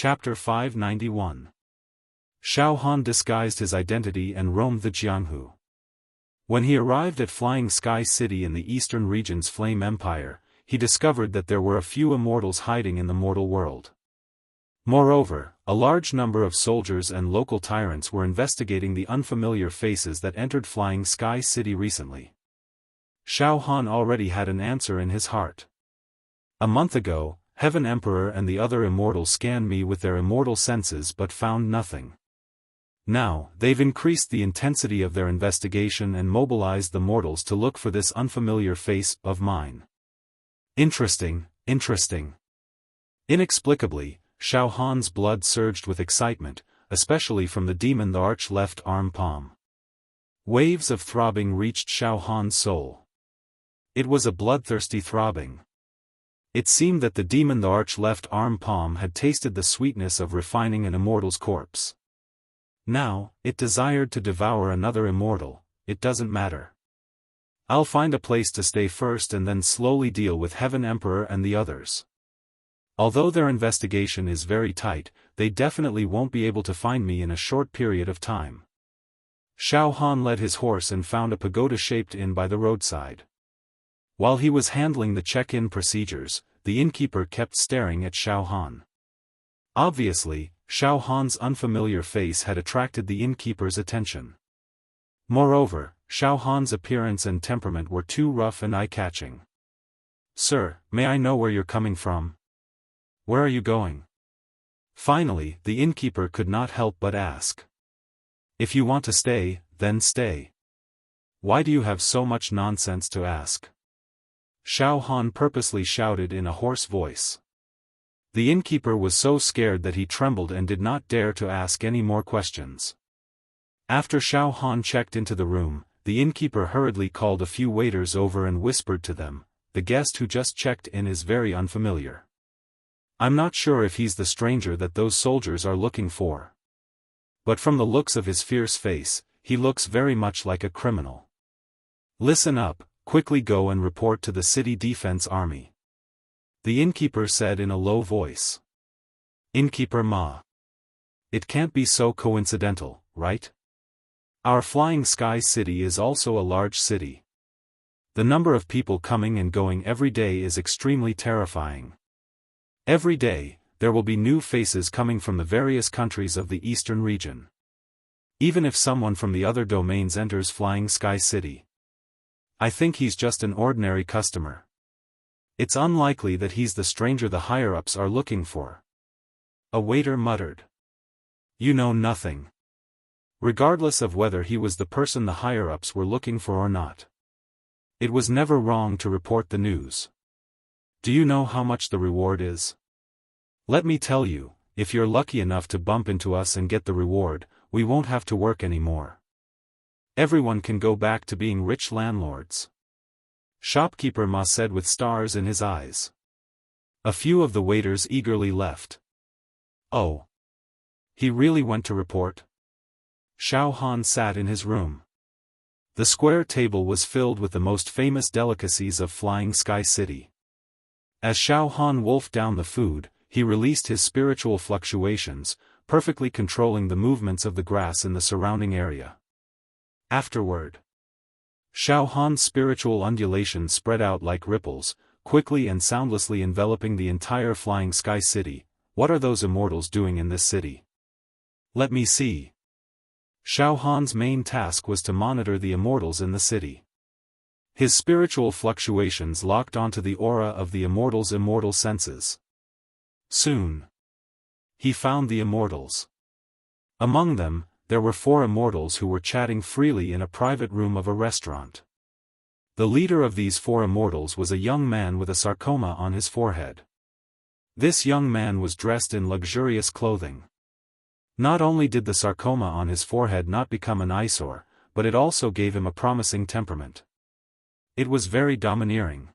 Chapter 591. Xiaofan disguised his identity and roamed the Jianghu. When he arrived at Flying Sky City in the eastern region's Flame Empire, he discovered that there were a few immortals hiding in the mortal world. Moreover, a large number of soldiers and local tyrants were investigating the unfamiliar faces that entered Flying Sky City recently. Xiaofan already had an answer in his heart. A month ago, Heaven Emperor and the other immortals scanned me with their immortal senses but found nothing. Now, they've increased the intensity of their investigation and mobilized the mortals to look for this unfamiliar face of mine. Interesting. Inexplicably, Xiaofan's blood surged with excitement, especially from the demon the arch left arm palm. Waves of throbbing reached Xiaofan's soul. It was a bloodthirsty throbbing. It seemed that the demon the arch left arm palm had tasted the sweetness of refining an immortal's corpse. Now, it desired to devour another immortal. It doesn't matter. I'll find a place to stay first and then slowly deal with Heaven Emperor and the others. Although their investigation is very tight, they definitely won't be able to find me in a short period of time. Xiaofan led his horse and found a pagoda-shaped inn by the roadside. While he was handling the check-in procedures, the innkeeper kept staring at Xiaofan. Obviously, Xiaofan's unfamiliar face had attracted the innkeeper's attention. Moreover, Xiaofan's appearance and temperament were too rough and eye-catching. "Sir, may I know where you're coming from? Where are you going?" Finally, the innkeeper could not help but ask. "If you want to stay, then stay. Why do you have so much nonsense to ask?" Xiaofan purposely shouted in a hoarse voice. The innkeeper was so scared that he trembled and did not dare to ask any more questions. After Xiaofan checked into the room, the innkeeper hurriedly called a few waiters over and whispered to them, "The guest who just checked in is very unfamiliar. I'm not sure if he's the stranger that those soldiers are looking for. But from the looks of his fierce face, he looks very much like a criminal. Listen up, quickly go and report to the city defense army," the innkeeper said in a low voice. "Innkeeper Ma. It can't be so coincidental, right? Our Flying Sky City is also a large city. The number of people coming and going every day is extremely terrifying. Every day, there will be new faces coming from the various countries of the eastern region. Even if someone from the other domains enters Flying Sky City, I think he's just an ordinary customer. It's unlikely that he's the stranger the higher-ups are looking for." A waiter muttered. "You know nothing. Regardless of whether he was the person the higher-ups were looking for or not, it was never wrong to report the news. Do you know how much the reward is? Let me tell you, if you're lucky enough to bump into us and get the reward, we won't have to work anymore. Everyone can go back to being rich landlords." Shopkeeper Ma said with stars in his eyes. A few of the waiters eagerly left. "Oh. He really went to report?" Xiaofan sat in his room. The square table was filled with the most famous delicacies of Flying Sky City. As Xiaofan wolfed down the food, he released his spiritual fluctuations, perfectly controlling the movements of the grass in the surrounding area. Afterward, Xiaofan's spiritual undulations spread out like ripples, quickly and soundlessly enveloping the entire Flying Sky City. "What are those immortals doing in this city? Let me see." Xiaofan's main task was to monitor the immortals in the city. His spiritual fluctuations locked onto the aura of the immortals' immortal senses. Soon, he found the immortals. Among them, there were 4 immortals who were chatting freely in a private room of a restaurant. The leader of these 4 immortals was a young man with a sarcoma on his forehead. This young man was dressed in luxurious clothing. Not only did the sarcoma on his forehead not become an eyesore, but it also gave him a promising temperament. It was very domineering.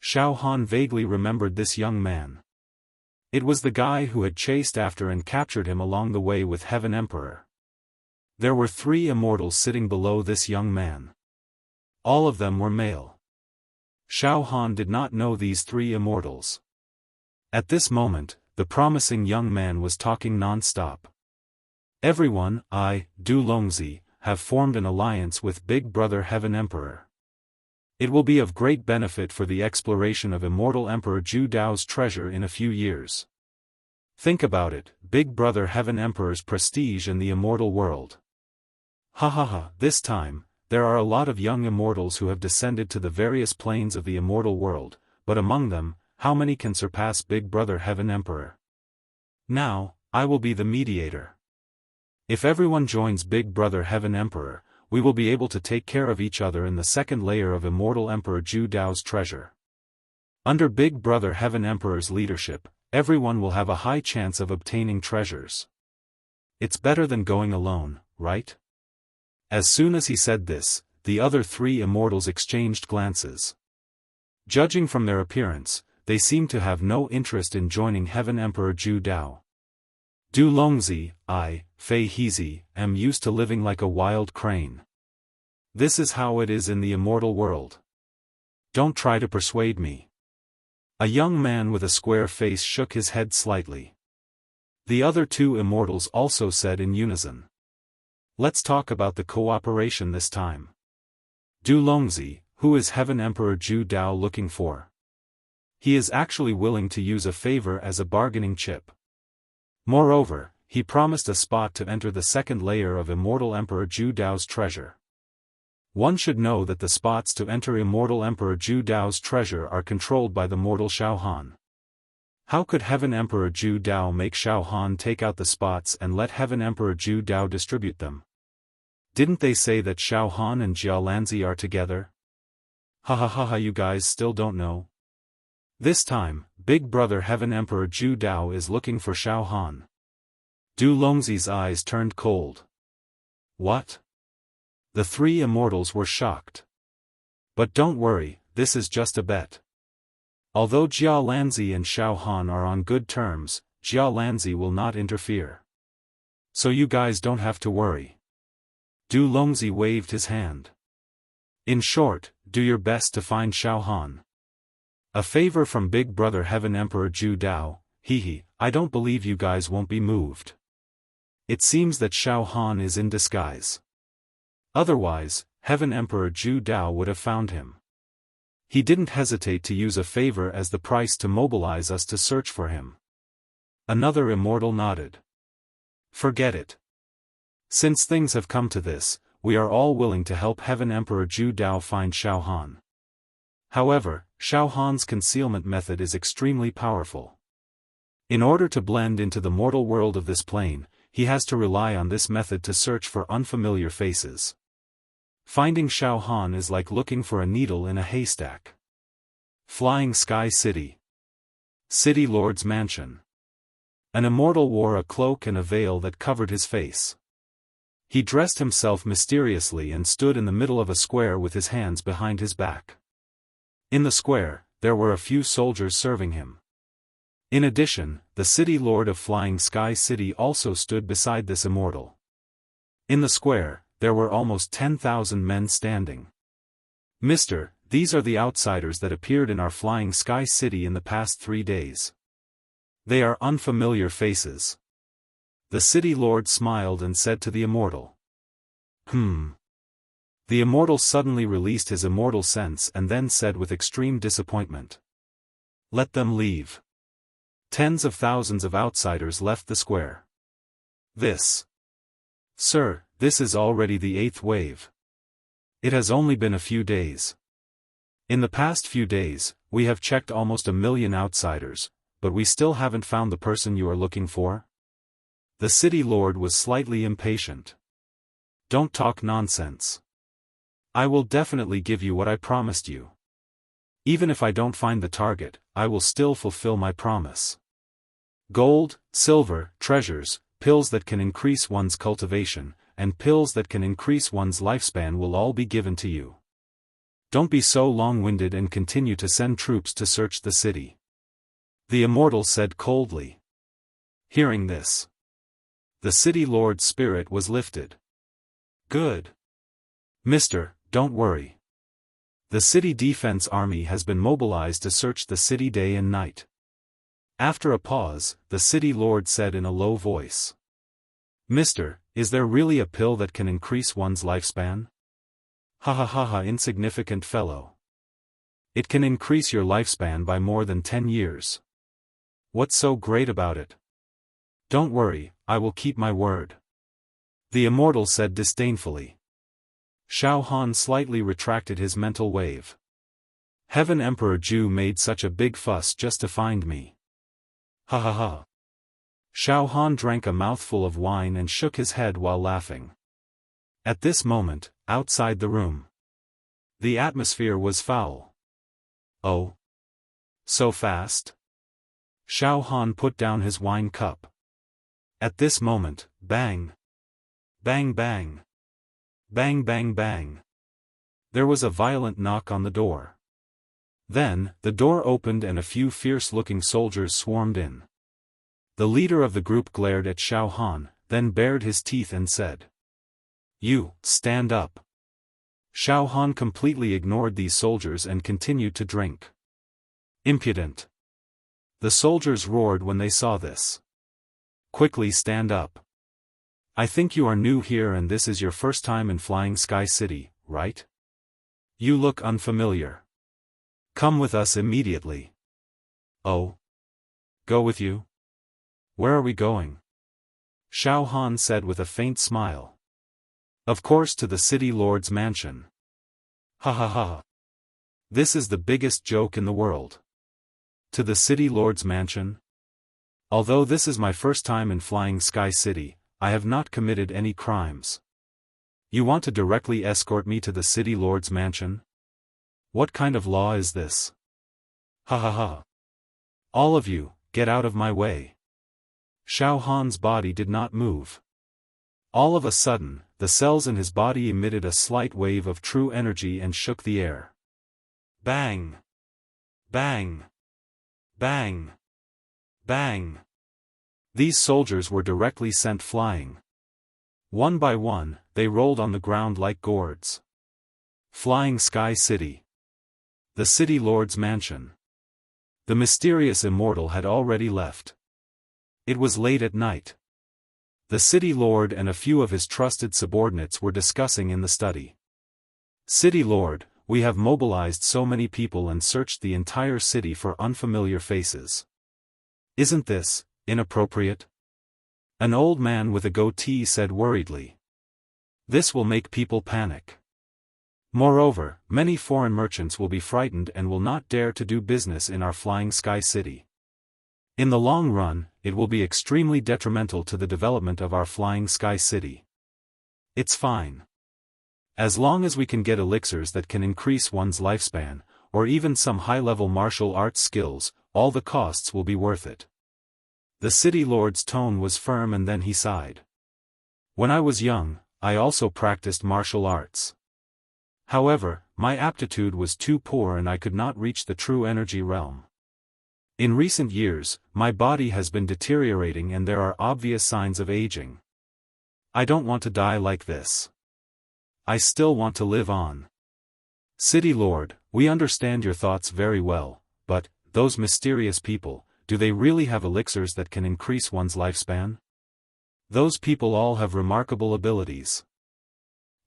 Xiaofan vaguely remembered this young man. It was the guy who had chased after and captured him along the way with Heaven Emperor. There were 3 immortals sitting below this young man. All of them were male. Xiaofan did not know these 3 immortals. At this moment, the promising young man was talking non-stop. Everyone, Du Longzi, have formed an alliance with Big Brother Heaven Emperor. It will be of great benefit for the exploration of Immortal Emperor Zhu Dao's treasure in a few years. Think about it, Big Brother Heaven Emperor's prestige in the immortal world. Ha ha ha, this time, there are a lot of young immortals who have descended to the various planes of the immortal world, but among them, how many can surpass Big Brother Heaven Emperor? Now, I will be the mediator. If everyone joins Big Brother Heaven Emperor, we will be able to take care of each other in the second layer of Immortal Emperor Zhu Dao's treasure. Under Big Brother Heaven Emperor's leadership, everyone will have a high chance of obtaining treasures. It's better than going alone, right? As soon as he said this, the other three immortals exchanged glances. Judging from their appearance, they seemed to have no interest in joining Heaven Emperor Zhu Dao. Du Longzi, Fei Heezy, am used to living like a wild crane. This is how it is in the immortal world. Don't try to persuade me. A young man with a square face shook his head slightly. The other two immortals also said in unison. Let's talk about the cooperation this time. Du Longzi, who is Heaven Emperor Zhu Dao looking for? He is actually willing to use a favor as a bargaining chip. Moreover, he promised a spot to enter the second layer of Immortal Emperor Zhu Dao's treasure. One should know that the spots to enter Immortal Emperor Zhu Dao's treasure are controlled by the mortal Xiaofan. How could Heaven Emperor Zhu Dao make Xiaofan take out the spots and let Heaven Emperor Zhu Dao distribute them? Didn't they say that Xiaofan and Jialanzi are together? Ha ha ha ha, you guys still don't know? This time, Big Brother Heaven Emperor Zhu Dao is looking for Xiaofan. Du Longzi's eyes turned cold. What? The three immortals were shocked. But don't worry, this is just a bet. Although Jialanzi and Xiaofan are on good terms, Jialanzi will not interfere. So you guys don't have to worry. Du Longzi waved his hand. In short, do your best to find Xiaofan. A favor from Big Brother Heaven Emperor Zhu Dao, I don't believe you guys won't be moved. It seems that Xiaofan is in disguise. Otherwise, Heaven Emperor Zhu Dao would have found him. He didn't hesitate to use a favor as the price to mobilize us to search for him. Another immortal nodded. Forget it. Since things have come to this, we are all willing to help Heaven Emperor Zhu Dao find Xiaofan. However, Xiaohan's concealment method is extremely powerful. In order to blend into the mortal world of this plane, he has to rely on this method to search for unfamiliar faces. Finding Xiaofan is like looking for a needle in a haystack. Flying Sky City. City Lord's Mansion. An immortal wore a cloak and a veil that covered his face. He dressed himself mysteriously and stood in the middle of a square with his hands behind his back. In the square, there were a few soldiers serving him. In addition, the city lord of Flying Sky City also stood beside this immortal. In the square, there were almost 10,000 men standing. Mister, these are the outsiders that appeared in our Flying Sky City in the past 3 days. They are unfamiliar faces. The city lord smiled and said to the immortal. The immortal suddenly released his immortal sense and then said with extreme disappointment. Let them leave. Tens of thousands of outsiders left the square. Sir, this is already the 8th wave. It has only been a few days. In the past few days, we have checked almost 1 million outsiders, but we still haven't found the person you are looking for? The city lord was slightly impatient. Don't talk nonsense. I will definitely give you what I promised you. Even if I don't find the target, I will still fulfill my promise. Gold, silver, treasures, pills that can increase one's cultivation, and pills that can increase one's lifespan will all be given to you. Don't be so long-winded and continue to send troops to search the city. The immortal said coldly. Hearing this, the city lord's spirit was lifted. Good. Mister, don't worry. The city defense army has been mobilized to search the city day and night. After a pause, the city lord said in a low voice. Mister, is there really a pill that can increase one's lifespan? Ha ha ha ha, insignificant fellow. It can increase your lifespan by more than 10 years. What's so great about it? Don't worry, I will keep my word. The Immortal said disdainfully. Xiaofan slightly retracted his mental wave. Heaven, Emperor Zhu made such a big fuss just to find me. Ha ha ha. Xiaofan drank a mouthful of wine and shook his head while laughing. At this moment, outside the room, the atmosphere was foul. Oh? So fast? Xiaofan put down his wine cup. At this moment, bang! Bang bang! Bang bang bang! There was a violent knock on the door. Then, the door opened and a few fierce-looking soldiers swarmed in. The leader of the group glared at Xiaofan, then bared his teeth and said, "You, stand up." Xiaofan completely ignored these soldiers and continued to drink. Impudent! The soldiers roared when they saw this. Quickly stand up. I think you are new here and this is your first time in Flying Sky City, right? You look unfamiliar. Come with us immediately. Oh? Go with you? Where are we going? Xiaofan said with a faint smile. Of course, to the city lord's mansion. Ha ha ha. This is the biggest joke in the world. To the city lord's mansion? Although this is my first time in Flying Sky City, I have not committed any crimes. You want to directly escort me to the city lord's mansion? What kind of law is this? Ha ha ha. All of you, get out of my way. Xiaofan's body did not move. All of a sudden, the cells in his body emitted a slight wave of true energy and shook the air. Bang! Bang! Bang! Bang! These soldiers were directly sent flying. One by one, they rolled on the ground like gourds. Flying Sky City. The city lord's mansion. The mysterious Immortal had already left. It was late at night. The city lord and a few of his trusted subordinates were discussing in the study. City lord, we have mobilized so many people and searched the entire city for unfamiliar faces. Isn't this inappropriate? An old man with a goatee said worriedly. This will make people panic. Moreover, many foreign merchants will be frightened and will not dare to do business in our Flying Sky City. In the long run, it will be extremely detrimental to the development of our Flying Sky City. It's fine. As long as we can get elixirs that can increase one's lifespan, or even some high-level martial arts skills, all the costs will be worth it. The city lord's tone was firm and then he sighed. When I was young, I also practiced martial arts. However, my aptitude was too poor and I could not reach the true energy realm. In recent years, my body has been deteriorating and there are obvious signs of aging. I don't want to die like this. I still want to live on. City Lord, we understand your thoughts very well, but, those mysterious people, do they really have elixirs that can increase one's lifespan? Those people all have remarkable abilities.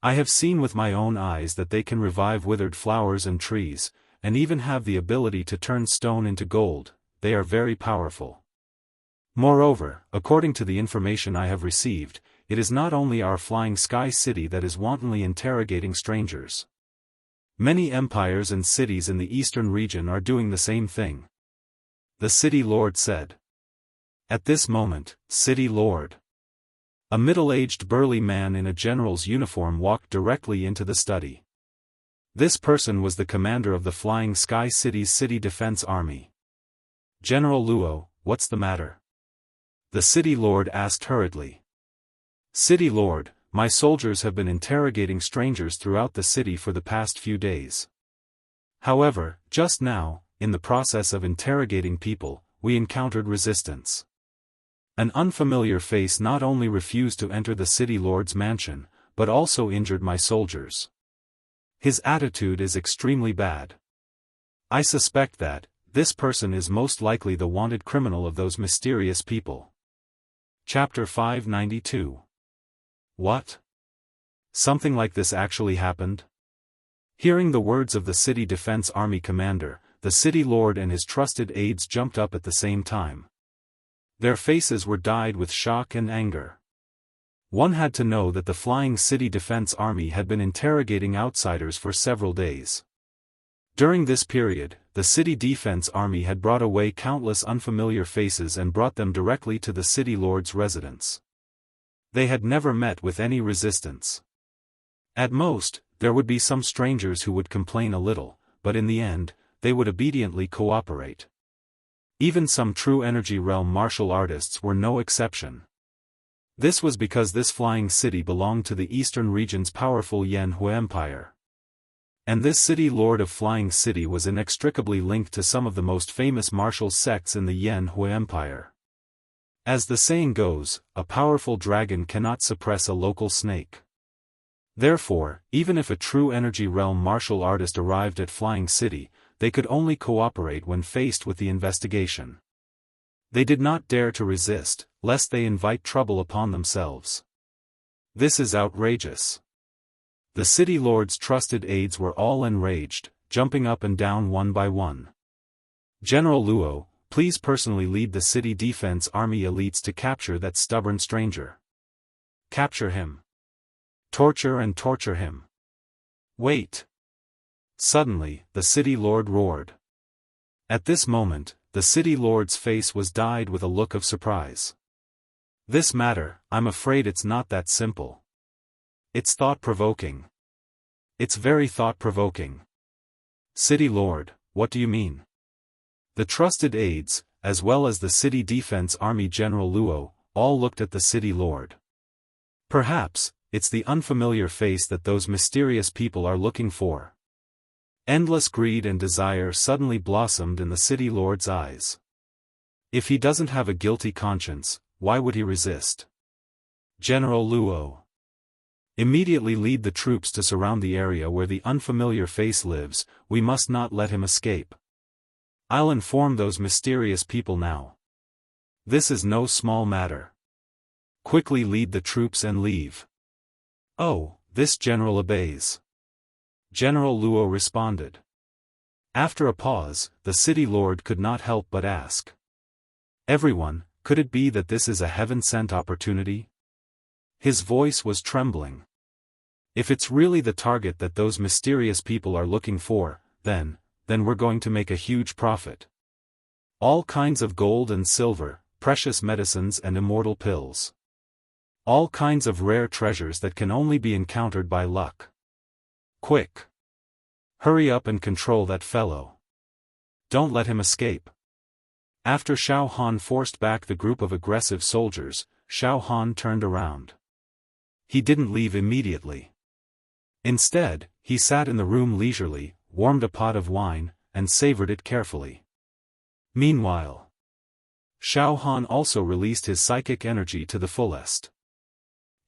I have seen with my own eyes that they can revive withered flowers and trees, and even have the ability to turn stone into gold. They are very powerful. Moreover, according to the information I have received, it is not only our Flying Sky City that is wantonly interrogating strangers. Many empires and cities in the eastern region are doing the same thing. The city lord said. At this moment, City Lord. A middle-aged burly man in a general's uniform walked directly into the study. This person was the commander of the Flying Sky City's City Defense Army. General Luo, what's the matter? The city lord asked hurriedly. City Lord, my soldiers have been interrogating strangers throughout the city for the past few days. However, just now, in the process of interrogating people, we encountered resistance. An unfamiliar face not only refused to enter the city lord's mansion, but also injured my soldiers. His attitude is extremely bad. I suspect that, this person is most likely the wanted criminal of those mysterious people. Chapter 592. What? Something like this actually happened? Hearing the words of the City Defense Army commander, the city lord and his trusted aides jumped up at the same time. Their faces were dyed with shock and anger. One had to know that the flying City Defense Army had been interrogating outsiders for several days. During this period, the City Defense Army had brought away countless unfamiliar faces and brought them directly to the city lord's residence. They had never met with any resistance. At most, there would be some strangers who would complain a little, but in the end, they would obediently cooperate. Even some true energy realm martial artists were no exception. This was because this flying city belonged to the eastern region's powerful Yanhui Empire. And this city lord of Flying City was inextricably linked to some of the most famous martial sects in the Yanhui Empire. As the saying goes, a powerful dragon cannot suppress a local snake. Therefore, even if a true energy realm martial artist arrived at Flying City, they could only cooperate when faced with the investigation. They did not dare to resist, lest they invite trouble upon themselves. This is outrageous. The city lord's trusted aides were all enraged, jumping up and down one by one. General Luo, please personally lead the City Defense Army elites to capture that stubborn stranger. Capture him. Torture and torture him. Wait. Suddenly, the city lord roared. At this moment, the city lord's face was dyed with a look of surprise. This matter, I'm afraid it's not that simple. It's thought-provoking. It's very thought-provoking. City lord, what do you mean? The trusted aides, as well as the City Defense Army General Luo, all looked at the city lord. Perhaps, it's the unfamiliar face that those mysterious people are looking for. Endless greed and desire suddenly blossomed in the city lord's eyes. If he doesn't have a guilty conscience, why would he resist? General Luo. Immediately lead the troops to surround the area where the unfamiliar face lives, we must not let him escape. I'll inform those mysterious people now. This is no small matter. Quickly lead the troops and leave. Oh, this general obeys. General Luo responded. After a pause, the city lord could not help but ask. Everyone, could it be that this is a heaven-sent opportunity? His voice was trembling. If it's really the target that those mysterious people are looking for, then we're going to make a huge profit. All kinds of gold and silver, precious medicines and immortal pills. All kinds of rare treasures that can only be encountered by luck. Quick! Hurry up and control that fellow. Don't let him escape. After Xiaofan forced back the group of aggressive soldiers, Xiaofan turned around. He didn't leave immediately. Instead, he sat in the room leisurely, warmed a pot of wine, and savored it carefully. Meanwhile, Xiaofan also released his psychic energy to the fullest.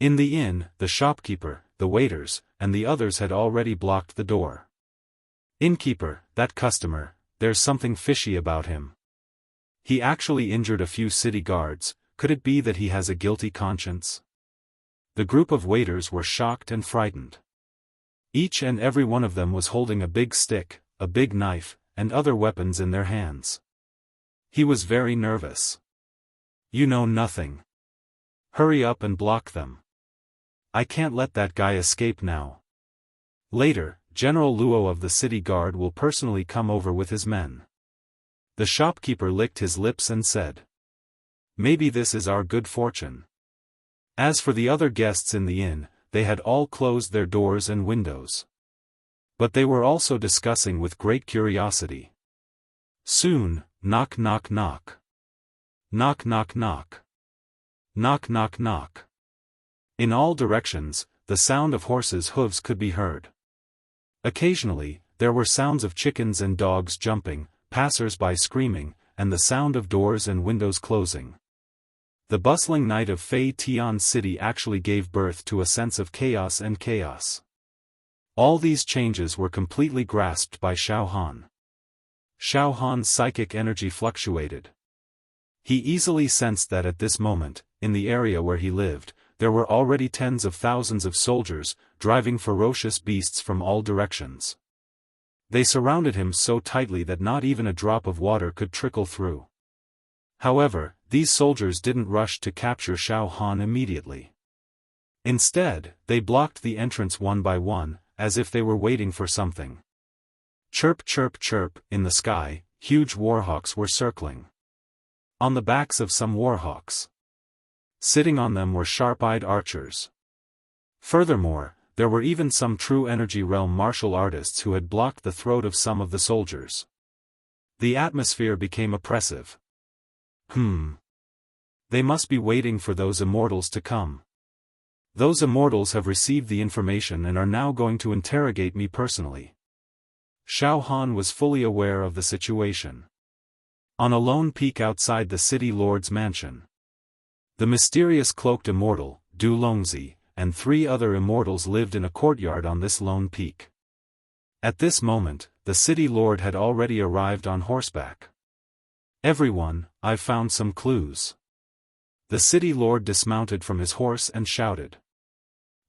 In the inn, the shopkeeper, the waiters, and the others had already blocked the door. Innkeeper, that customer, there's something fishy about him. He actually injured a few city guards, could it be that he has a guilty conscience? The group of waiters were shocked and frightened. Each and every one of them was holding a big stick, a big knife, and other weapons in their hands. He was very nervous. You know nothing. Hurry up and block them. I can't let that guy escape now. Later, General Luo of the city guard will personally come over with his men. The shopkeeper licked his lips and said, maybe this is our good fortune. As for the other guests in the inn, they had all closed their doors and windows. But they were also discussing with great curiosity. Soon, knock knock knock. Knock knock knock. Knock knock knock. In all directions, the sound of horses' hooves could be heard. Occasionally, there were sounds of chickens and dogs jumping, passers-by screaming, and the sound of doors and windows closing. The bustling night of Fei Tian City actually gave birth to a sense of chaos and chaos. All these changes were completely grasped by Xiaofan. Xiaohan's psychic energy fluctuated. He easily sensed that at this moment, in the area where he lived, there were already tens of thousands of soldiers, driving ferocious beasts from all directions. They surrounded him so tightly that not even a drop of water could trickle through. However, these soldiers didn't rush to capture Xiaohan immediately. Instead, they blocked the entrance one by one, as if they were waiting for something. Chirp chirp chirp, in the sky, huge warhawks were circling. On the backs of some warhawks. Sitting on them were sharp-eyed archers. Furthermore, there were even some true energy realm martial artists who had blocked the throat of some of the soldiers. The atmosphere became oppressive. They must be waiting for those immortals to come. Those immortals have received the information and are now going to interrogate me personally. Xiaohan was fully aware of the situation. On a lone peak outside the city lord's mansion, the mysterious cloaked immortal, Du Longzi, and 3 other immortals lived in a courtyard on this lone peak. At this moment, the city lord had already arrived on horseback. "Everyone, I've found some clues." The city lord dismounted from his horse and shouted.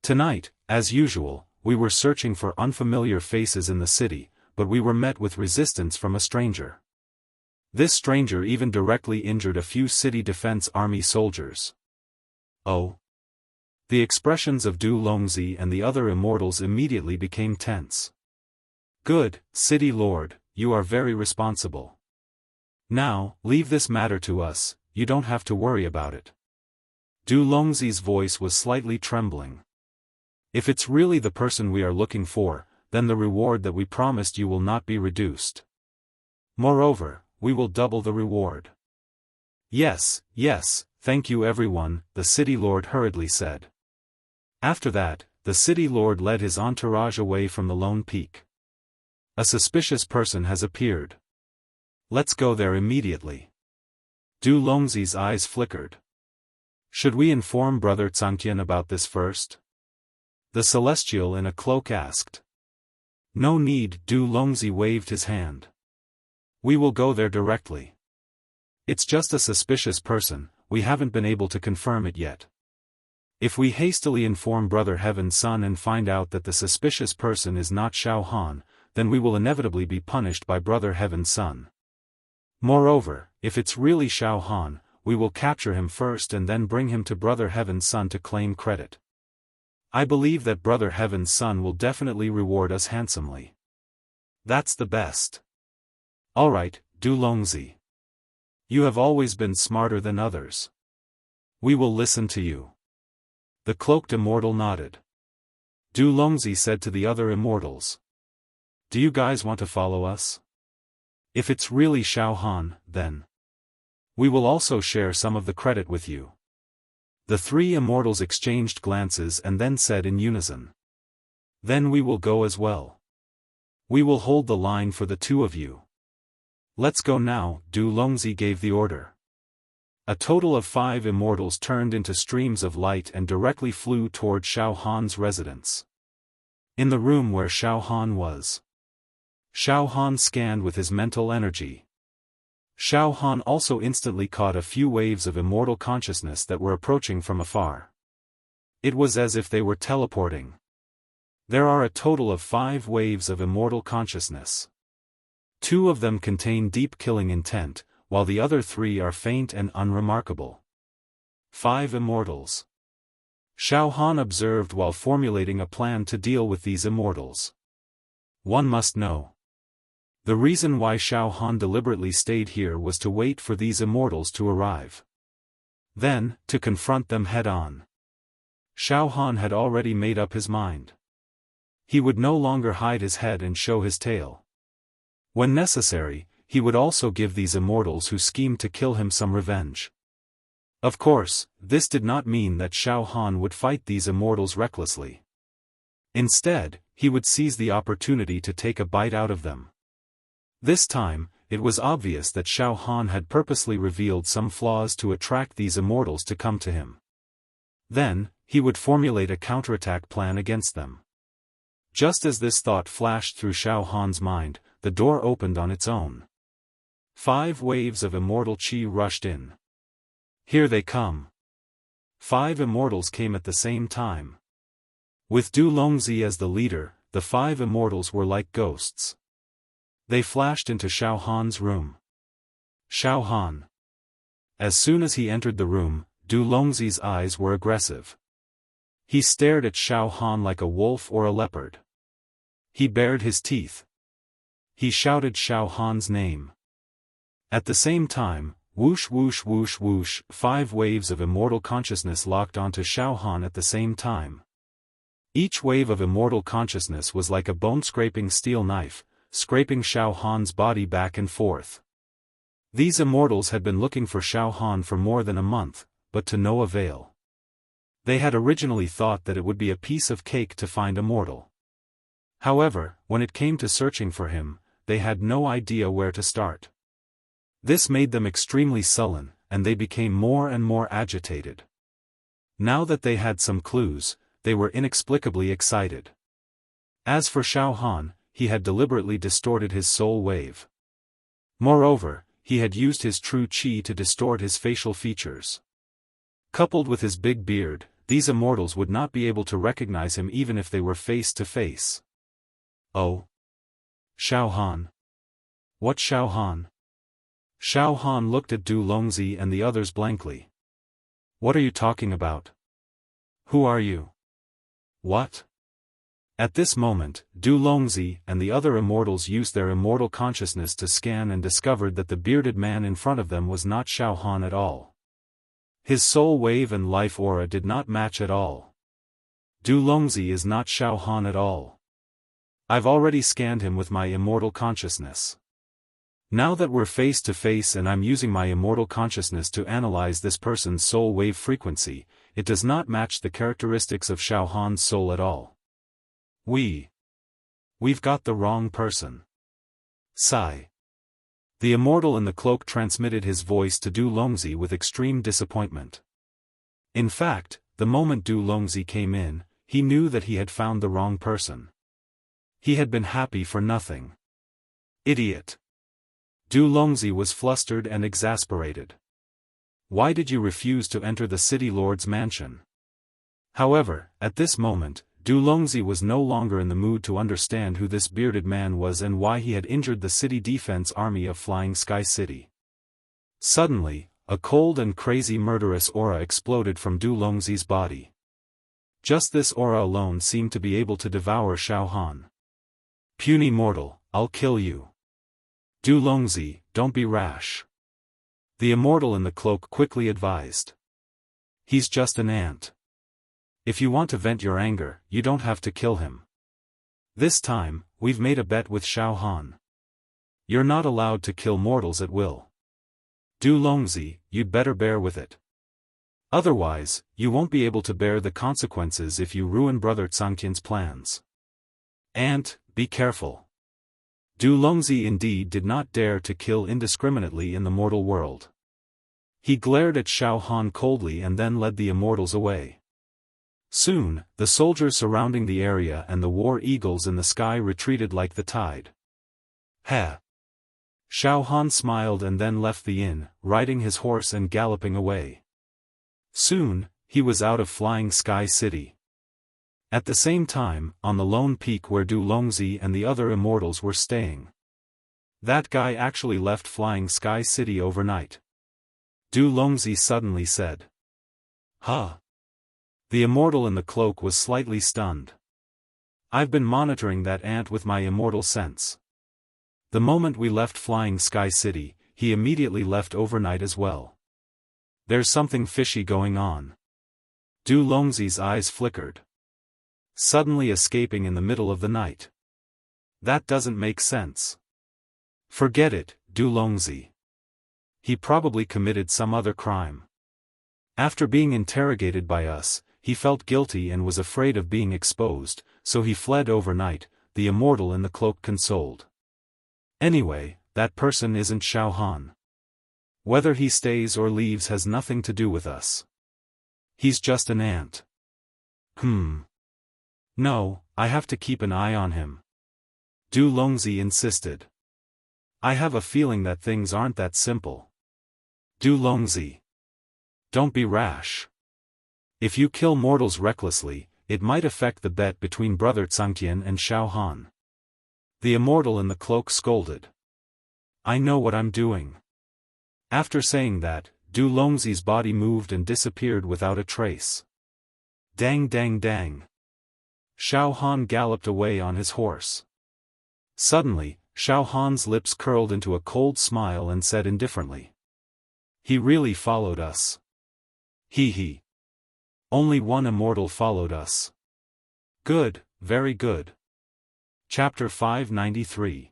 "Tonight, as usual, we were searching for unfamiliar faces in the city, but we were met with resistance from a stranger. This stranger even directly injured a few city defense army soldiers." "Oh?" The expressions of Du Longzi and the other immortals immediately became tense. "Good, City Lord, you are very responsible. Now, leave this matter to us, you don't have to worry about it." Du Longzi's voice was slightly trembling. "If it's really the person we are looking for, then the reward that we promised you will not be reduced. Moreover, we will double the reward." Yes, thank you everyone," the city lord hurriedly said. After that, the city lord led his entourage away from the lone peak. "A suspicious person has appeared. Let's go there immediately." Du Longzi's eyes flickered. "Should we inform Brother Zhangqian about this first?" the celestial in a cloak asked. "No need," Du Longzi waved his hand. "We will go there directly. It's just a suspicious person, we haven't been able to confirm it yet. If we hastily inform Brother Heaven's Son and find out that the suspicious person is not Xiaohan, then we will inevitably be punished by Brother Heaven's Son. Moreover, if it's really Xiaohan, we will capture him first and then bring him to Brother Heaven's Son to claim credit. I believe that Brother Heaven's Son will definitely reward us handsomely. That's the best." "Alright, Du Longzi. You have always been smarter than others. We will listen to you." The cloaked immortal nodded. Du Longzi said to the other immortals, "Do you guys want to follow us? If it's really Xiaohan, then we will also share some of the credit with you." The 3 immortals exchanged glances and then said in unison, "Then we will go as well. We will hold the line for the 2 of you." "Let's go now," Du Longzi gave the order. A total of 5 immortals turned into streams of light and directly flew toward Xiaohan's residence. In the room where Xiaohan was, Xiaohan scanned with his mental energy. Xiaohan also instantly caught a few waves of immortal consciousness that were approaching from afar. It was as if they were teleporting. There are a total of 5 waves of immortal consciousness. 2 of them contain deep killing intent, while the other 3 are faint and unremarkable. 5 immortals. Xiaohan observed while formulating a plan to deal with these immortals. One must know. The reason why Xiaohan deliberately stayed here was to wait for these immortals to arrive. Then, to confront them head-on. Xiaohan had already made up his mind. He would no longer hide his head and show his tail. When necessary, he would also give these immortals who schemed to kill him some revenge. Of course, this did not mean that Xiaohan would fight these immortals recklessly. Instead, he would seize the opportunity to take a bite out of them. This time, it was obvious that Xiaohan had purposely revealed some flaws to attract these immortals to come to him. Then, he would formulate a counterattack plan against them. Just as this thought flashed through Xiaohan's mind, the door opened on its own. 5 waves of immortal chi rushed in. Here they come. 5 immortals came at the same time. With Du Longzi as the leader, the 5 immortals were like ghosts. They flashed into Xiaohan's room. Xiaohan. As soon as he entered the room, Du Longzi's eyes were aggressive. He stared at Xiaohan like a wolf or a leopard. He bared his teeth. He shouted Xiaohan's name. At the same time, whoosh whoosh whoosh whoosh, 5 waves of immortal consciousness locked onto Xiaohan at the same time. Each wave of immortal consciousness was like a bone-scraping steel knife, scraping Xiaohan's body back and forth. These immortals had been looking for Xiaohan for more than a month, but to no avail. They had originally thought that it would be a piece of cake to find a mortal. However, when it came to searching for him, they had no idea where to start. This made them extremely sullen, and they became more and more agitated. Now that they had some clues, they were inexplicably excited. As for Xiaohan, he had deliberately distorted his soul wave. Moreover, he had used his true chi to distort his facial features. Coupled with his big beard, these immortals would not be able to recognize him even if they were face to face. Oh. Xiaohan. What Xiaohan? Xiaohan looked at Du Longzi and the others blankly. What are you talking about? Who are you? What? At this moment, Du Longzi and the other immortals used their immortal consciousness to scan and discovered that the bearded man in front of them was not Xiaohan at all. His soul wave and life aura did not match at all. Du Longzi is not Xiaohan at all. I've already scanned him with my immortal consciousness. Now that we're face to face and I'm using my immortal consciousness to analyze this person's soul wave frequency, it does not match the characteristics of Xiaohan's soul at all. We've got the wrong person. Sigh. The immortal in the cloak transmitted his voice to Du Longzi with extreme disappointment. In fact, the moment Du Longzi came in, he knew that he had found the wrong person. He had been happy for nothing. Idiot. Du Longzi was flustered and exasperated. Why did you refuse to enter the city lord's mansion? However, at this moment, Du Longzi was no longer in the mood to understand who this bearded man was and why he had injured the city defense army of Flying Sky City. Suddenly, a cold and crazy murderous aura exploded from Du Longzi's body. Just this aura alone seemed to be able to devour Xiaohan. Puny mortal, I'll kill you. Du Longzi, don't be rash. The immortal in the cloak quickly advised. He's just an ant. If you want to vent your anger, you don't have to kill him. This time, we've made a bet with Xiaohan. You're not allowed to kill mortals at will. Du Longzi, you'd better bear with it. Otherwise, you won't be able to bear the consequences if you ruin Brother Tsangtian's plans. Ant, be careful. Du Longzi indeed did not dare to kill indiscriminately in the mortal world. He glared at Xiaohan coldly and then led the immortals away. Soon, the soldiers surrounding the area and the war eagles in the sky retreated like the tide. Ha! Xiaohan smiled and then left the inn, riding his horse and galloping away. Soon, he was out of Flying Sky City. At the same time, on the lone peak where Du Longzi and the other immortals were staying. That guy actually left Flying Sky City overnight. Du Longzi suddenly said. Huh? The immortal in the cloak was slightly stunned. I've been monitoring that ant with my immortal sense. The moment we left Flying Sky City, he immediately left overnight as well. There's something fishy going on. Du Longzi's eyes flickered. Suddenly escaping in the middle of the night. That doesn't make sense. Forget it, Du Longzi. He probably committed some other crime. After being interrogated by us, he felt guilty and was afraid of being exposed, so he fled overnight, the immortal in the cloak consoled. Anyway, that person isn't Xiaohan. Whether he stays or leaves has nothing to do with us. He's just an ant. No, I have to keep an eye on him. Du Longzi insisted. I have a feeling that things aren't that simple. Du Longzi. Don't be rash. If you kill mortals recklessly, it might affect the bet between Brother Tsangtian and Xiaofan. The Immortal in the cloak scolded. I know what I'm doing. After saying that, Du Longzi's body moved and disappeared without a trace. Dang dang dang. Xiaofan galloped away on his horse. Suddenly, Xiaofan's lips curled into a cold smile and said indifferently. He really followed us. He. Only one immortal followed us. Good, very good. Chapter 593.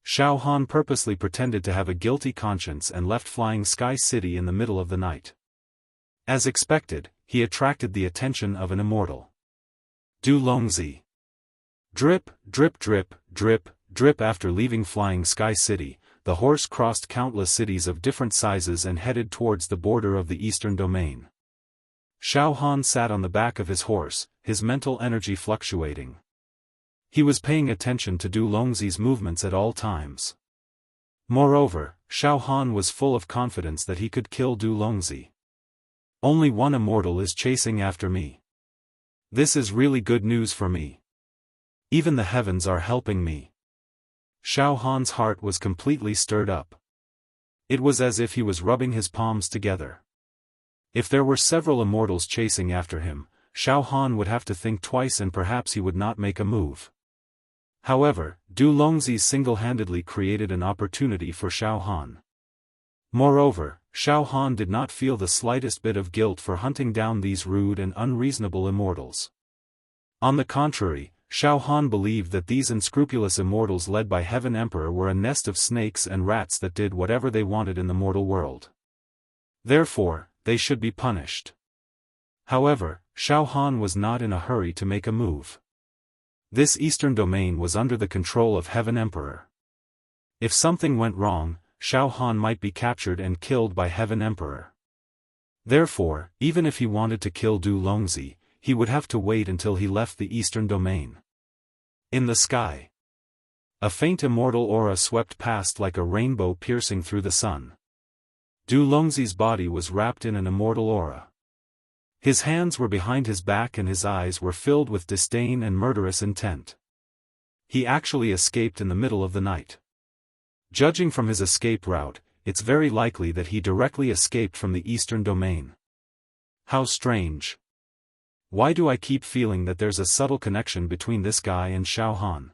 Xiaofan purposely pretended to have a guilty conscience and left Flying Sky City in the middle of the night. As expected, he attracted the attention of an immortal. Du Longzi. Drip, drip drip, drip, drip. After leaving Flying Sky City, the horse crossed countless cities of different sizes and headed towards the border of the Eastern Domain. Xiaofan sat on the back of his horse, his mental energy fluctuating. He was paying attention to Du Longzi's movements at all times. Moreover, Xiaofan was full of confidence that he could kill Du Longzi. Only one immortal is chasing after me. This is really good news for me. Even the heavens are helping me. Xiaofan's heart was completely stirred up. It was as if he was rubbing his palms together. If there were several immortals chasing after him, Xiaofan would have to think twice and perhaps he would not make a move. However, Du Longzi single-handedly created an opportunity for Xiaofan. Moreover, Xiaofan did not feel the slightest bit of guilt for hunting down these rude and unreasonable immortals. On the contrary, Xiaofan believed that these unscrupulous immortals led by Heaven Emperor were a nest of snakes and rats that did whatever they wanted in the mortal world. Therefore, they should be punished. However, Xiaofan was not in a hurry to make a move. This Eastern Domain was under the control of Heaven Emperor. If something went wrong, Xiaofan might be captured and killed by Heaven Emperor. Therefore, even if he wanted to kill Du Longzi, he would have to wait until he left the Eastern Domain. In the sky, a faint immortal aura swept past like a rainbow piercing through the sun. Du Longzi's body was wrapped in an immortal aura. His hands were behind his back and his eyes were filled with disdain and murderous intent. He actually escaped in the middle of the night. Judging from his escape route, it's very likely that he directly escaped from the Eastern Domain. How strange. Why do I keep feeling that there's a subtle connection between this guy and Xiaofan?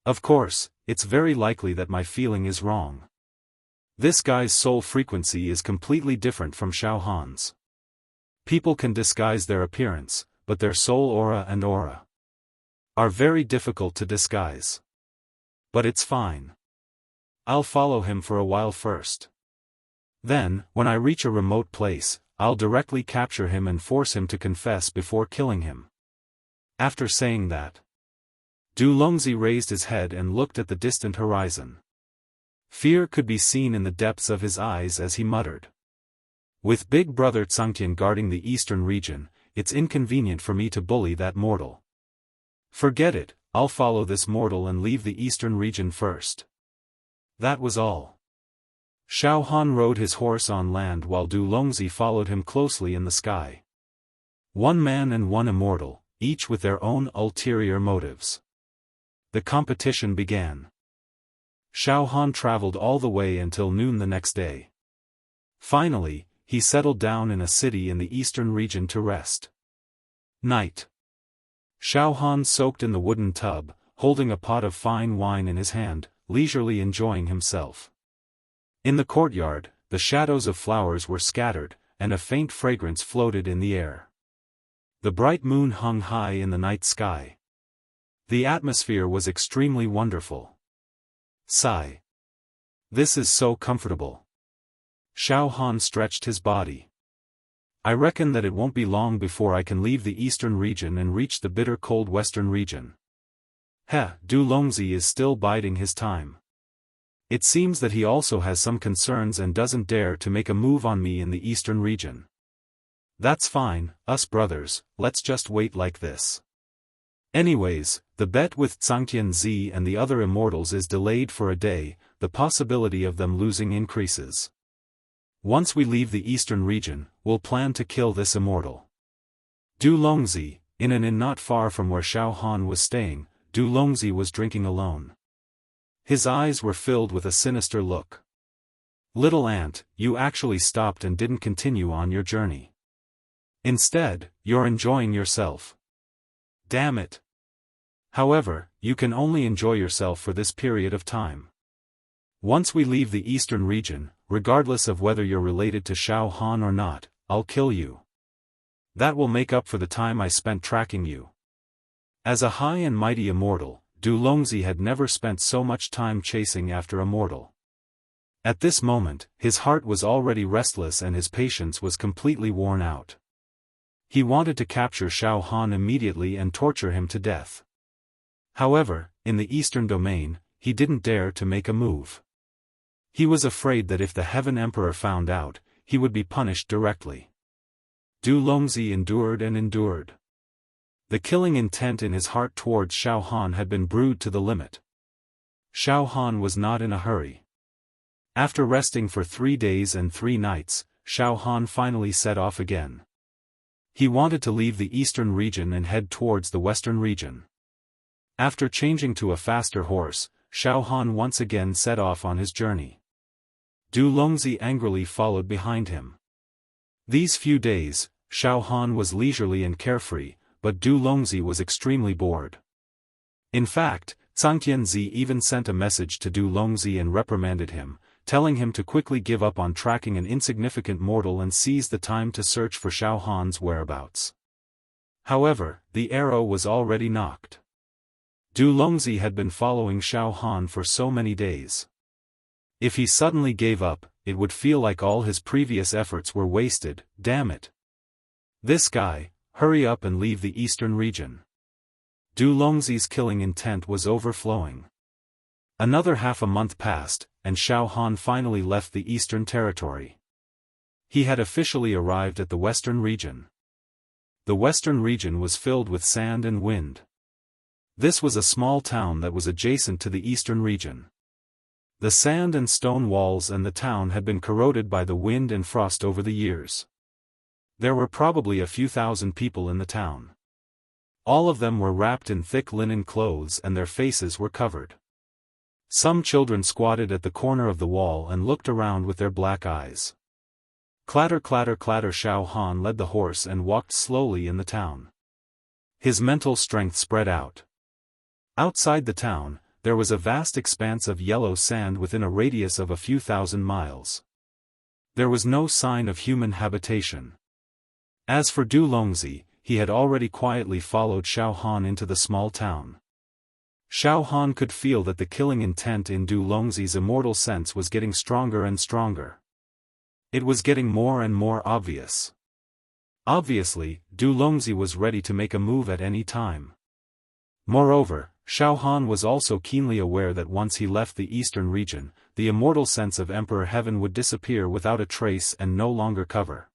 Of course, it's very likely that my feeling is wrong. This guy's soul frequency is completely different from Xiaofan's. People can disguise their appearance, but their soul aura and aura are very difficult to disguise. But it's fine. I'll follow him for a while first. Then, when I reach a remote place, I'll directly capture him and force him to confess before killing him. After saying that, Du Longzi raised his head and looked at the distant horizon. Fear could be seen in the depths of his eyes as he muttered. With Big Brother Tsangtian guarding the eastern region, it's inconvenient for me to bully that mortal. Forget it, I'll follow this mortal and leave the eastern region first. That was all. Xiaofan rode his horse on land while Du Longzi followed him closely in the sky. One man and one immortal, each with their own ulterior motives. The competition began. Xiaofan traveled all the way until noon the next day. Finally, he settled down in a city in the eastern region to rest. Night. Xiaofan soaked in the wooden tub, holding a pot of fine wine in his hand, leisurely enjoying himself. In the courtyard, the shadows of flowers were scattered, and a faint fragrance floated in the air. The bright moon hung high in the night sky. The atmosphere was extremely wonderful. Sigh. This is so comfortable. Xiaofan stretched his body. I reckon that it won't be long before I can leave the eastern region and reach the bitter cold western region. Du Longzi is still biding his time. It seems that he also has some concerns and doesn't dare to make a move on me in the eastern region. That's fine, us brothers, let's just wait like this. Anyways, the bet with Zhangtianzi and the other immortals is delayed for a day, the possibility of them losing increases. Once we leave the eastern region, we'll plan to kill this immortal. Du Longzi, in an inn not far from where Xiaofan was staying, Du Longzi was drinking alone. His eyes were filled with a sinister look. Little ant, you actually stopped and didn't continue on your journey. Instead, you're enjoying yourself. Damn it. However, you can only enjoy yourself for this period of time. Once we leave the eastern region, regardless of whether you're related to Xiaofan or not, I'll kill you. That will make up for the time I spent tracking you. As a high and mighty immortal, Du Longzi had never spent so much time chasing after a mortal. At this moment, his heart was already restless and his patience was completely worn out. He wanted to capture Xiaofan immediately and torture him to death. However, in the eastern domain, he didn't dare to make a move. He was afraid that if the Heaven Emperor found out, he would be punished directly. Du Longzi endured and endured. The killing intent in his heart towards Xiaofan had been brewed to the limit. Xiaofan was not in a hurry. After resting for 3 days and 3 nights, Xiaofan finally set off again. He wanted to leave the eastern region and head towards the western region. After changing to a faster horse, Xiaofan once again set off on his journey. Du Longzi angrily followed behind him. These few days, Xiaofan was leisurely and carefree, but Du Longzi was extremely bored. In fact, Zhangtianzi even sent a message to Du Longzi and reprimanded him, telling him to quickly give up on tracking an insignificant mortal and seize the time to search for Xiaofan's whereabouts. However, the arrow was already nocked. Du Longzi had been following Xiaofan for so many days. If he suddenly gave up, it would feel like all his previous efforts were wasted, damn it. This guy, hurry up and leave the eastern region. Du Longzi's killing intent was overflowing. Another half a month passed, and Xiaofan finally left the eastern territory. He had officially arrived at the western region. The western region was filled with sand and wind. This was a small town that was adjacent to the eastern region. The sand and stone walls and the town had been corroded by the wind and frost over the years. There were probably a few thousand people in the town. All of them were wrapped in thick linen clothes and their faces were covered. Some children squatted at the corner of the wall and looked around with their black eyes. Clatter clatter clatter. Xiaofan led the horse and walked slowly in the town. His mental strength spread out. Outside the town, there was a vast expanse of yellow sand within a radius of a few thousand miles. There was no sign of human habitation. As for Du Longzi, he had already quietly followed Xiaofan into the small town. Xiaofan could feel that the killing intent in Du Longzi's immortal sense was getting stronger and stronger. It was getting more and more obvious. Obviously, Du Longzi was ready to make a move at any time. Moreover, Xiaofan was also keenly aware that once he left the eastern region, the immortal sense of Emperor Heaven would disappear without a trace and no longer cover.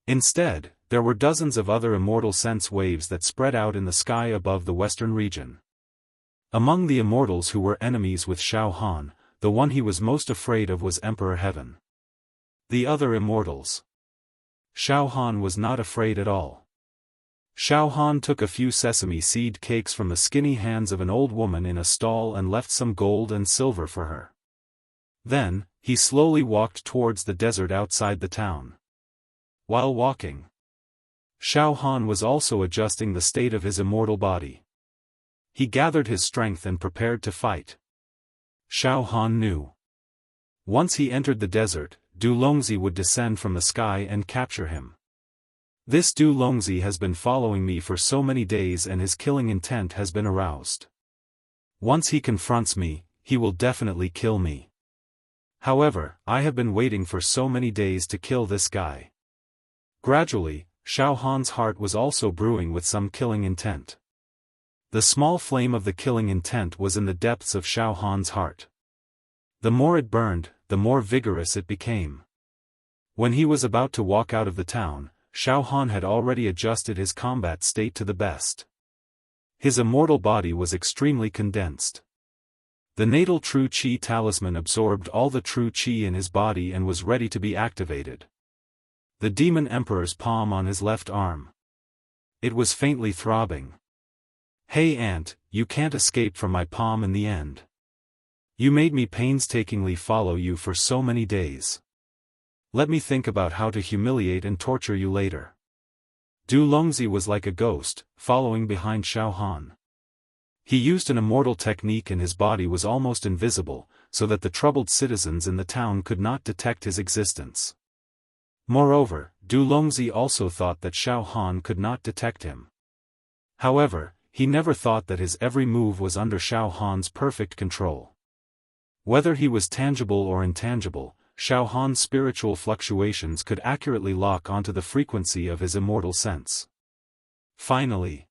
Instead, there were dozens of other immortal sense waves that spread out in the sky above the western region. Among the immortals who were enemies with Xiaofan, the one he was most afraid of was Emperor Heaven. The other immortals. Xiaofan was not afraid at all. Xiaofan took a few sesame seed cakes from the skinny hands of an old woman in a stall and left some gold and silver for her. Then, he slowly walked towards the desert outside the town. While walking, Xiaofan was also adjusting the state of his immortal body. He gathered his strength and prepared to fight. Xiaofan knew. Once he entered the desert, Du Longzi would descend from the sky and capture him. This Du Longzi has been following me for so many days and his killing intent has been aroused. Once he confronts me, he will definitely kill me. However, I have been waiting for so many days to kill this guy. Gradually, Xiaofan's heart was also brewing with some killing intent. The small flame of the killing intent was in the depths of Xiaofan's heart. The more it burned, the more vigorous it became. When he was about to walk out of the town, Xiaofan had already adjusted his combat state to the best. His immortal body was extremely condensed. The natal true chi talisman absorbed all the true chi in his body and was ready to be activated. The demon emperor's palm on his left arm. It was faintly throbbing. "Hey Aunt, you can't escape from my palm in the end. You made me painstakingly follow you for so many days. Let me think about how to humiliate and torture you later." Du Longzi was like a ghost, following behind Xiaofan. He used an immortal technique and his body was almost invisible, so that the troubled citizens in the town could not detect his existence. Moreover, Du Longzi also thought that Xiaofan could not detect him. However, he never thought that his every move was under Xiaofan's perfect control. Whether he was tangible or intangible, Xiaofan's spiritual fluctuations could accurately lock onto the frequency of his immortal sense. Finally,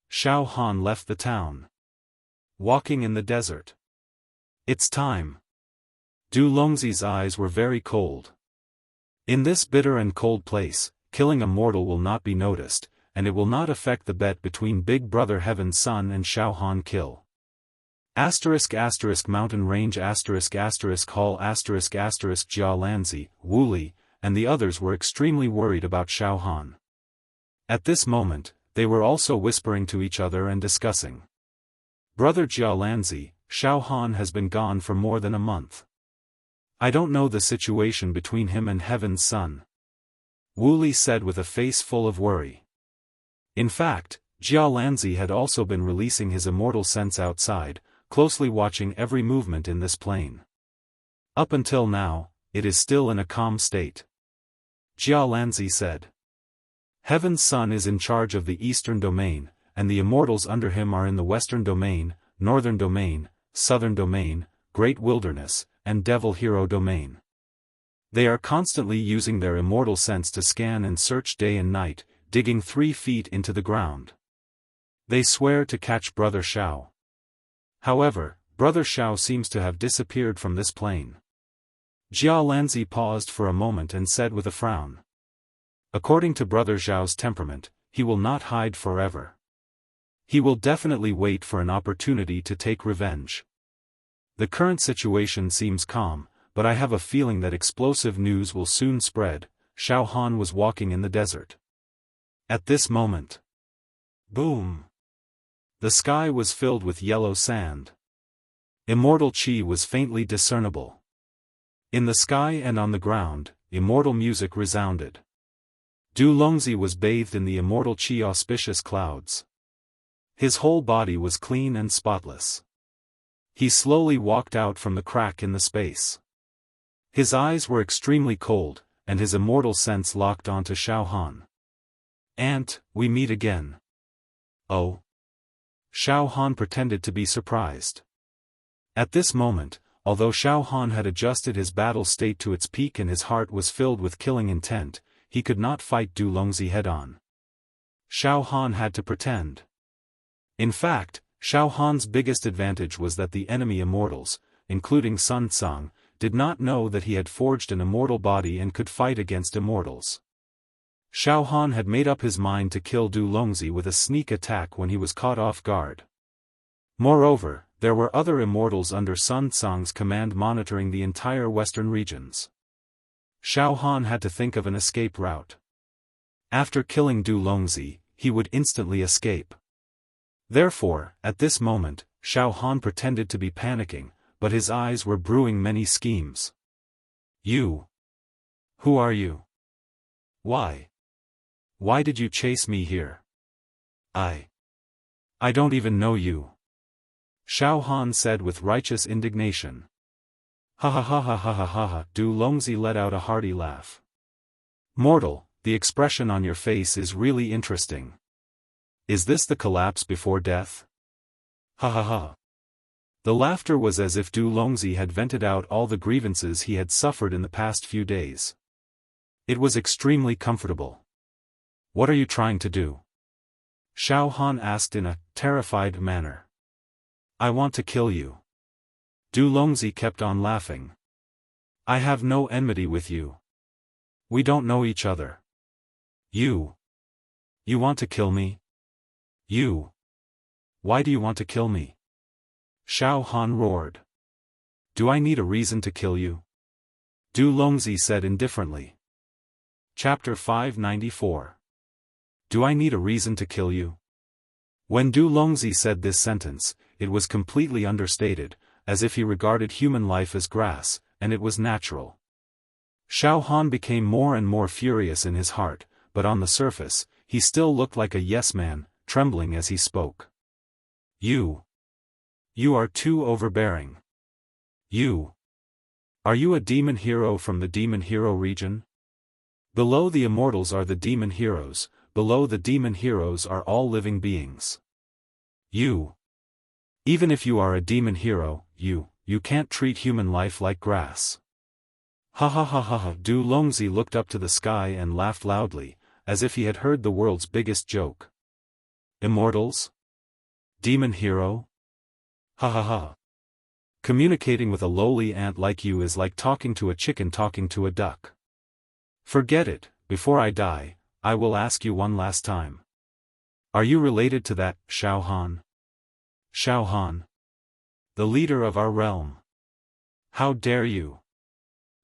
Xiaofan left the town. Walking in the desert. "It's time." Du Longzi's eyes were very cold. In this bitter and cold place, killing a mortal will not be noticed, and it will not affect the bet between Big Brother Heaven's Son and Xiaofan kill. Mountain range hall Jia Lanzi, Wu Li, and the others were extremely worried about Xiaofan. At this moment, they were also whispering to each other and discussing. "Brother Jia Lanzi, Xiaofan has been gone for more than a month. I don't know the situation between him and Heaven's Son," Wu Li said with a face full of worry. In fact, Jia Lanzi had also been releasing his immortal sense outside, closely watching every movement in this plane. Up until now, it is still in a calm state. Jia Lanzi said. Heaven's Son is in charge of the Eastern Domain, and the immortals under him are in the Western Domain, Northern Domain, Southern Domain, Great Wilderness, and Devil Hero Domain. They are constantly using their immortal sense to scan and search day and night, digging 3 feet into the ground. They swear to catch Brother Xiao. However, Brother Xiao seems to have disappeared from this plane. Jia Lanzi paused for a moment and said with a frown. According to Brother Xiao's temperament, he will not hide forever. He will definitely wait for an opportunity to take revenge. The current situation seems calm, but I have a feeling that explosive news will soon spread. Xiaofan was walking in the desert. At this moment. Boom! The sky was filled with yellow sand. Immortal chi was faintly discernible. In the sky and on the ground, immortal music resounded. Du Longzi was bathed in the immortal chi auspicious clouds. His whole body was clean and spotless. He slowly walked out from the crack in the space. His eyes were extremely cold, and his immortal sense locked onto Xiaofan. "Aunt, we meet again." "Oh?" Xiaofan pretended to be surprised. At this moment, although Xiaofan had adjusted his battle state to its peak and his heart was filled with killing intent, he could not fight Du Longzi head-on. Xiaofan had to pretend. In fact, Xiaofan's biggest advantage was that the enemy immortals, including Sun Tsang, did not know that he had forged an immortal body and could fight against immortals. Xiaofan had made up his mind to kill Du Longzi with a sneak attack when he was caught off guard. Moreover, there were other immortals under Sun Tsang's command monitoring the entire western regions. Xiaofan had to think of an escape route. After killing Du Longzi, he would instantly escape. Therefore, at this moment, Xiaofan pretended to be panicking, but his eyes were brewing many schemes. "You? Who are you? Why? Why did you chase me here? I don't even know you," Xiaofan said with righteous indignation. "Ha ha ha ha ha ha ha ha," Du Longzi let out a hearty laugh. "Mortal, the expression on your face is really interesting. Is this the collapse before death? Ha ha ha." The laughter was as if Du Longzi had vented out all the grievances he had suffered in the past few days. It was extremely comfortable. "What are you trying to do?" Xiaofan asked in a terrified manner. "I want to kill you." Du Longzi kept on laughing. "I have no enmity with you. We don't know each other. You want to kill me? You Why do you want to kill me? Xiaofan roared. Do I need a reason to kill you? Du Longzi said indifferently. Chapter 594. Do I need a reason to kill you? When Du Longzi said this sentence, it was completely understated, as if he regarded human life as grass, and it was natural. Xiaofan became more and more furious in his heart, but on the surface, he still looked like a yes-man, trembling as he spoke. You are too overbearing. Are you a demon hero from the demon hero region? Below the immortals are the demon heroes, below the demon heroes are all living beings. Even if you are a demon hero, you can't treat human life like grass. Ha ha ha ha ha. Du Longzi looked up to the sky and laughed loudly, as if he had heard the world's biggest joke. Immortals? Demon hero? Ha ha ha. Communicating with a lowly ant like you is like talking to a chicken talking to a duck. Forget it. Before I die, I will ask you one last time. Are you related to that, Xiaofan? Xiaofan? The leader of our realm. How dare you?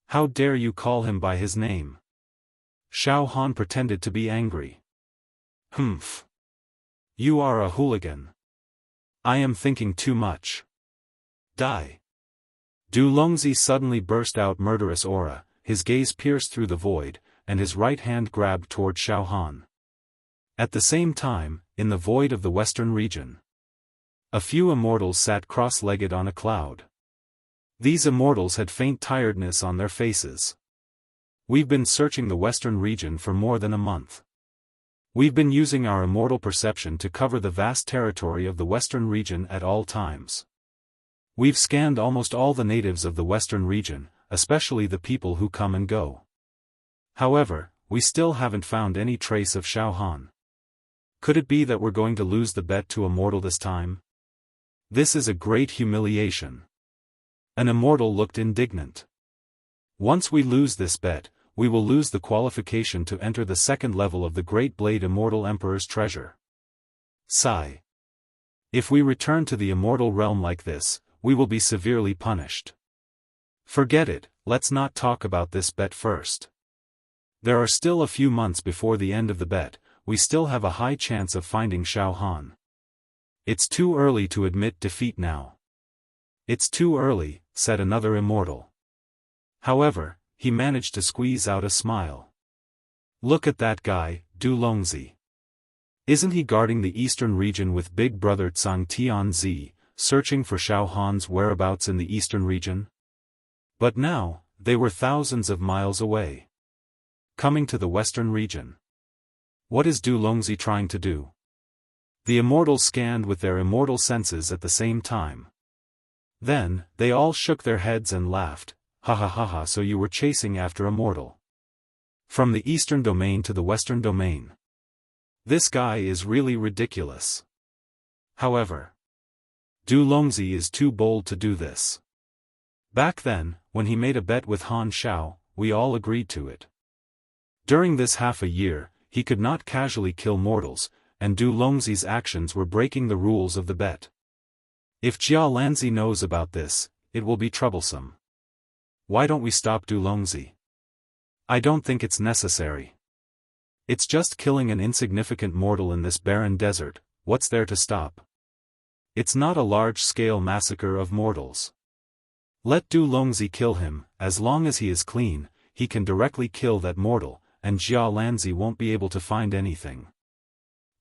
How dare you call him by his name? Xiaofan pretended to be angry. Humph. You are a hooligan. I am thinking too much. Die. Du Longzi suddenly burst out murderous aura, his gaze pierced through the void, and his right hand grabbed toward Xiaofan. At the same time, in the void of the western region, a few immortals sat cross-legged on a cloud. These immortals had faint tiredness on their faces. We've been searching the western region for more than a month. We've been using our immortal perception to cover the vast territory of the western region at all times. We've scanned almost all the natives of the western region, especially the people who come and go. However, we still haven't found any trace of Xiaofan. Could it be that we're going to lose the bet to Immortal this time? This is a great humiliation. An Immortal looked indignant. Once we lose this bet, we will lose the qualification to enter the second level of the Great Blade Immortal Emperor's treasure. Sigh. If we return to the Immortal realm like this, we will be severely punished. Forget it, let's not talk about this bet first. There are still a few months before the end of the bet, we still have a high chance of finding Xiaofan. It's too early to admit defeat now. It's too early, said another immortal. However, he managed to squeeze out a smile. Look at that guy, Du Longzi. Isn't he guarding the eastern region with big brother Tsang Tianzi, searching for Xiaofan's whereabouts in the eastern region? But now, they were thousands of miles away. Coming to the western region. What is Du Longzi trying to do? The immortals scanned with their immortal senses at the same time. Then, they all shook their heads and laughed. Ha ha ha ha, so you were chasing after Immortal. From the eastern domain to the western domain. This guy is really ridiculous. However, Du Longzi is too bold to do this. Back then, when he made a bet with Han Xiao, we all agreed to it. During this half a year, he could not casually kill mortals, and Du Longzi's actions were breaking the rules of the bet. If Jia Lanzi knows about this, it will be troublesome. Why don't we stop Du Longzi? I don't think it's necessary. It's just killing an insignificant mortal in this barren desert, what's there to stop? It's not a large-scale massacre of mortals. Let Du Longzi kill him, as long as he is clean, he can directly kill that mortal, and Jia Lanzi won't be able to find anything.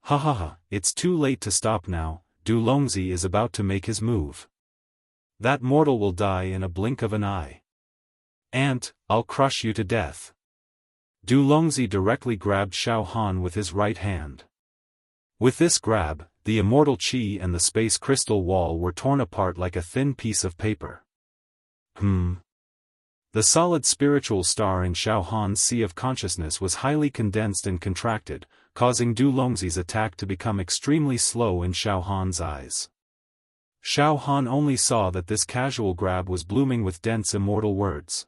Ha ha ha, it's too late to stop now, Du Longzi is about to make his move. That mortal will die in a blink of an eye. Ant, I'll crush you to death. Du Longzi directly grabbed Xiaofan with his right hand. With this grab, the immortal Qi and the space crystal wall were torn apart like a thin piece of paper. The solid spiritual star in Xiaofan's sea of consciousness was highly condensed and contracted, causing Du Longzi's attack to become extremely slow in Xiaofan's eyes. Xiaofan only saw that this casual grab was blooming with dense immortal words.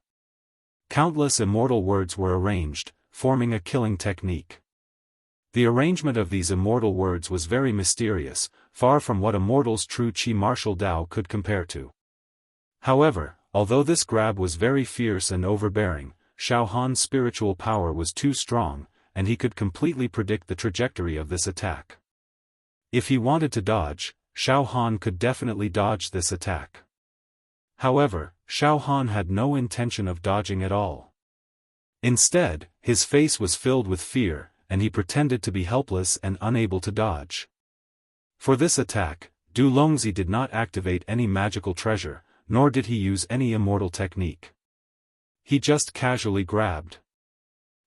Countless immortal words were arranged, forming a killing technique. The arrangement of these immortal words was very mysterious, far from what a mortal's true Qi martial Tao could compare to. However, although this grab was very fierce and overbearing, Xiaohan's spiritual power was too strong, and he could completely predict the trajectory of this attack. If he wanted to dodge, Xiaohan could definitely dodge this attack. However, Xiaohan had no intention of dodging at all. Instead, his face was filled with fear, and he pretended to be helpless and unable to dodge. For this attack, Du Longzi did not activate any magical treasure, nor did he use any immortal technique. He just casually grabbed.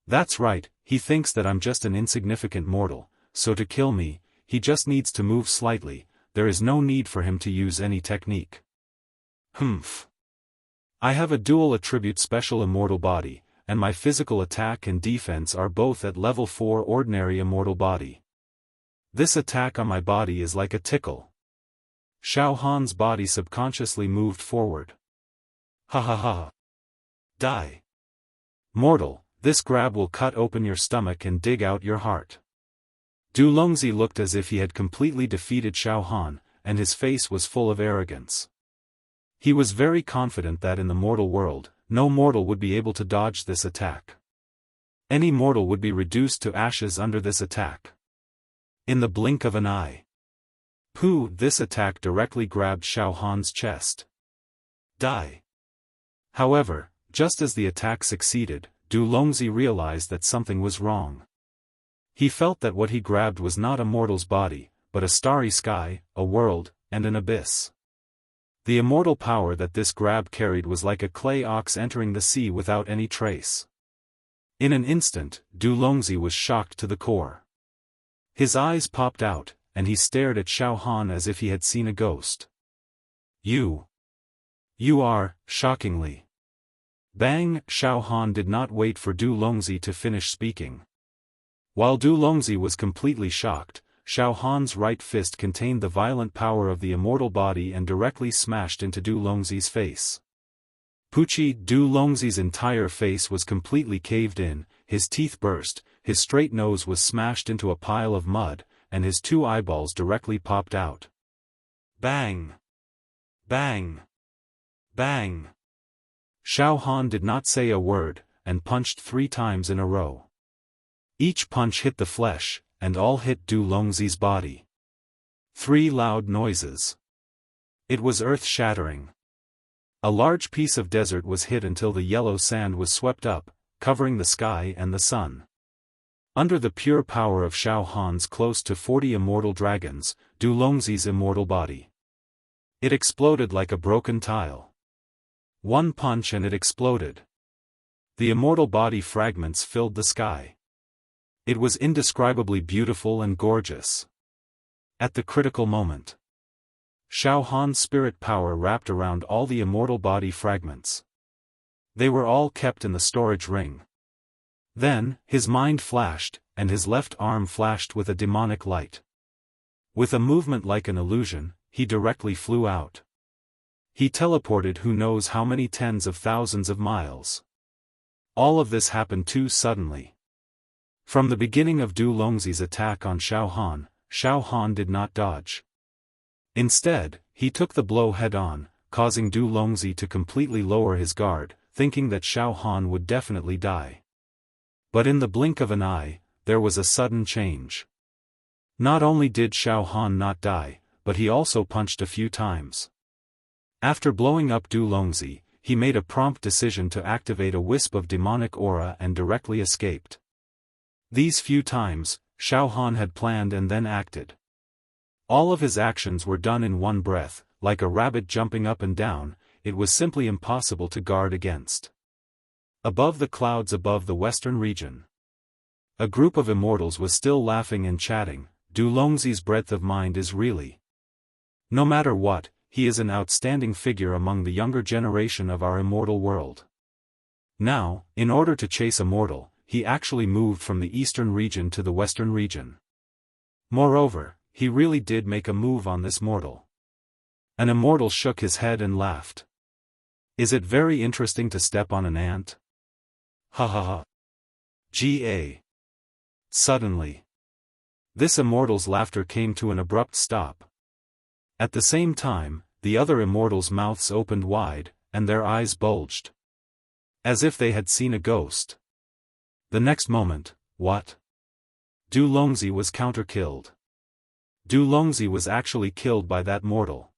That's right, he thinks that I'm just an insignificant mortal, so to kill me, he just needs to move slightly, there is no need for him to use any technique. Humph. I have a dual attribute special immortal body, and my physical attack and defense are both at level 4 ordinary immortal body. This attack on my body is like a tickle. Xiaohan's body subconsciously moved forward. Ha ha ha. Die. Mortal, this grab will cut open your stomach and dig out your heart. Du Longzi looked as if he had completely defeated Xiaohan, and his face was full of arrogance. He was very confident that in the mortal world, no mortal would be able to dodge this attack. Any mortal would be reduced to ashes under this attack. In the blink of an eye. Pooh! This attack directly grabbed Xiaohan's chest. Die. However, just as the attack succeeded, Du Longzi realized that something was wrong. He felt that what he grabbed was not a mortal's body, but a starry sky, a world, and an abyss. The immortal power that this grab carried was like a clay ox entering the sea without any trace. In an instant, Du Longzi was shocked to the core. His eyes popped out, and he stared at Xiaohan as if he had seen a ghost. You are, shockingly. Bang! Xiaohan did not wait for Du Longzi to finish speaking. While Du Longzi was completely shocked, Xiaohan's right fist contained the violent power of the immortal body and directly smashed into Du Longzi's face. Pucci! Du Longzi's entire face was completely caved in, his teeth burst, his straight nose was smashed into a pile of mud, and his 2 eyeballs directly popped out. Bang! Bang! Bang! Xiaohan did not say a word, and punched 3 times in a row. Each punch hit the flesh, and all hit Du Longzi's body. 3 loud noises. It was earth-shattering. A large piece of desert was hit until the yellow sand was swept up, covering the sky and the sun. Under the pure power of Xiaohan's close to 40 immortal dragons, Du Longzi's immortal body. It exploded like a broken tile. 1 punch and it exploded. The immortal body fragments filled the sky. It was indescribably beautiful and gorgeous. At the critical moment, Xiaohan's spirit power wrapped around all the immortal body fragments. They were all kept in the storage ring. Then, his mind flashed, and his left arm flashed with a demonic light. With a movement like an illusion, he directly flew out. He teleported who knows how many tens of thousands of miles. All of this happened too suddenly. From the beginning of Du Longzi's attack on Xiaohan, Xiaohan did not dodge. Instead, he took the blow head-on, causing Du Longzi to completely lower his guard, thinking that Xiaohan would definitely die. But in the blink of an eye, there was a sudden change. Not only did Xiaohan not die, but he also punched a few times. After blowing up Du Longzi, he made a prompt decision to activate a wisp of demonic aura and directly escaped. These few times, Xiaohan had planned and then acted. All of his actions were done in one breath, like a rabbit jumping up and down, it was simply impossible to guard against. Above the clouds above the western region, a group of immortals was still laughing and chatting. Du Longzi's breadth of mind is really. No matter what, he is an outstanding figure among the younger generation of our immortal world. Now, in order to chase a mortal, he actually moved from the eastern region to the western region. Moreover, he really did make a move on this mortal. An immortal shook his head and laughed. Is it very interesting to step on an ant? Ha ha ha. Ga. Suddenly, This immortal's laughter came to an abrupt stop. At the same time, the other immortals' mouths opened wide, and their eyes bulged, as if they had seen a ghost. The next moment, what? Du Longzi was counter-killed. Du Longzi was actually killed by that mortal.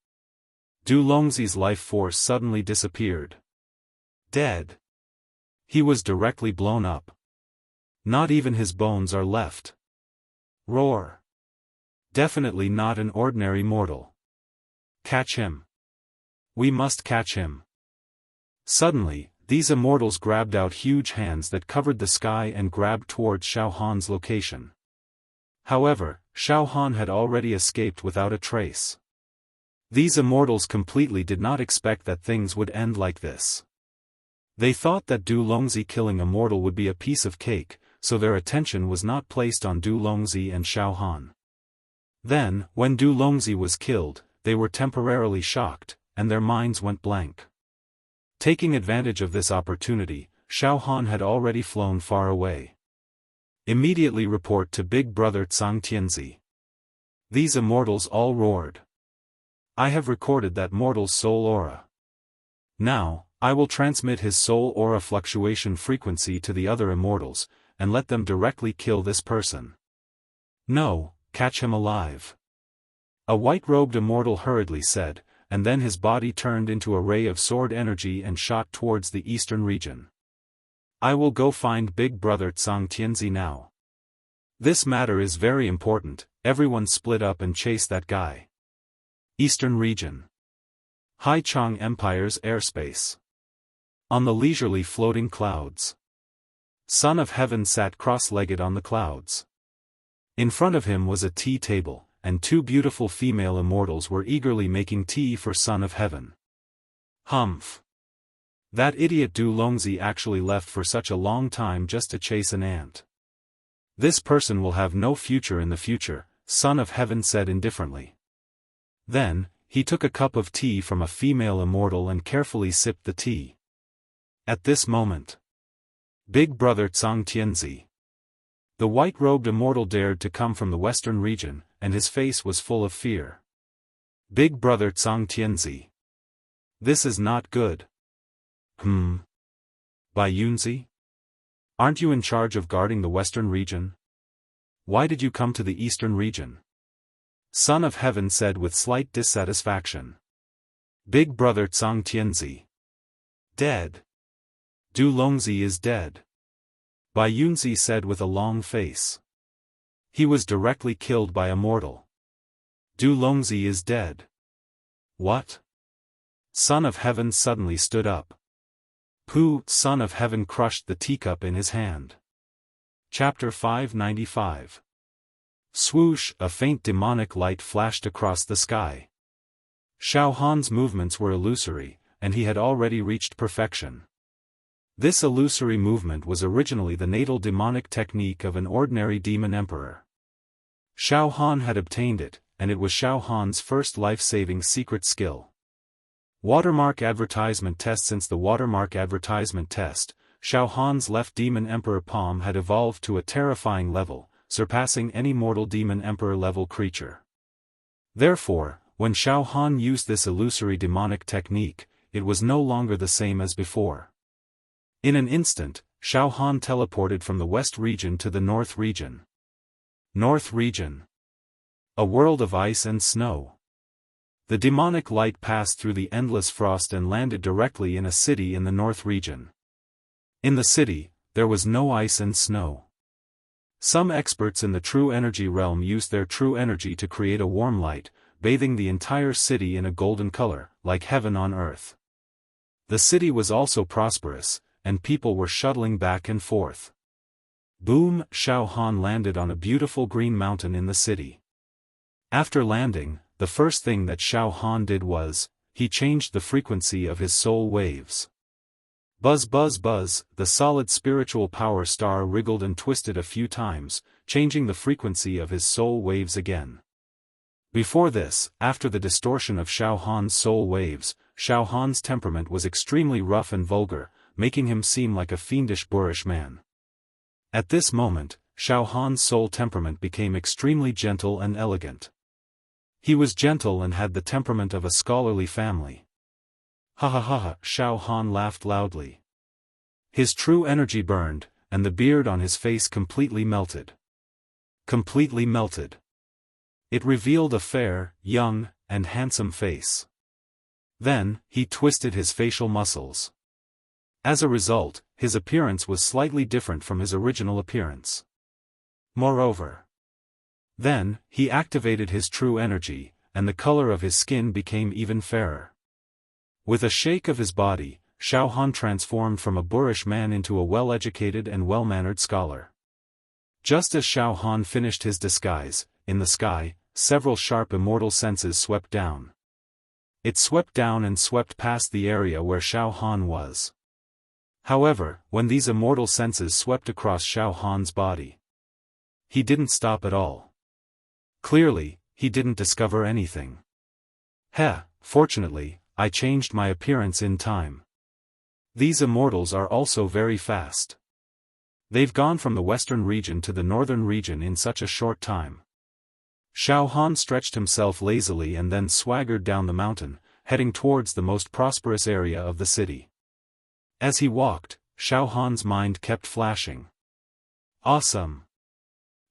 Du Longzi's life force suddenly disappeared. Dead. He was directly blown up. Not even his bones are left. Roar. Definitely not an ordinary mortal. Catch him. We must catch him. Suddenly, these immortals grabbed out huge hands that covered the sky and grabbed towards Xiaofan's location. However, Xiaofan had already escaped without a trace. These immortals completely did not expect that things would end like this. They thought that Du Longzi killing a mortal would be a piece of cake, so their attention was not placed on Du Longzi and Xiaofan. Then, when Du Longzi was killed, they were temporarily shocked, and their minds went blank. Taking advantage of this opportunity, Xiaofan had already flown far away. Immediately report to Big Brother Tsang Tianzi. These immortals all roared. I have recorded that mortal's soul aura. Now, I will transmit his soul aura fluctuation frequency to the other immortals, and let them directly kill this person. No, catch him alive. A white-robed immortal hurriedly said, and then his body turned into a ray of sword energy and shot towards the eastern region. I will go find Big Brother Tsang Tianzi now. This matter is very important. Everyone split up and chase that guy. Eastern region. Haichang Empire's airspace. On the leisurely floating clouds. Son of Heaven sat cross-legged on the clouds. In front of him was a tea table, and two beautiful female immortals were eagerly making tea for Son of Heaven. Humph. That idiot Du Longzi actually left for such a long time just to chase an ant. This person will have no future in the future, Son of Heaven said indifferently. Then, he took a cup of tea from a female immortal and carefully sipped the tea. At this moment, Big Brother Tsang Tianzi, the white-robed immortal, dared to come from the western region, and his face was full of fear. Big Brother Tsang Tianzi. This is not good. Bai Yunzi? Aren't you in charge of guarding the western region? Why did you come to the eastern region? Son of Heaven said with slight dissatisfaction. Big Brother Tsang Tianzi. Dead. Du Longzi is dead. Bai Yunzi said with a long face. He was directly killed by a mortal. Du Longzi is dead. What? Son of Heaven suddenly stood up. Pooh! Son of Heaven crushed the teacup in his hand. Chapter 595. Swoosh! A faint demonic light flashed across the sky. Xiaofan's movements were illusory, and he had already reached perfection. This illusory movement was originally the natal demonic technique of an ordinary demon emperor. Xiaofan had obtained it, and it was Xiaofan's first life-saving secret skill. Watermark advertisement test. Since the watermark advertisement test, Xiaofan's left demon emperor palm had evolved to a terrifying level, surpassing any mortal demon emperor level creature. Therefore, when Xiaofan used this illusory demonic technique, it was no longer the same as before. In an instant, Xiaofan teleported from the west region to the north region. North region. A world of ice and snow. The demonic light passed through the endless frost and landed directly in a city in the north region. In the city, there was no ice and snow. Some experts in the true energy realm used their true energy to create a warm light, bathing the entire city in a golden color, like heaven on earth. The city was also prosperous, and people were shuttling back and forth. Boom! Xiaofan landed on a beautiful green mountain in the city. After landing, the first thing that Xiaofan did was, he changed the frequency of his soul waves. Buzz buzz buzz, the solid spiritual power star wriggled and twisted a few times, changing the frequency of his soul waves again. Before this, after the distortion of Xiaofan's soul waves, Xiaofan's temperament was extremely rough and vulgar, making him seem like a fiendish boorish man. At this moment, Xiaohan's soul temperament became extremely gentle and elegant. He was gentle and had the temperament of a scholarly family. Ha ha ha ha, Xiaohan laughed loudly. His true energy burned, and the beard on his face completely melted. Completely melted. It revealed a fair, young, and handsome face. Then, he twisted his facial muscles. As a result, his appearance was slightly different from his original appearance. Moreover, then, he activated his true energy, and the color of his skin became even fairer. With a shake of his body, Xiaohan transformed from a boorish man into a well-educated and well-mannered scholar. Just as Xiaohan finished his disguise, in the sky, several sharp immortal senses swept down. It swept down and swept past the area where Xiaohan was. However, when these immortal senses swept across Xiaohan's body, he didn't stop at all. Clearly, he didn't discover anything. Fortunately, I changed my appearance in time. These immortals are also very fast. They've gone from the western region to the northern region in such a short time. Xiaohan stretched himself lazily and then swaggered down the mountain, heading towards the most prosperous area of the city. As he walked, Xiaohan's mind kept flashing. Awesome!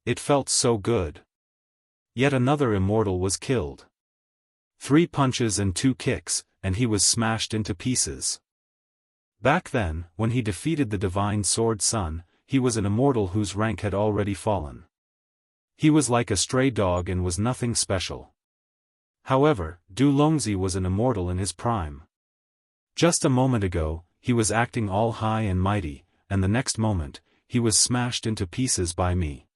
It felt so good. Yet another immortal was killed. 3 punches and 2 kicks, and he was smashed into pieces. Back then, when he defeated the Divine Sword Sun, he was an immortal whose rank had already fallen. He was like a stray dog and was nothing special. However, Du Longzi was an immortal in his prime. Just a moment ago, he was acting all high and mighty, and the next moment, he was smashed into pieces by me.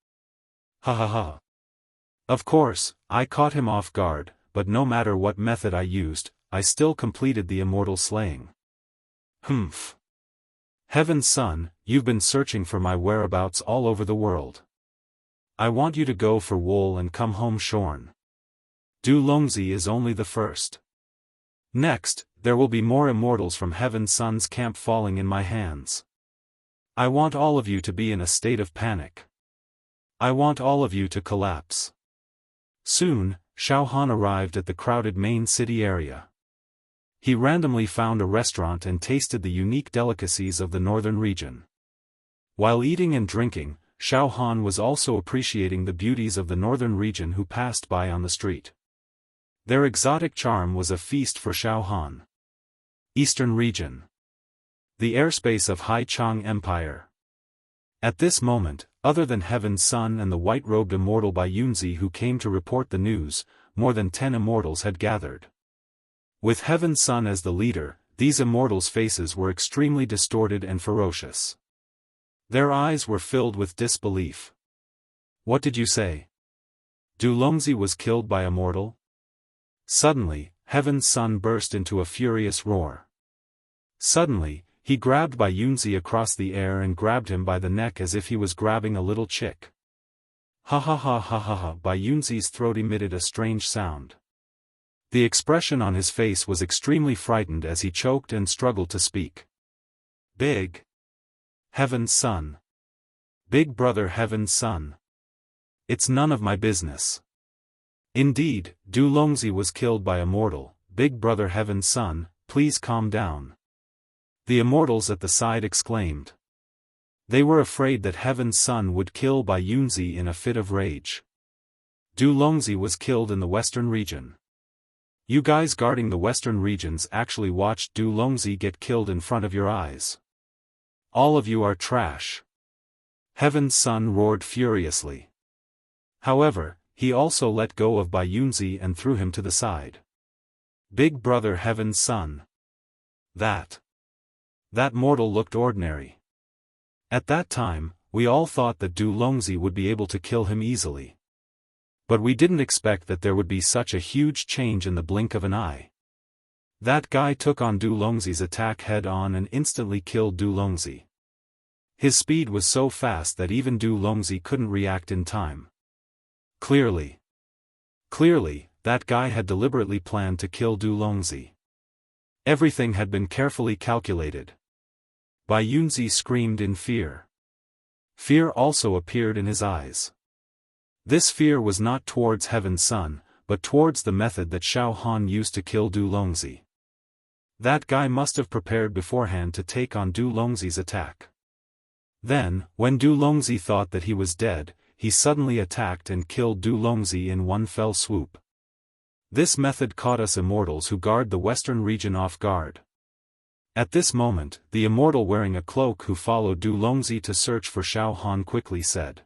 Ha ha ha. Of course, I caught him off guard, but no matter what method I used, I still completed the immortal slaying. Humph. Heaven's Son, you've been searching for my whereabouts all over the world. I want you to go for wool and come home shorn. Du Longzi is only the first. Next, there will be more immortals from Heaven's Son's camp falling in my hands. I want all of you to be in a state of panic. I want all of you to collapse. Soon, Xiaohan arrived at the crowded main city area. He randomly found a restaurant and tasted the unique delicacies of the northern region. While eating and drinking, Xiaohan was also appreciating the beauties of the northern region who passed by on the street. Their exotic charm was a feast for Xiaohan. Eastern region. The airspace of Haichang Empire. At this moment, other than Heaven's Son and the white-robed immortal Baiyunzi who came to report the news, more than 10 immortals had gathered. With Heaven's Son as the leader, these immortals' faces were extremely distorted and ferocious. Their eyes were filled with disbelief. What did you say? Du Longzi was killed by a mortal? Suddenly, Heaven's Son burst into a furious roar. Suddenly, he grabbed Baiyunzi across the air and grabbed him by the neck as if he was grabbing a little chick. Ha ha ha ha ha ha. Baiyunzi's throat emitted a strange sound. The expression on his face was extremely frightened as he choked and struggled to speak. Big Heaven's Son. Big brother Heaven's Son. It's none of my business. Indeed, Du Longzi was killed by a mortal. Big brother Heaven's Son, please calm down. The immortals at the side exclaimed. They were afraid that Heaven's Son would kill Baiyunzi in a fit of rage. Du Longzi was killed in the western region. You guys guarding the western regions actually watched Du Longzi get killed in front of your eyes. All of you are trash. Heaven's Son roared furiously. However, he also let go of Baiyunzi and threw him to the side. Big brother Heaven's Son. That mortal looked ordinary. At that time, we all thought that Du Longzi would be able to kill him easily. But we didn't expect that there would be such a huge change in the blink of an eye. That guy took on Du Longzi's attack head-on and instantly killed Du Longzi. His speed was so fast that even Du Longzi couldn't react in time. Clearly, that guy had deliberately planned to kill Du Longzi. Everything had been carefully calculated. Baiyunzi screamed in fear. Fear also appeared in his eyes. This fear was not towards Heaven's Son, but towards the method that Xiaofan used to kill Du Longzi. That guy must have prepared beforehand to take on Du Longzi's attack. Then, when Du Longzi thought that he was dead, he suddenly attacked and killed Du Longzi in one fell swoop. This method caught us immortals who guard the western region off guard. At this moment, the immortal wearing a cloak who followed Du Longzi to search for Xiaofan quickly said,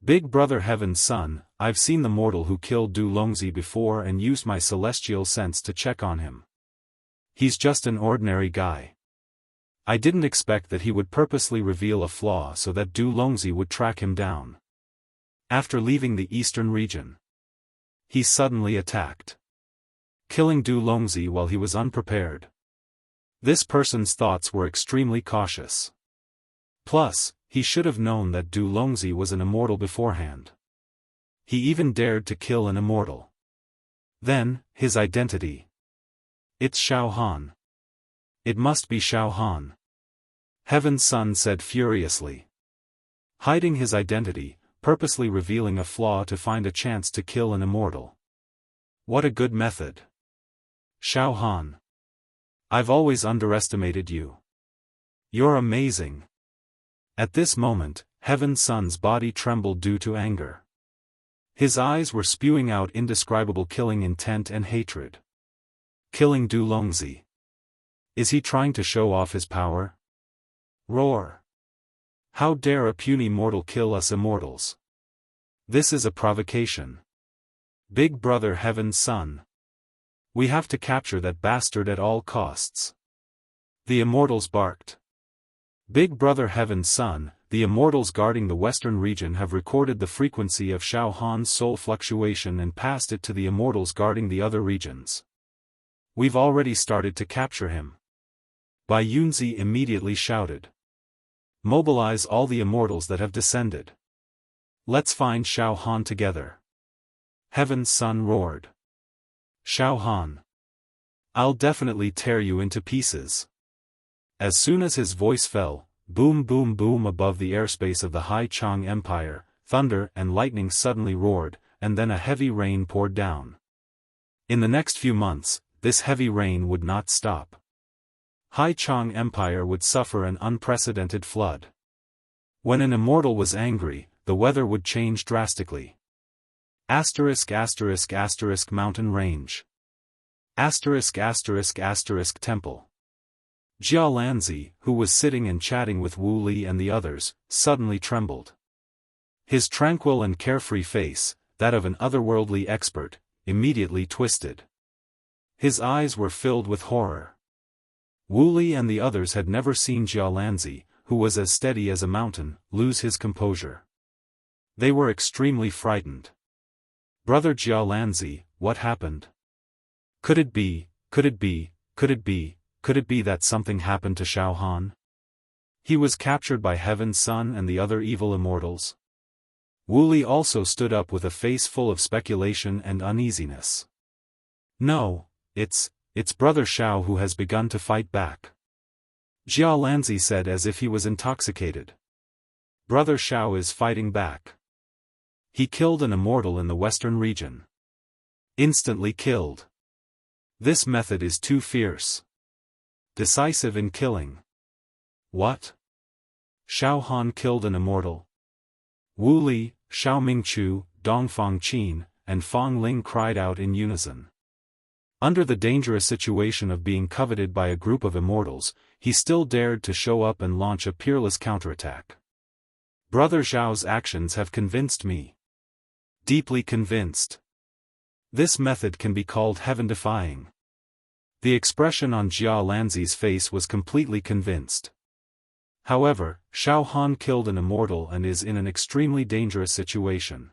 "Big brother Heaven's Son, I've seen the mortal who killed Du Longzi before and used my celestial sense to check on him. He's just an ordinary guy. I didn't expect that he would purposely reveal a flaw so that Du Longzi would track him down. After leaving the eastern region, he suddenly attacked, killing Du Longzi while he was unprepared. This person's thoughts were extremely cautious. Plus, he should have known that Du Longzi was an immortal beforehand. He even dared to kill an immortal. Then, his identity. It's Xiaofan. It must be Xiaofan." Heaven's Son said furiously. Hiding his identity, purposely revealing a flaw to find a chance to kill an immortal. What a good method. Xiaofan. I've always underestimated you. You're amazing. At this moment, Heaven's Son's body trembled due to anger. His eyes were spewing out indescribable killing intent and hatred. Killing Du Longzi. Is he trying to show off his power? Roar. How dare a puny mortal kill us immortals? This is a provocation. Big brother Heaven's Son. We have to capture that bastard at all costs. The immortals barked. Big brother Heaven's Son, the immortals guarding the western region have recorded the frequency of Xiaohan's soul fluctuation and passed it to the immortals guarding the other regions. We've already started to capture him. Bai Yunzi immediately shouted. Mobilize all the immortals that have descended. Let's find Xiaofan together. Heaven's Son roared. Xiaofan. I'll definitely tear you into pieces. As soon as his voice fell, boom boom boom above the airspace of the Hai Chang Empire, thunder and lightning suddenly roared, and then a heavy rain poured down. In the next few months, this heavy rain would not stop. Hai Chang Empire would suffer an unprecedented flood. When an immortal was angry, the weather would change drastically. Asterisk asterisk asterisk mountain range. Asterisk asterisk asterisk temple. Jia Lanzi, who was sitting and chatting with Wu Li and the others, suddenly trembled. His tranquil and carefree face, that of an otherworldly expert, immediately twisted. His eyes were filled with horror. Wu Li and the others had never seen Jia Lanzi, who was as steady as a mountain, lose his composure. They were extremely frightened. Brother Jia Lanzi, what happened? Could it be that something happened to Xiaofan? He was captured by Heaven's Son and the other evil immortals. Wu Li also stood up with a face full of speculation and uneasiness. No, it's Brother Xiao who has begun to fight back. Jia Lanzi said as if he was intoxicated. Brother Xiao is fighting back. He killed an immortal in the western region. Instantly killed. This method is too fierce. Decisive in killing. What? Xiaofan killed an immortal? Wu Li, Xiao Mingchu, Dongfang Qin, and Fang Ling cried out in unison. Under the dangerous situation of being coveted by a group of immortals, he still dared to show up and launch a peerless counterattack. Brother Zhao's actions have convinced me. Deeply convinced. This method can be called heaven-defying. The expression on Jia Lanzi's face was completely convinced. However, Xiaofan killed an immortal and is in an extremely dangerous situation.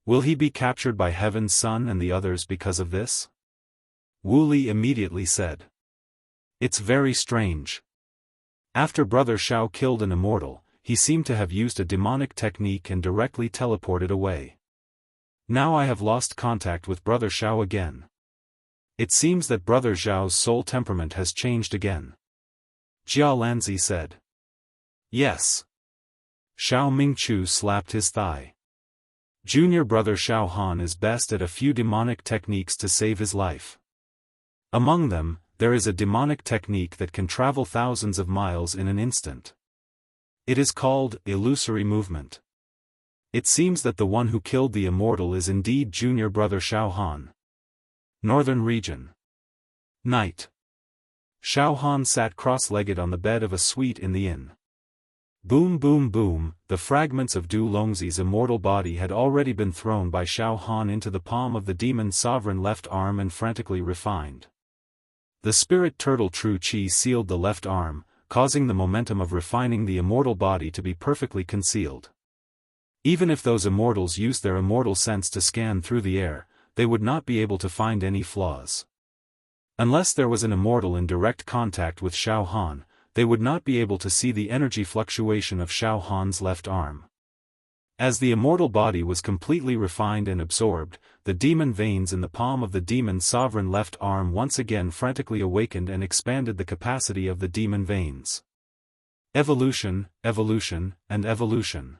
Will he be captured by Heaven's Son and the others because of this? Wu Li immediately said. It's very strange. After Brother Xiao killed an immortal, he seemed to have used a demonic technique and directly teleported away. Now I have lost contact with Brother Xiao again. It seems that Brother Xiao's soul temperament has changed again. Jia Lanzi said. Yes. Xiao Mingchu slapped his thigh. Junior brother Xiaohan is best at a few demonic techniques to save his life. Among them, there is a demonic technique that can travel thousands of miles in an instant. It is called illusory movement. It seems that the one who killed the immortal is indeed junior brother Xiaohan. Northern Region. Night. Xiaohan sat cross-legged on the bed of a suite in the inn. Boom boom boom, the fragments of Du Longzi's immortal body had already been thrown by Xiaohan into the palm of the demon sovereign left arm and frantically refined. The spirit turtle True Qi sealed the left arm, causing the momentum of refining the immortal body to be perfectly concealed. Even if those immortals used their immortal sense to scan through the air, they would not be able to find any flaws. Unless there was an immortal in direct contact with Xiaohan, they would not be able to see the energy fluctuation of Xiaohan's left arm. As the immortal body was completely refined and absorbed, the demon veins in the palm of the demon sovereign left arm once again frantically awakened and expanded the capacity of the demon veins. Evolution, evolution, and evolution.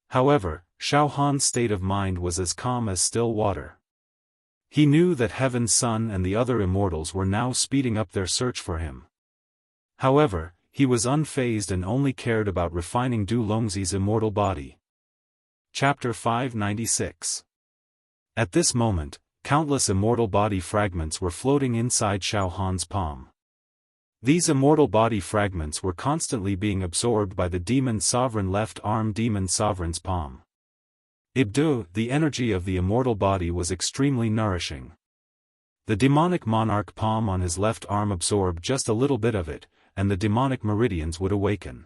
However, Xiaohan's state of mind was as calm as still water. He knew that Heaven's Son and the other immortals were now speeding up their search for him. However, he was unfazed and only cared about refining Du Longzi's immortal body. Chapter 596. At this moment, countless immortal body fragments were floating inside Xiaohan's palm. These immortal body fragments were constantly being absorbed by the demon sovereign left arm demon sovereign's palm. Ibdu, the energy of the immortal body was extremely nourishing. The demonic monarch palm on his left arm absorbed just a little bit of it, and the demonic meridians would awaken.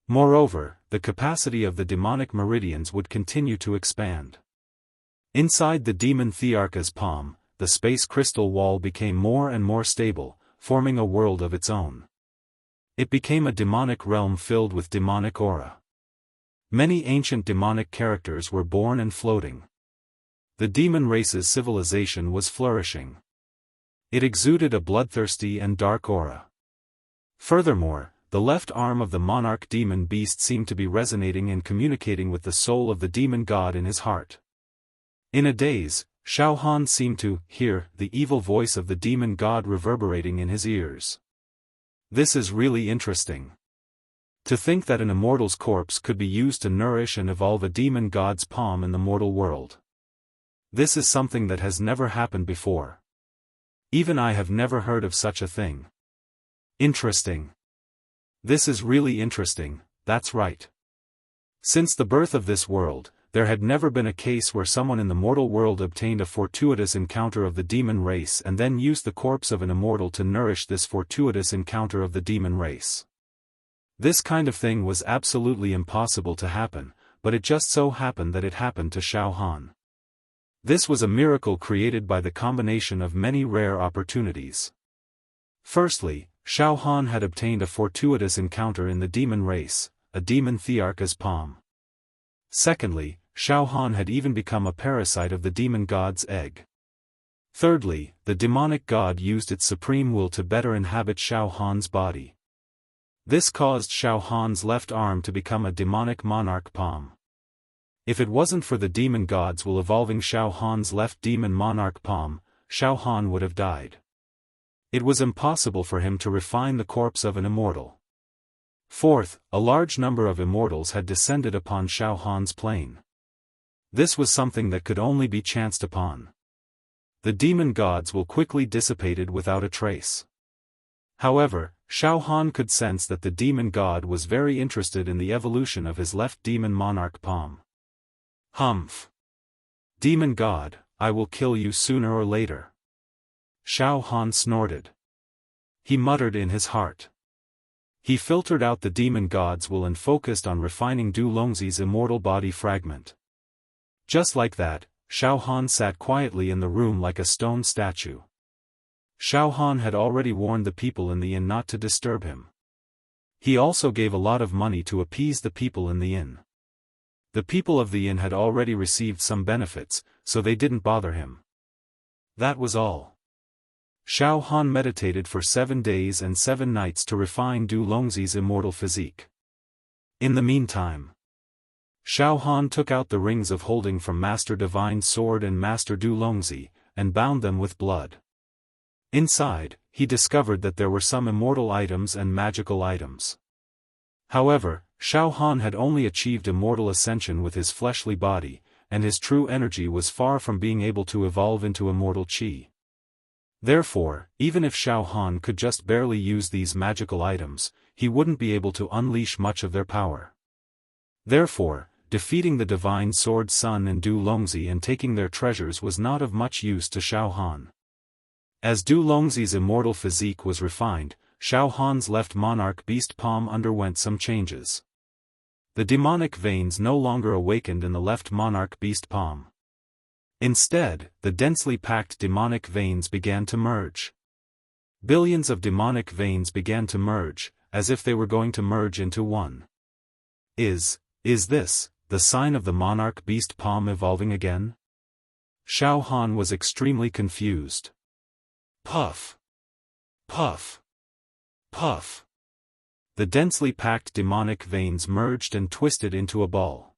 Moreover, the capacity of the demonic meridians would continue to expand. Inside the demon Thearcha's palm, the space crystal wall became more and more stable, forming a world of its own. It became a demonic realm filled with demonic aura. Many ancient demonic characters were born and floating. The demon race's civilization was flourishing. It exuded a bloodthirsty and dark aura. Furthermore, the left arm of the monarch demon beast seemed to be resonating and communicating with the soul of the demon god in his heart. In a daze, Xiaohan seemed to hear the evil voice of the demon god reverberating in his ears. This is really interesting. To think that an immortal's corpse could be used to nourish and evolve a demon god's palm in the mortal world. This is something that has never happened before. Even I have never heard of such a thing. Interesting. This is really interesting, that's right. Since the birth of this world, there had never been a case where someone in the mortal world obtained a fortuitous encounter of the demon race and then used the corpse of an immortal to nourish this fortuitous encounter of the demon race. This kind of thing was absolutely impossible to happen, but it just so happened that it happened to Xiaohan. This was a miracle created by the combination of many rare opportunities. Firstly, Xiaohan had obtained a fortuitous encounter in the demon race, a demon Thearcha's palm. Secondly, Xiaohan had even become a parasite of the demon god's egg. Thirdly, the demonic god used its supreme will to better inhabit Xiaohan's body. This caused Xiaohan's left arm to become a demonic monarch palm. If it wasn't for the demon god's will evolving Xiaohan's left demon monarch palm, Xiaohan would have died. It was impossible for him to refine the corpse of an immortal. Fourth, a large number of immortals had descended upon Xiaohan's plane. This was something that could only be chanced upon. The demon gods will quickly dissipated without a trace. However, Xiaohan could sense that the demon god was very interested in the evolution of his left demon monarch palm. Humph! Demon god, I will kill you sooner or later. Xiaohan snorted. He muttered in his heart. He filtered out the demon god's will and focused on refining Du Longzi's immortal body fragment. Just like that, Xiaohan sat quietly in the room like a stone statue. Xiaohan had already warned the people in the inn not to disturb him. He also gave a lot of money to appease the people in the inn. The people of the inn had already received some benefits, so they didn't bother him. That was all. Xiaohan meditated for 7 days and 7 nights to refine Du Longzi's immortal physique. In the meantime, Xiaofan took out the rings of holding from Master Divine Sword and Master Du Longzi, and bound them with blood. Inside, he discovered that there were some immortal items and magical items. However, Xiaofan had only achieved immortal ascension with his fleshly body, and his true energy was far from being able to evolve into immortal qi. Therefore, even if Xiaofan could just barely use these magical items, he wouldn't be able to unleash much of their power. Therefore, defeating the Divine Sword Sun and Du Longzi and taking their treasures was not of much use to Xiaofan. As Du Longzi's immortal physique was refined, Xiaohan's left monarch beast palm underwent some changes. The demonic veins no longer awakened in the left monarch beast palm. Instead, the densely packed demonic veins began to merge. Billions of demonic veins began to merge, as if they were going to merge into one. Is this the sign of the monarch beast palm evolving again? Xiaofan was extremely confused. Puff! Puff! Puff! The densely packed demonic veins merged and twisted into a ball.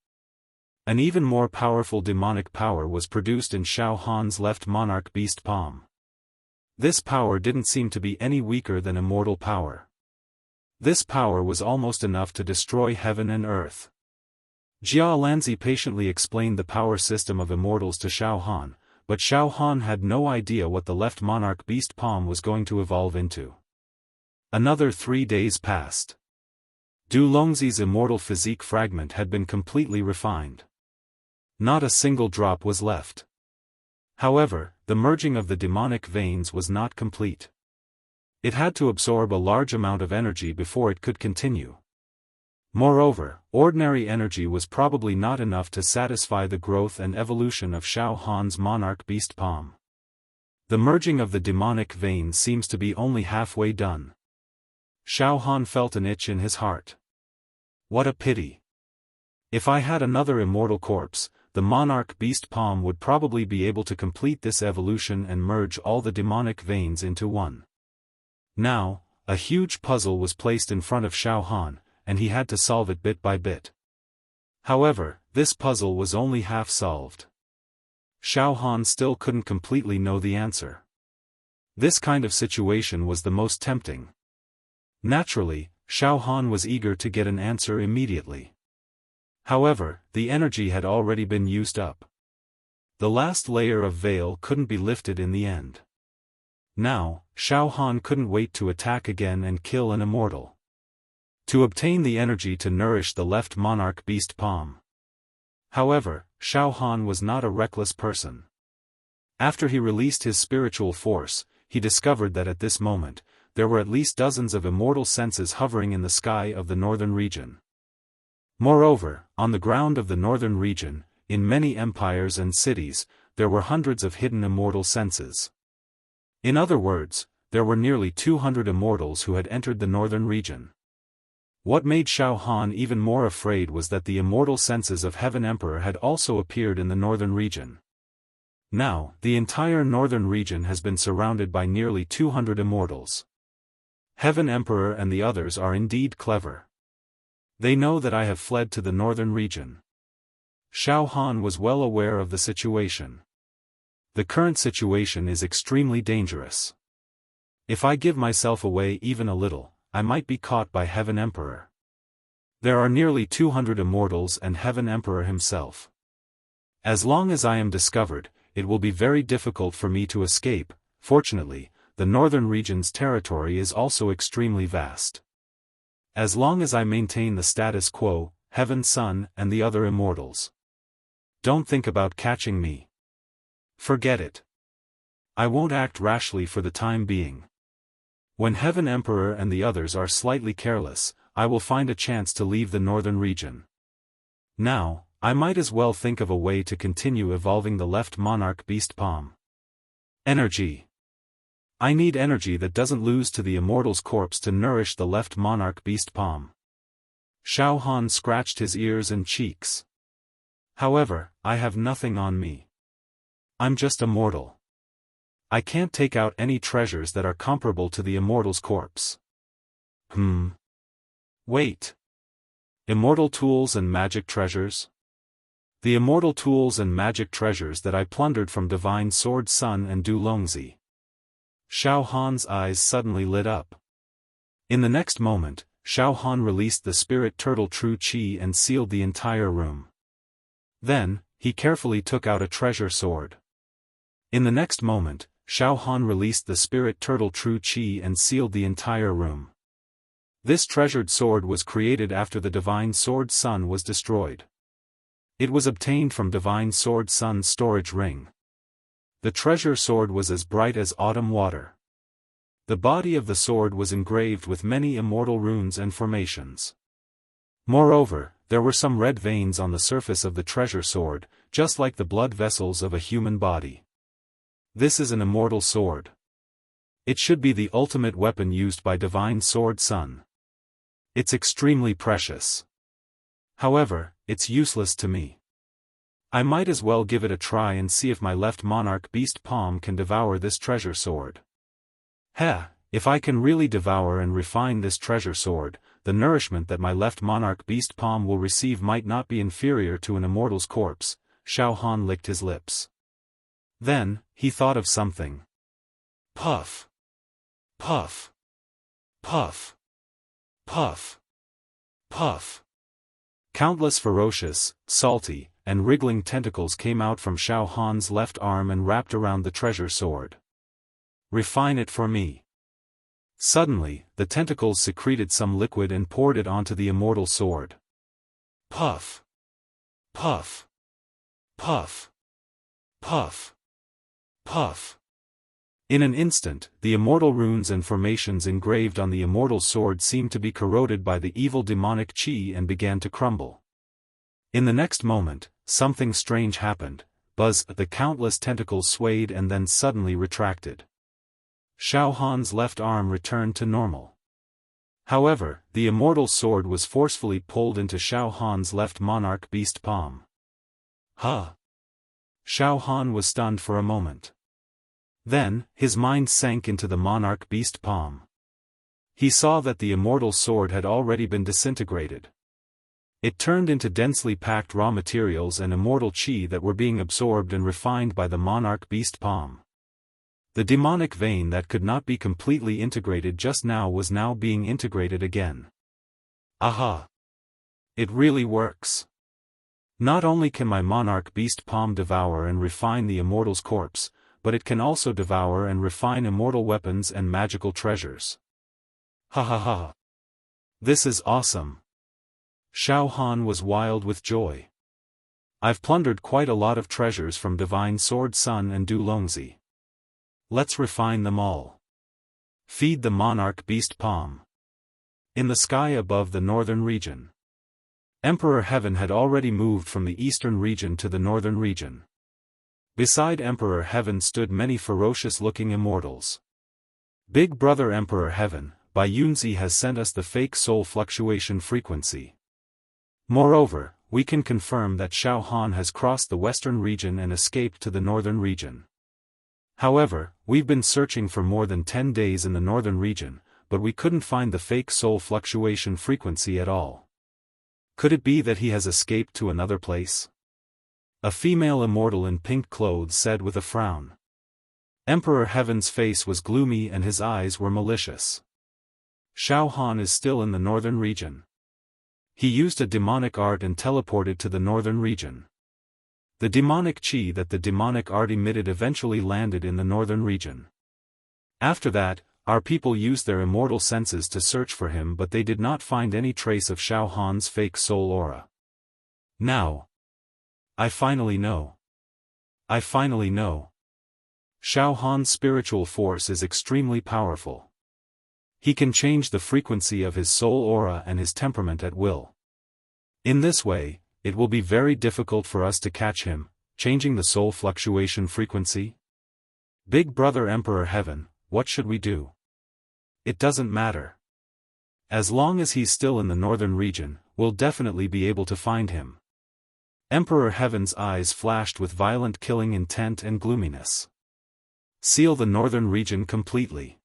An even more powerful demonic power was produced in Xiaohan's left monarch beast palm. This power didn't seem to be any weaker than immortal power. This power was almost enough to destroy heaven and earth. Jia Lanzi patiently explained the power system of immortals to Xiaofan, but Xiaofan had no idea what the left monarch beast palm was going to evolve into. Another 3 days passed. Du Longzi's immortal physique fragment had been completely refined. Not a single drop was left. However, the merging of the demonic veins was not complete. It had to absorb a large amount of energy before it could continue. Moreover, ordinary energy was probably not enough to satisfy the growth and evolution of Xiaohan's monarch beast palm. The merging of the demonic veins seems to be only halfway done. Xiaofan felt an itch in his heart. What a pity. If I had another immortal corpse, the monarch beast palm would probably be able to complete this evolution and merge all the demonic veins into one. Now, a huge puzzle was placed in front of Xiaofan, and he had to solve it bit by bit. However, this puzzle was only half solved. Xiaofan still couldn't completely know the answer. This kind of situation was the most tempting. Naturally, Xiaofan was eager to get an answer immediately. However, the energy had already been used up. The last layer of veil couldn't be lifted in the end. Now, Xiaofan couldn't wait to attack again and kill an immortal. To obtain the energy to nourish the left monarch beast palm. However, Xiaofan was not a reckless person. After he released his spiritual force, he discovered that at this moment, there were at least dozens of immortal senses hovering in the sky of the northern region. Moreover, on the ground of the northern region, in many empires and cities, there were hundreds of hidden immortal senses. In other words, there were nearly 200 immortals who had entered the northern region. What made Xiaofan even more afraid was that the immortal senses of Heaven Emperor had also appeared in the northern region. Now, the entire northern region has been surrounded by nearly 200 immortals. Heaven Emperor and the others are indeed clever. They know that I have fled to the northern region. Xiaofan was well aware of the situation. The current situation is extremely dangerous. If I give myself away even a little, I might be caught by Heaven Emperor. There are nearly 200 immortals and Heaven Emperor himself. As long as I am discovered, it will be very difficult for me to escape. Fortunately, the northern region's territory is also extremely vast. As long as I maintain the status quo, Heaven Sun and the other immortals don't think about catching me. Forget it. I won't act rashly for the time being. When Heaven Emperor and the others are slightly careless, I will find a chance to leave the northern region. Now, I might as well think of a way to continue evolving the left monarch beast palm. Energy. I need energy that doesn't lose to the immortal's corpse to nourish the left monarch beast palm. Xiaofan scratched his ears and cheeks. However, I have nothing on me. I'm just a mortal. I can't take out any treasures that are comparable to the immortal's corpse. Wait. Immortal tools and magic treasures? The immortal tools and magic treasures that I plundered from Divine Sword Sun and Du Longzi. Xiaohan's eyes suddenly lit up. In the next moment, Xiaohan released the spirit turtle True Qi and sealed the entire room. Then, he carefully took out a treasure sword. In the next moment, Xiaohan released the spirit turtle True Qi and sealed the entire room. This treasured sword was created after the Divine Sword Sun was destroyed. It was obtained from Divine Sword Sun's storage ring. The treasure sword was as bright as autumn water. The body of the sword was engraved with many immortal runes and formations. Moreover, there were some red veins on the surface of the treasure sword, just like the blood vessels of a human body. This is an immortal sword. It should be the ultimate weapon used by Divine Sword Sun. It's extremely precious. However, it's useless to me. I might as well give it a try and see if my left monarch beast palm can devour this treasure sword. If I can really devour and refine this treasure sword, the nourishment that my left monarch beast palm will receive might not be inferior to an immortal's corpse. Xiaohan licked his lips. Then, he thought of something. Puff. Puff. Puff. Puff. Puff. Countless ferocious, salty, and wriggling tentacles came out from Xiaohan's left arm and wrapped around the treasure sword. Refine it for me. Suddenly, the tentacles secreted some liquid and poured it onto the immortal sword. Puff. Puff. Puff. Puff. Puff. In an instant, the immortal runes and formations engraved on the immortal sword seemed to be corroded by the evil demonic qi and began to crumble. In the next moment, something strange happened. The countless tentacles swayed and then suddenly retracted. Xiaohan's left arm returned to normal. However, the immortal sword was forcefully pulled into Xiaohan's left monarch beast palm. Xiaohan was stunned for a moment. Then, his mind sank into the monarch beast palm. He saw that the immortal sword had already been disintegrated. It turned into densely packed raw materials and immortal qi that were being absorbed and refined by the monarch beast palm. The demonic vein that could not be completely integrated just now was now being integrated again. Aha! It really works. Not only can my monarch beast palm devour and refine the immortal's corpse, but it can also devour and refine immortal weapons and magical treasures. Ha ha ha! This is awesome! Xiaohan was wild with joy. I've plundered quite a lot of treasures from Divine Sword Sun and Du Longzi. Let's refine them all. Feed the monarch beast palm. In the sky above the northern region. Emperor Heaven had already moved from the eastern region to the northern region. Beside Emperor Heaven stood many ferocious-looking immortals. Big Brother Emperor Heaven, Bai Yunzi has sent us the fake soul fluctuation frequency. Moreover, we can confirm that Xiaohan has crossed the western region and escaped to the northern region. However, we've been searching for more than 10 days in the northern region, but we couldn't find the fake soul fluctuation frequency at all. Could it be that he has escaped to another place? A female immortal in pink clothes said with a frown. Emperor Heaven's face was gloomy and his eyes were malicious. Xiaohan is still in the northern region. He used a demonic art and teleported to the northern region. The demonic qi that the demonic art emitted eventually landed in the northern region. After that, our people used their immortal senses to search for him, but they did not find any trace of Xiaohan's fake soul aura. Now, I finally know. I finally know. Xiaohan's spiritual force is extremely powerful. He can change the frequency of his soul aura and his temperament at will. In this way, it will be very difficult for us to catch him, changing the soul fluctuation frequency. Big Brother Emperor Heaven, what should we do? It doesn't matter. As long as he's still in the northern region, we'll definitely be able to find him. Emperor Heaven's eyes flashed with violent killing intent and gloominess. Seal the northern region completely.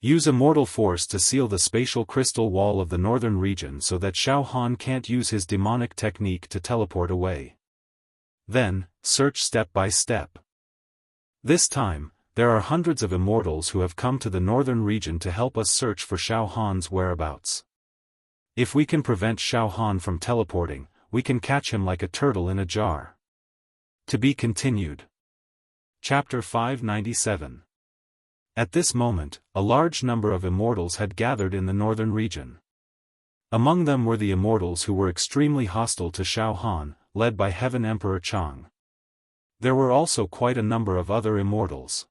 Use Immortal Force to seal the spatial crystal wall of the northern region so that Xiaofan can't use his demonic technique to teleport away. Then, search step by step. This time, there are hundreds of immortals who have come to the northern region to help us search for Xiaofan's whereabouts. If we can prevent Xiaofan from teleporting, we can catch him like a turtle in a jar. To be continued. Chapter 597. At this moment, a large number of immortals had gathered in the northern region. Among them were the immortals who were extremely hostile to Xiaofan, led by Heaven Emperor Chang. There were also quite a number of other immortals.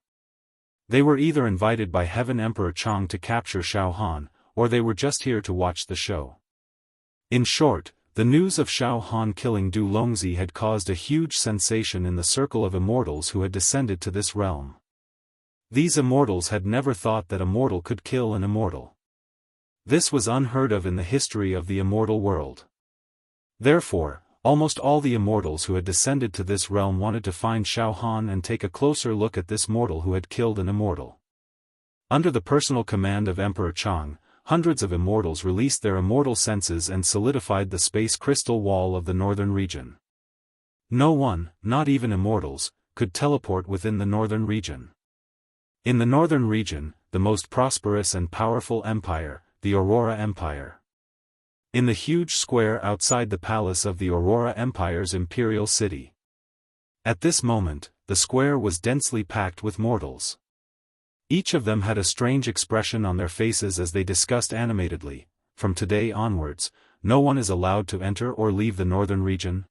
They were either invited by Heaven Emperor Chang to capture Xiaofan, or they were just here to watch the show. In short, the news of Xiaofan killing Du Longzi had caused a huge sensation in the circle of immortals who had descended to this realm. These immortals had never thought that a mortal could kill an immortal. This was unheard of in the history of the immortal world. Therefore, almost all the immortals who had descended to this realm wanted to find Xiaofan and take a closer look at this mortal who had killed an immortal. Under the personal command of Emperor Chang, hundreds of immortals released their immortal senses and solidified the space crystal wall of the northern region. No one, not even immortals, could teleport within the northern region. In the northern region, the most prosperous and powerful empire, the Aurora Empire. In the huge square outside the palace of the Aurora Empire's imperial city. At this moment, the square was densely packed with mortals. Each of them had a strange expression on their faces as they discussed animatedly, from today onwards, no one is allowed to enter or leave the northern region.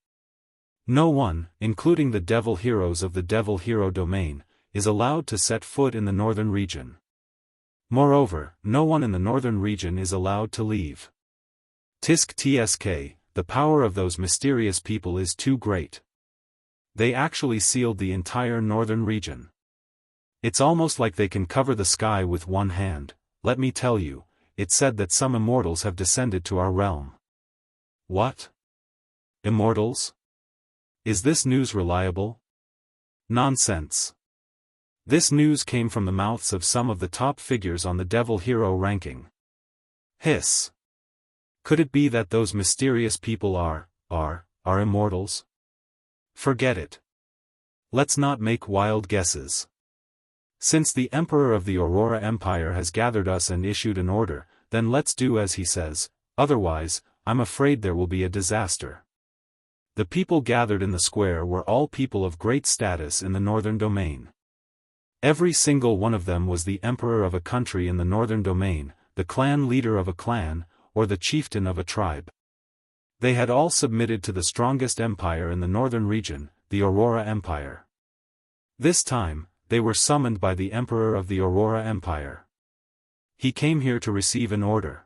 No one, including the devil heroes of the devil hero domain, is allowed to set foot in the northern region. Moreover, no one in the northern region is allowed to leave. Tisk tsk, the power of those mysterious people is too great. They actually sealed the entire northern region. It's almost like they can cover the sky with one hand. Let me tell you, it said that some immortals have descended to our realm. What? Immortals? Is this news reliable? Nonsense. This news came from the mouths of some of the top figures on the devil hero ranking. Hiss. Could it be that those mysterious people are immortals? Forget it. Let's not make wild guesses. Since the Emperor of the Aurora Empire has gathered us and issued an order, then let's do as he says, otherwise, I'm afraid there will be a disaster. The people gathered in the square were all people of great status in the northern domain. Every single one of them was the emperor of a country in the northern domain, the clan leader of a clan, or the chieftain of a tribe. They had all submitted to the strongest empire in the northern region, the Aurora Empire. This time, they were summoned by the Emperor of the Aurora Empire. He came here to receive an order.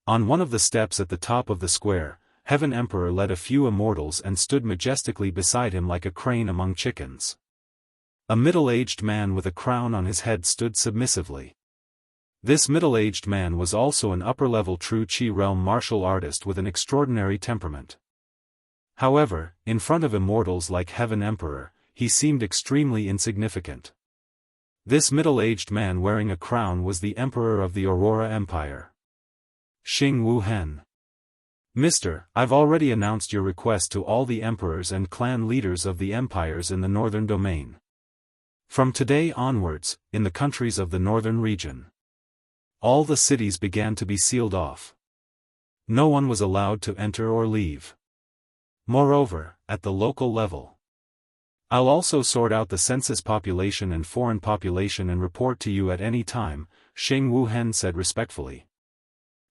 On one of the steps at the top of the square, Heaven Emperor led a few immortals and stood majestically beside him like a crane among chickens. A middle-aged man with a crown on his head stood submissively. This middle-aged man was also an upper-level true Qi realm martial artist with an extraordinary temperament. However, in front of immortals like Heaven Emperor, he seemed extremely insignificant. This middle-aged man wearing a crown was the Emperor of the Aurora Empire. Xing Wuhen. Mister, I've already announced your request to all the emperors and clan leaders of the empires in the northern domain. From today onwards, in the countries of the northern region, all the cities began to be sealed off. No one was allowed to enter or leave. Moreover, at the local level, I'll also sort out the census population and foreign population and report to you at any time, Xing Wuhen said respectfully.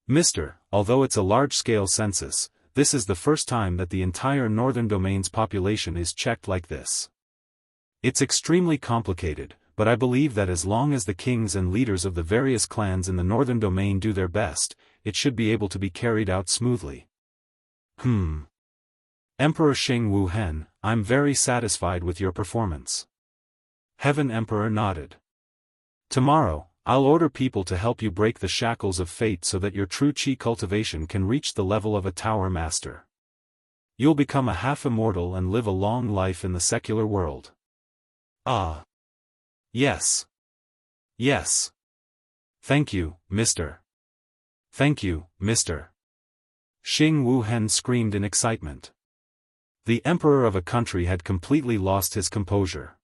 Mister, although it's a large-scale census, this is the first time that the entire northern domain's population is checked like this. It's extremely complicated, but I believe that as long as the kings and leaders of the various clans in the northern domain do their best, it should be able to be carried out smoothly. Emperor Xing Wuhen, I'm very satisfied with your performance. Heaven Emperor nodded. Tomorrow, I'll order people to help you break the shackles of fate so that your true Qi cultivation can reach the level of a tower master. You'll become a half-immortal and live a long life in the secular world. Ah. Yes. Yes. Thank you, Mr. Thank you, Mr. Xing Wuhen screamed in excitement. The emperor of a country had completely lost his composure.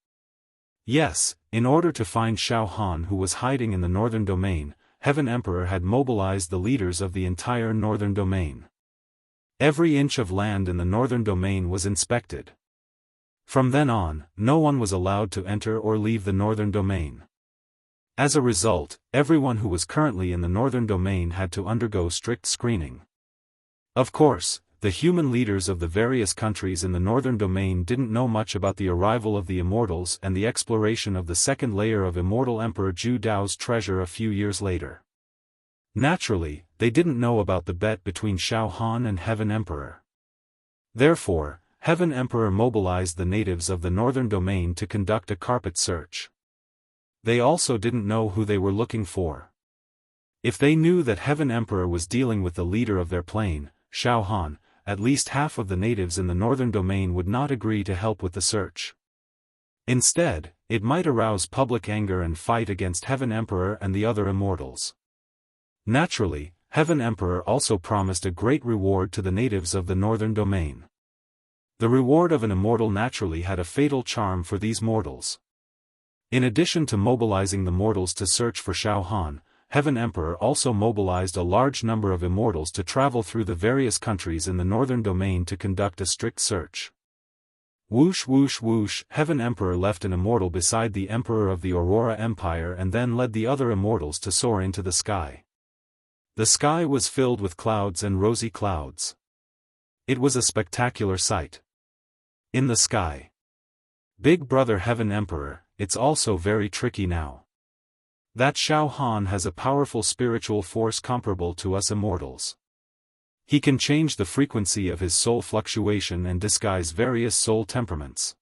Yes, in order to find Xiaofan, who was hiding in the northern domain, Heaven Emperor had mobilized the leaders of the entire northern domain. Every inch of land in the northern domain was inspected. From then on, no one was allowed to enter or leave the northern domain. As a result, everyone who was currently in the northern domain had to undergo strict screening. Of course, the human leaders of the various countries in the northern domain didn't know much about the arrival of the Immortals and the exploration of the second layer of Immortal Emperor Zhu Dao's treasure a few years later. Naturally, they didn't know about the bet between Xiaofan and Heaven Emperor. Therefore, Heaven Emperor mobilized the natives of the northern domain to conduct a carpet search. They also didn't know who they were looking for. If they knew that Heaven Emperor was dealing with the leader of their plane, Xiaofan, at least half of the natives in the northern domain would not agree to help with the search. Instead, it might arouse public anger and fight against Heaven Emperor and the other immortals. Naturally, Heaven Emperor also promised a great reward to the natives of the northern domain. The reward of an immortal naturally had a fatal charm for these mortals. In addition to mobilizing the mortals to search for Xiaofan, Heaven Emperor also mobilized a large number of immortals to travel through the various countries in the northern domain to conduct a strict search. Whoosh whoosh whoosh, Heaven Emperor left an immortal beside the Emperor of the Aurora Empire and then led the other immortals to soar into the sky. The sky was filled with clouds and rosy clouds. It was a spectacular sight. In the sky. Big brother Heaven Emperor, it's also very tricky now. That Xiaofan has a powerful spiritual force comparable to us immortals. He can change the frequency of his soul fluctuation and disguise various soul temperaments.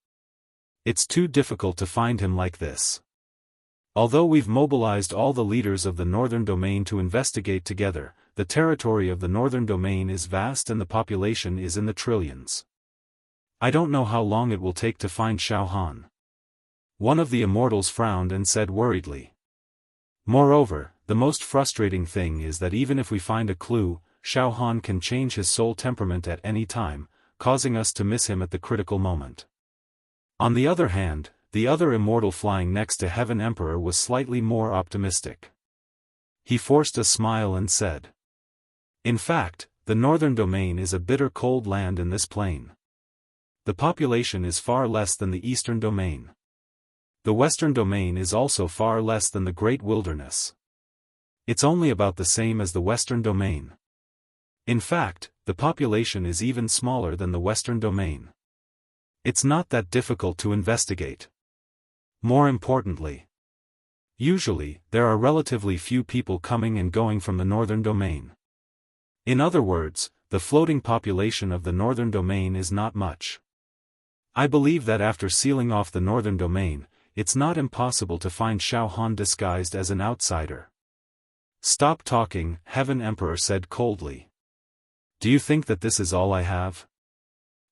It's too difficult to find him like this. Although we've mobilized all the leaders of the northern domain to investigate together, the territory of the northern domain is vast and the population is in the trillions. I don't know how long it will take to find Xiaofan. One of the immortals frowned and said worriedly. Moreover, the most frustrating thing is that even if we find a clue, Xiaofan can change his soul temperament at any time, causing us to miss him at the critical moment. On the other hand, the other immortal flying next to Heaven Emperor was slightly more optimistic. He forced a smile and said, "In fact, the northern domain is a bitter cold land in this plane. The population is far less than the eastern domain. The western domain is also far less than the Great Wilderness. It's only about the same as the western domain. In fact, the population is even smaller than the western domain. It's not that difficult to investigate. More importantly, usually, there are relatively few people coming and going from the northern domain. In other words, the floating population of the northern domain is not much. I believe that after sealing off the northern domain, it's not impossible to find Xiaofan disguised as an outsider." "Stop talking," Heaven Emperor said coldly. "Do you think that this is all I have?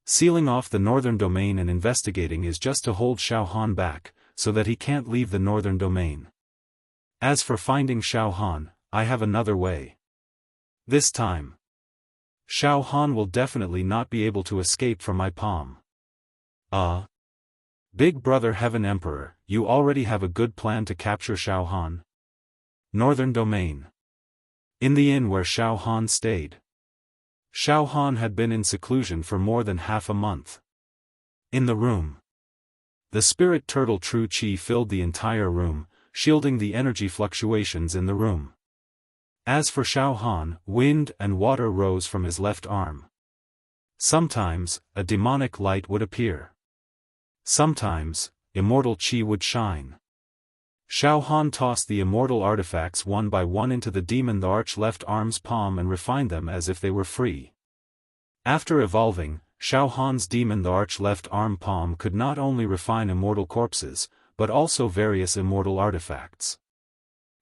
Sealing off the northern domain and investigating is just to hold Xiaofan back, so that he can't leave the northern domain. As for finding Xiaofan, I have another way. This time, Xiaofan will definitely not be able to escape from my palm." Big brother Heaven Emperor, you already have a good plan to capture Xiaofan? Northern domain. In the inn where Xiaofan stayed. Xiaofan had been in seclusion for more than half a month. In the room. The spirit turtle True Qi filled the entire room, shielding the energy fluctuations in the room. As for Xiaofan, wind and water rose from his left arm. Sometimes, a demonic light would appear. Sometimes, immortal qi would shine. Xiaofan tossed the immortal artifacts one by one into the demon the arch left arm's palm and refined them as if they were free. After evolving, Xiaohan's demon the arch left arm palm could not only refine immortal corpses, but also various immortal artifacts.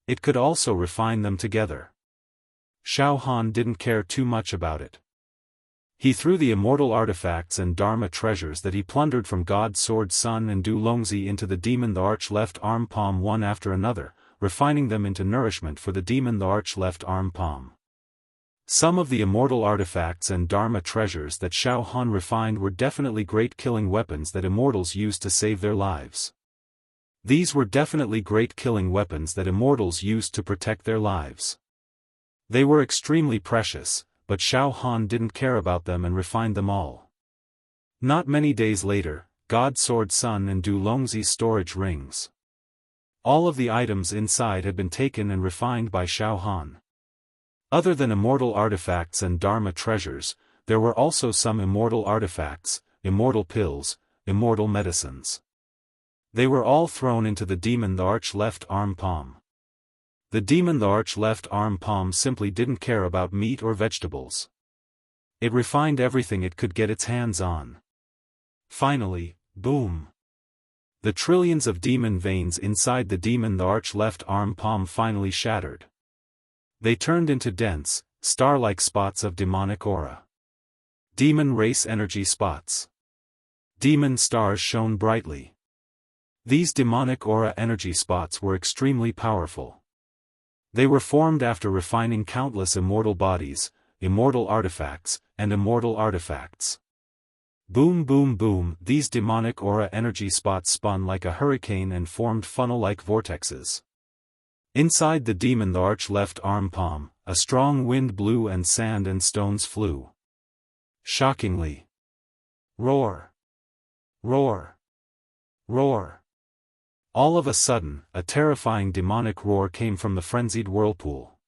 It could also refine them together. Xiaofan didn't care too much about it. He threw the immortal artifacts and Dharma treasures that he plundered from God's Sword Sun and Du Longzi into the demon the arch left arm palm one after another, refining them into nourishment for the demon the arch left arm palm. Some of the immortal artifacts and Dharma treasures that Xiaofan refined were definitely great killing weapons that immortals used to save their lives. These were definitely great killing weapons that immortals used to protect their lives. They were extremely precious, but Xiaofan didn't care about them and refined them all. Not many days later, God Sword Sun and Du Longzi's storage rings. All of the items inside had been taken and refined by Xiaofan. Other than immortal artifacts and Dharma treasures, there were also some immortal artifacts, immortal pills, immortal medicines. They were all thrown into the demon the arch left arm palm. The demon the arch left arm palm simply didn't care about meat or vegetables. It refined everything it could get its hands on. Finally, boom! The trillions of demon veins inside the demon the arch left arm palm finally shattered. They turned into dense, star-like spots of demonic aura. Demon race energy spots. Demon stars shone brightly. These demonic aura energy spots were extremely powerful. They were formed after refining countless immortal bodies, immortal artifacts, and immortal artifacts. Boom boom boom, these demonic aura energy spots spun like a hurricane and formed funnel-like vortexes. Inside the demon the arch left arm palm, a strong wind blew and sand and stones flew. Shockingly. Roar! Roar! Roar! All of a sudden, a terrifying demonic roar came from the frenzied whirlpool.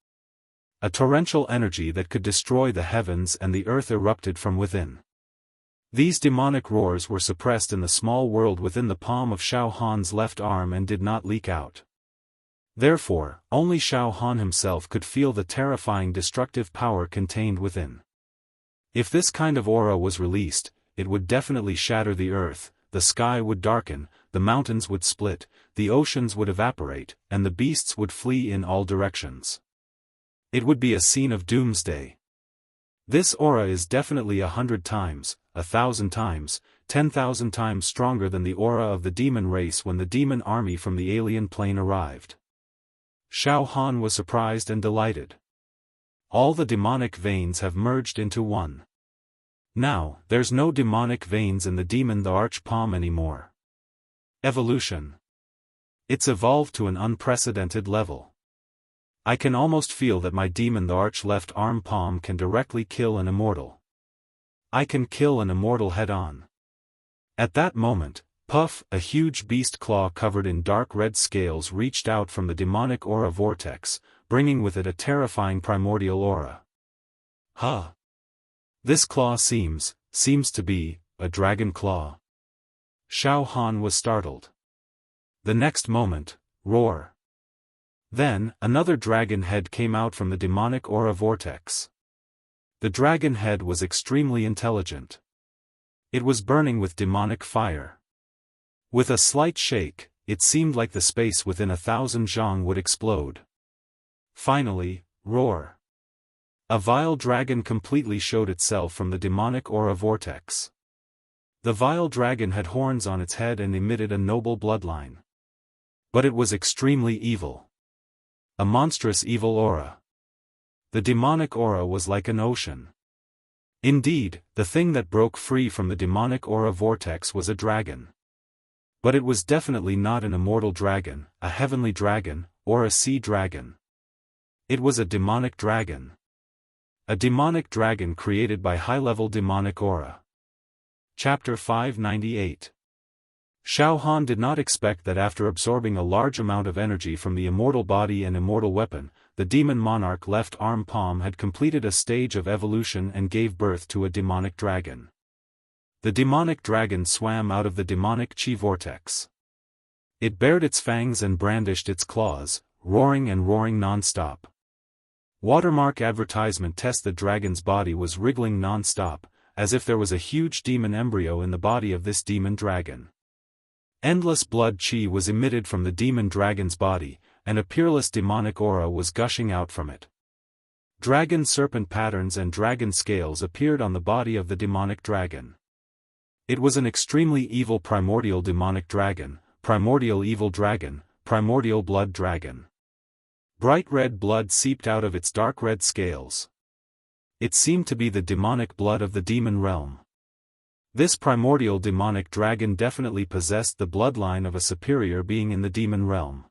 A torrential energy that could destroy the heavens and the earth erupted from within. These demonic roars were suppressed in the small world within the palm of Xiaofan's left arm and did not leak out. Therefore, only Xiaofan himself could feel the terrifying destructive power contained within. If this kind of aura was released, it would definitely shatter the earth, the sky would darken, the mountains would split, the oceans would evaporate, and the beasts would flee in all directions. It would be a scene of doomsday. This aura is definitely 100 times, 1,000 times, 10,000 times stronger than the aura of the demon race when the demon army from the alien plane arrived. Xiaofan was surprised and delighted. All the demonic veins have merged into one. Now, there's no demonic veins in the demon the arch palm anymore. Evolution. It's evolved to an unprecedented level. I can almost feel that my demon the arch left arm palm can directly kill an immortal. I can kill an immortal head-on. At that moment, puff, a huge beast claw covered in dark red scales reached out from the demonic aura vortex, bringing with it a terrifying primordial aura. Huh! This claw seems to be, a dragon claw. Xiaofan was startled. The next moment, roar. Then, another dragon head came out from the demonic aura vortex. The dragon head was extremely intelligent. It was burning with demonic fire. With a slight shake, it seemed like the space within 1,000 zhang would explode. Finally, roar. A vile dragon completely showed itself from the demonic aura vortex. The vile dragon had horns on its head and emitted a noble bloodline. But it was extremely evil. A monstrous evil aura. The demonic aura was like an ocean. Indeed, the thing that broke free from the demonic aura vortex was a dragon. But it was definitely not an immortal dragon, a heavenly dragon, or a sea dragon. It was a demonic dragon. A demonic dragon created by high-level demonic aura. Chapter 598. Xiaofan did not expect that after absorbing a large amount of energy from the immortal body and immortal weapon, the demon monarch left arm palm had completed a stage of evolution and gave birth to a demonic dragon. The demonic dragon swam out of the demonic chi vortex. It bared its fangs and brandished its claws, roaring and roaring non-stop. Watermark advertisement test: the dragon's body was wriggling non-stop, as if there was a huge demon embryo in the body of this demon dragon. Endless blood chi was emitted from the demon dragon's body, and a peerless demonic aura was gushing out from it. Dragon serpent patterns and dragon scales appeared on the body of the demonic dragon. It was an extremely evil primordial demonic dragon, primordial evil dragon, primordial blood dragon. Bright red blood seeped out of its dark red scales. It seemed to be the demonic blood of the demon realm. This primordial demonic dragon definitely possessed the bloodline of a superior being in the demon realm.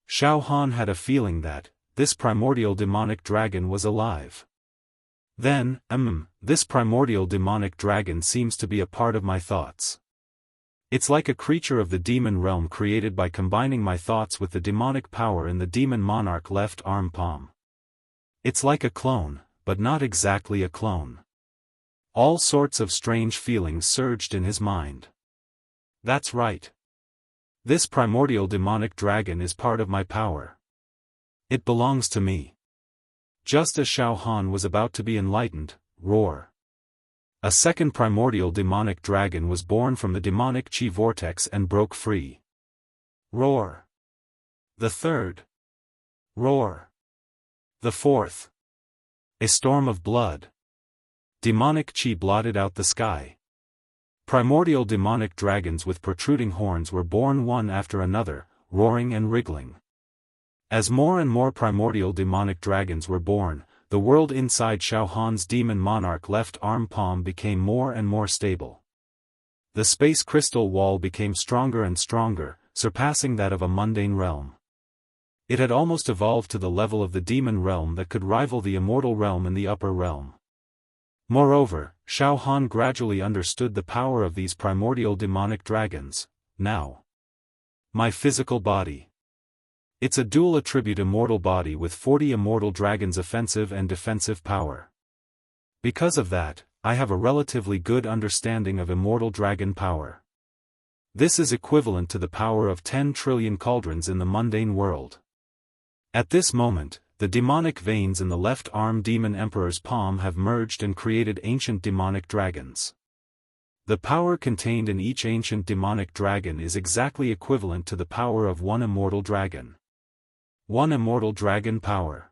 Xiaofan had a feeling that this primordial demonic dragon was alive. Then, this primordial demonic dragon seems to be a part of my thoughts. It's like a creature of the demon realm created by combining my thoughts with the demonic power in the demon monarch left arm palm. It's like a clone, but not exactly a clone. All sorts of strange feelings surged in his mind. That's right. This primordial demonic dragon is part of my power. It belongs to me. Just as Xiaofan was about to be enlightened, roar. A second primordial demonic dragon was born from the demonic chi vortex and broke free. Roar. The third. Roar. The fourth. A storm of blood. Demonic chi blotted out the sky. Primordial demonic dragons with protruding horns were born one after another, roaring and wriggling. As more and more primordial demonic dragons were born, the world inside Xiaohan's demon monarch left arm palm became more and more stable. The space crystal wall became stronger and stronger, surpassing that of a mundane realm. It had almost evolved to the level of the demon realm that could rival the immortal realm in the upper realm. Moreover, Xiaofan gradually understood the power of these primordial demonic dragons. Now, my physical body. It's a dual attribute immortal body with 40 immortal dragons' offensive and defensive power. Because of that, I have a relatively good understanding of immortal dragon power. This is equivalent to the power of 10 trillion cauldrons in the mundane world. At this moment, the demonic veins in the left arm demon emperor's palm have merged and created ancient demonic dragons. The power contained in each ancient demonic dragon is exactly equivalent to the power of one immortal dragon. One immortal dragon power.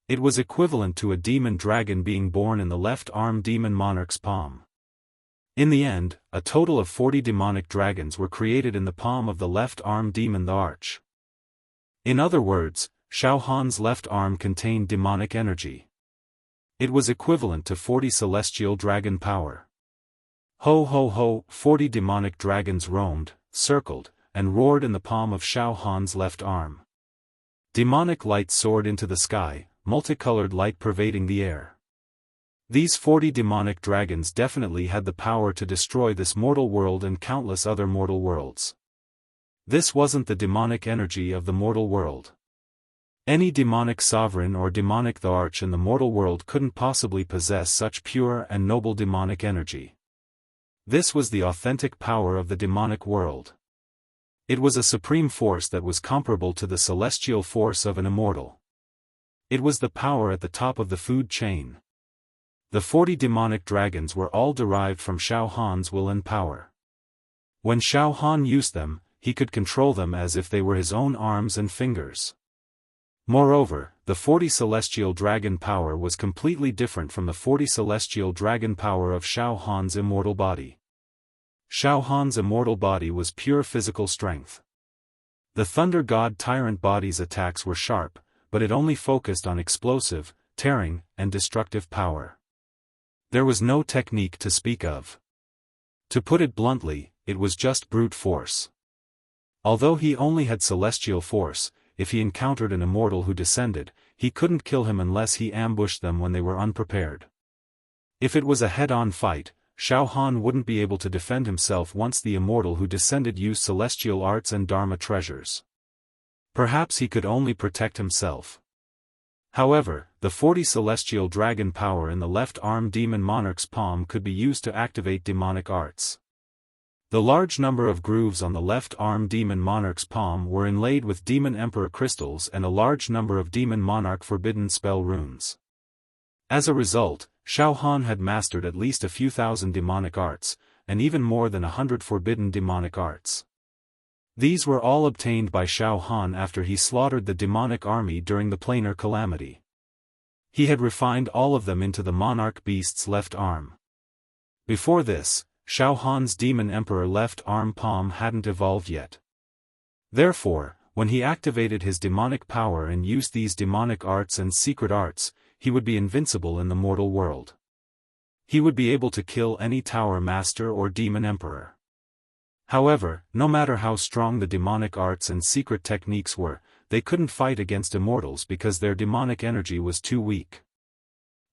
It was equivalent to a demon dragon being born in the left arm demon monarch's palm. In the end, a total of 40 demonic dragons were created in the palm of the left arm demon the arch. In other words, Xiaohan's left arm contained demonic energy. It was equivalent to 40 celestial dragon power. Ho ho ho, 40 demonic dragons roamed, circled, and roared in the palm of Xiaohan's left arm. Demonic light soared into the sky, multicolored light pervading the air. These 40 demonic dragons definitely had the power to destroy this mortal world and countless other mortal worlds. This wasn't the demonic energy of the mortal world. Any demonic sovereign or demonic the arch in the mortal world couldn't possibly possess such pure and noble demonic energy. This was the authentic power of the demonic world. It was a supreme force that was comparable to the celestial force of an immortal. It was the power at the top of the food chain. The 40 demonic dragons were all derived from Xiaohan's will and power. When Xiaohan used them, he could control them as if they were his own arms and fingers. Moreover, the 40 celestial dragon power was completely different from the 40 celestial dragon power of Xiaohan's immortal body. Xiaohan's immortal body was pure physical strength. The Thunder God Tyrant body's attacks were sharp, but it only focused on explosive, tearing, and destructive power. There was no technique to speak of. To put it bluntly, it was just brute force. Although he only had celestial force, if he encountered an immortal who descended, he couldn't kill him unless he ambushed them when they were unprepared. If it was a head-on fight, Xiaohan wouldn't be able to defend himself once the immortal who descended used celestial arts and dharma treasures. Perhaps he could only protect himself. However, the 40 celestial dragon power in the left arm demon monarch's palm could be used to activate demonic arts. The large number of grooves on the left arm demon monarch's palm were inlaid with demon emperor crystals and a large number of demon monarch forbidden spell runes. As a result, Xiaohan had mastered at least a few thousand demonic arts, and even more than 100 forbidden demonic arts. These were all obtained by Xiaohan after he slaughtered the demonic army during the planar calamity. He had refined all of them into the monarch beast's left arm. Before this, Xiaohan's demon emperor left arm palm hadn't evolved yet. Therefore, when he activated his demonic power and used these demonic arts and secret arts, he would be invincible in the mortal world. He would be able to kill any tower master or demon emperor. However, no matter how strong the demonic arts and secret techniques were, they couldn't fight against immortals because their demonic energy was too weak.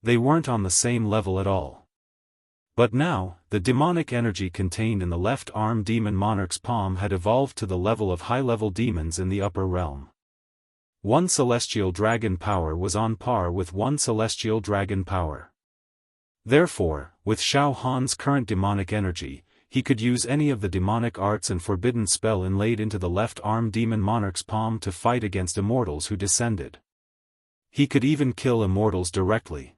They weren't on the same level at all. But now, the demonic energy contained in the left arm demon monarch's palm had evolved to the level of high-level demons in the upper realm. One celestial dragon power was on par with one celestial dragon power. Therefore, with Xiaofan's current demonic energy, he could use any of the demonic arts and forbidden spell inlaid into the left arm demon monarch's palm to fight against immortals who descended. He could even kill immortals directly.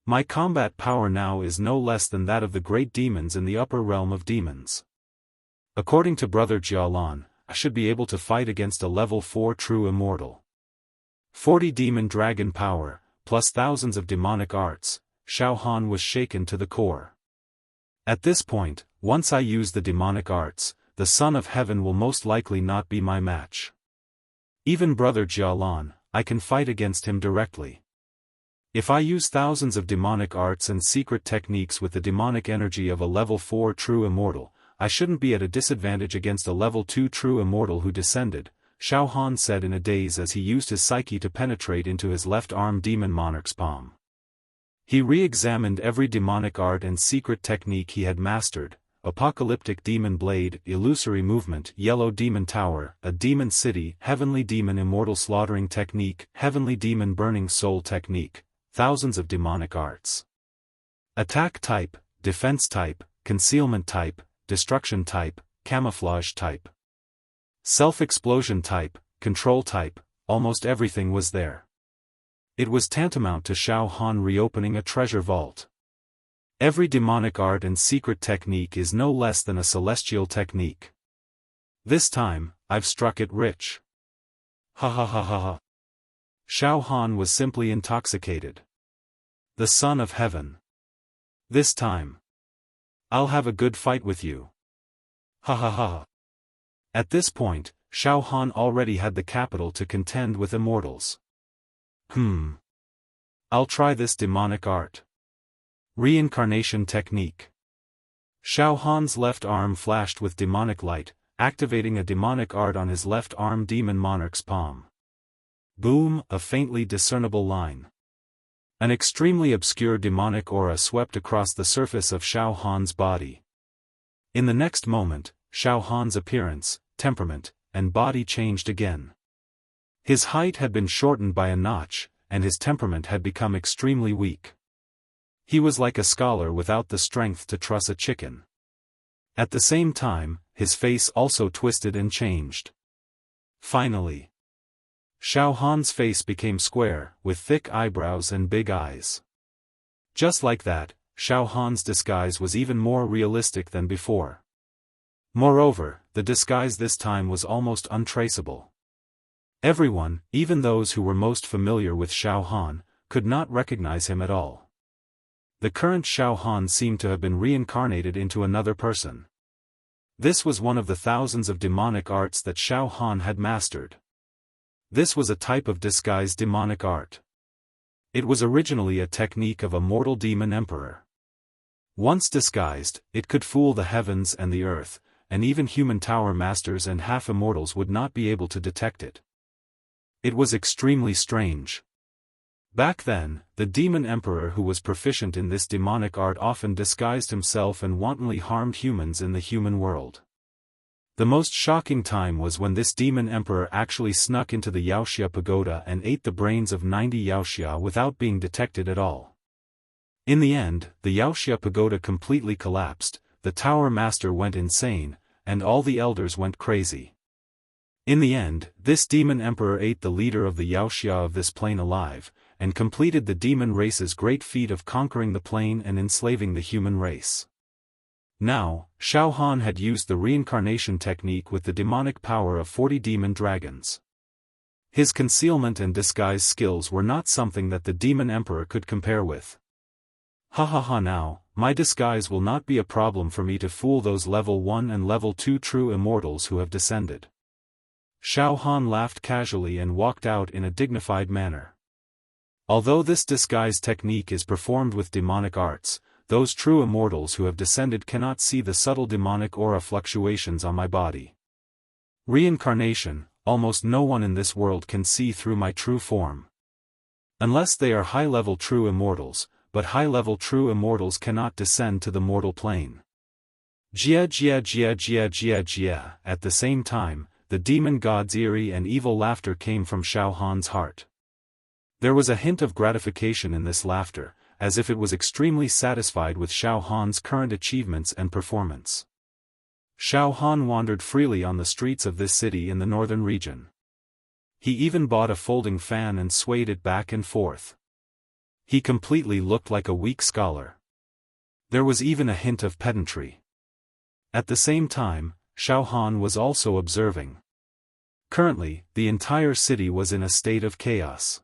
My combat power now is no less than that of the great demons in the upper realm of demons. According to Brother Jialan, I should be able to fight against a level 4 true immortal. 40 demon dragon power, plus thousands of demonic arts, Xiaofan was shaken to the core. At this point, once I use the demonic arts, the Son of Heaven will most likely not be my match. Even Brother Jialan, I can fight against him directly. If I use thousands of demonic arts and secret techniques with the demonic energy of a level 4 true immortal, I shouldn't be at a disadvantage against a level 2 true immortal who descended, Xiaofan said in a daze as he used his psyche to penetrate into his left arm demon monarch's palm. He re-examined every demonic art and secret technique he had mastered: apocalyptic demon blade, illusory movement, yellow demon tower, a demon city, heavenly demon immortal slaughtering technique, heavenly demon burning soul technique, thousands of demonic arts. Attack type, defense type, concealment type, destruction type, camouflage type. Self-explosion type, control type, almost everything was there. It was tantamount to Xiaofan reopening a treasure vault. Every demonic art and secret technique is no less than a celestial technique. This time, I've struck it rich. Ha ha ha ha ha. Xiaofan was simply intoxicated. The Son of Heaven. This time, I'll have a good fight with you. Ha ha ha. At this point, Xiaofan already had the capital to contend with immortals. I'll try this demonic art. Reincarnation technique. Xiaofan's left arm flashed with demonic light, activating a demonic art on his left arm demon monarch's palm. Boom, a faintly discernible line. An extremely obscure demonic aura swept across the surface of Xiaofan's body. In the next moment, Xiaofan's appearance, temperament, and body changed again. His height had been shortened by a notch, and his temperament had become extremely weak. He was like a scholar without the strength to truss a chicken. At the same time, his face also twisted and changed. Finally, Xiaofan's face became square, with thick eyebrows and big eyes. Just like that, Xiaofan's disguise was even more realistic than before. Moreover, the disguise this time was almost untraceable. Everyone, even those who were most familiar with Xiaofan, could not recognize him at all. The current Xiaofan seemed to have been reincarnated into another person. This was one of the thousands of demonic arts that Xiaofan had mastered. This was a type of disguised demonic art. It was originally a technique of a mortal demon emperor. Once disguised, it could fool the heavens and the earth, and even human tower masters and half-immortals would not be able to detect it. It was extremely strange. Back then, the demon emperor who was proficient in this demonic art often disguised himself and wantonly harmed humans in the human world. The most shocking time was when this demon emperor actually snuck into the Wuxia pagoda and ate the brains of 90 Wuxia without being detected at all. In the end, the Wuxia pagoda completely collapsed, the tower master went insane, and all the elders went crazy. In the end, this demon emperor ate the leader of the Wuxia of this plane alive, and completed the demon race's great feat of conquering the plane and enslaving the human race. Now, Xiaofan had used the reincarnation technique with the demonic power of 40 demon dragons. His concealment and disguise skills were not something that the demon emperor could compare with. Ha ha ha, now, my disguise will not be a problem for me to fool those level 1 and level 2 true immortals who have descended. Xiaofan laughed casually and walked out in a dignified manner. Although this disguise technique is performed with demonic arts, those true immortals who have descended cannot see the subtle demonic aura fluctuations on my body. Reincarnation, almost no one in this world can see through my true form. Unless they are high-level true immortals, but high-level true immortals cannot descend to the mortal plane. Jia jia jia jia jia jia. At the same time, the demon god's eerie and evil laughter came from Xiaohan's heart. There was a hint of gratification in this laughter, as if it was extremely satisfied with Xiaohan's current achievements and performance. Xiaohan wandered freely on the streets of this city in the northern region. He even bought a folding fan and swayed it back and forth. He completely looked like a weak scholar. There was even a hint of pedantry. At the same time, Xiaohan was also observing. Currently, the entire city was in a state of chaos.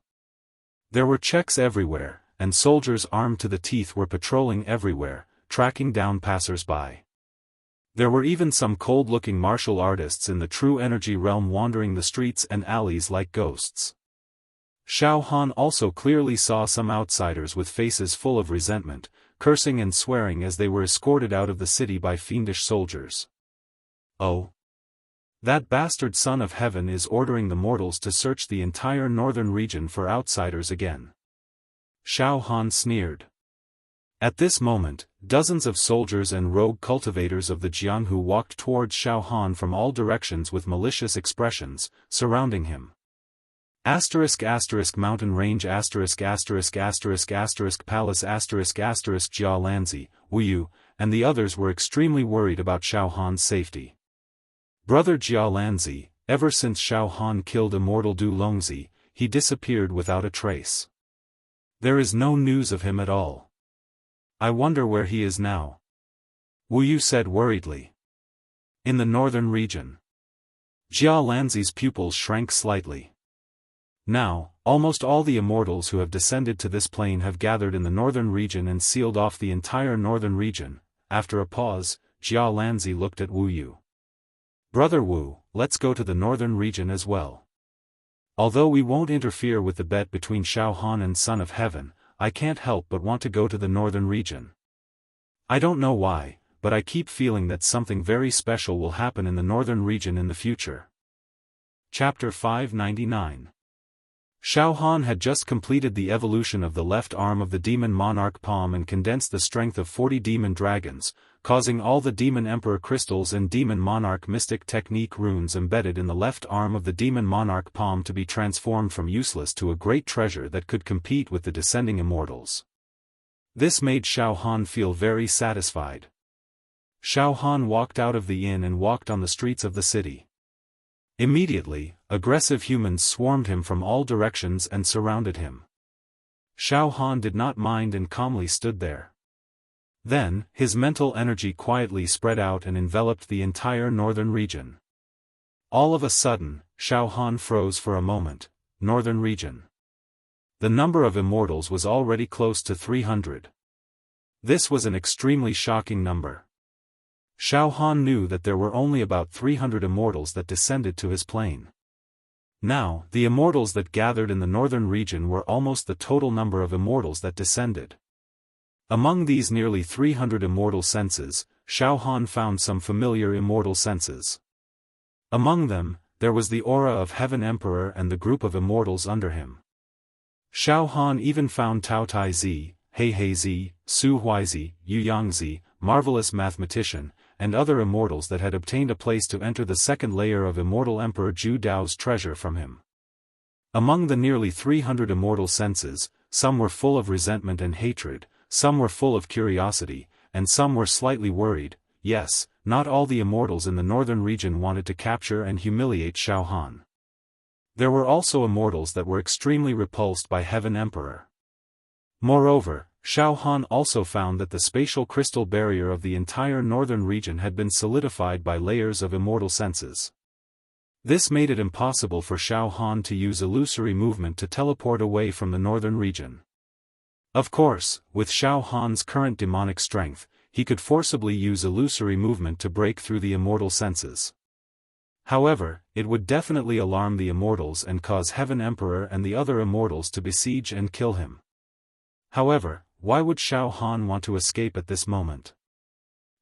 There were checks everywhere, and soldiers armed to the teeth were patrolling everywhere, tracking down passers-by. There were even some cold-looking martial artists in the true energy realm wandering the streets and alleys like ghosts. Xiaohan also clearly saw some outsiders with faces full of resentment, cursing and swearing as they were escorted out of the city by fiendish soldiers. Oh! That bastard son of heaven is ordering the mortals to search the entire northern region for outsiders again. Xiaohan sneered. At this moment, dozens of soldiers and rogue cultivators of the Jianghu walked towards Xiaohan from all directions with malicious expressions, surrounding him. Mountain range palace Jia Lanzi, Wuyu, and the others were extremely worried about Xiaohan's safety. Brother Jia Lanzi, ever since Xiaohan killed Immortal Du Longzi, he disappeared without a trace. There is no news of him at all. I wonder where he is now. Wuyu said worriedly. In the northern region. Jia Lanzi's pupils shrank slightly. Now, almost all the immortals who have descended to this plane have gathered in the northern region and sealed off the entire northern region. After a pause, Jia Lanzi looked at Wuyu. Brother Wu, let's go to the northern region as well. Although we won't interfere with the bet between Xiaohan and Son of Heaven, I can't help but want to go to the northern region. I don't know why, but I keep feeling that something very special will happen in the northern region in the future. Chapter 599. Xiaohan had just completed the evolution of the left arm of the demon monarch palm and condensed the strength of 40 demon dragons, causing all the demon emperor crystals and demon monarch mystic technique runes embedded in the left arm of the demon monarch palm to be transformed from useless to a great treasure that could compete with the descending immortals. This made Xiaohan feel very satisfied. Xiaohan walked out of the inn and walked on the streets of the city. Immediately, aggressive humans swarmed him from all directions and surrounded him. Xiaohan did not mind and calmly stood there. Then, his mental energy quietly spread out and enveloped the entire northern region. All of a sudden, Xiaohan froze for a moment. Northern region. The number of immortals was already close to 300. This was an extremely shocking number. Xiaohan knew that there were only about 300 immortals that descended to his plane. Now, the immortals that gathered in the northern region were almost the total number of immortals that descended. Among these nearly 300 immortal senses, Xiaohan found some familiar immortal senses. Among them, there was the aura of Heaven Emperor and the group of immortals under him. Xiaohan even found Tao Tai Zi, Hei Hei Zi, Su Huaizi, Yu Yangzi, Marvelous Mathematician, and other immortals that had obtained a place to enter the second layer of Immortal Emperor Zhu Dao's treasure from him. Among the nearly 300 immortal senses, some were full of resentment and hatred, some were full of curiosity, and some were slightly worried. Yes, not all the immortals in the northern region wanted to capture and humiliate Xiaohan. There were also immortals that were extremely repulsed by Heaven Emperor. Moreover, Xiaohan also found that the spatial crystal barrier of the entire northern region had been solidified by layers of immortal senses. This made it impossible for Xiaohan to use illusory movement to teleport away from the northern region. Of course, with Xiaohan's current demonic strength, he could forcibly use illusory movement to break through the immortal senses. However, it would definitely alarm the immortals and cause Heaven Emperor and the other immortals to besiege and kill him. However, why would Xiaofan want to escape at this moment?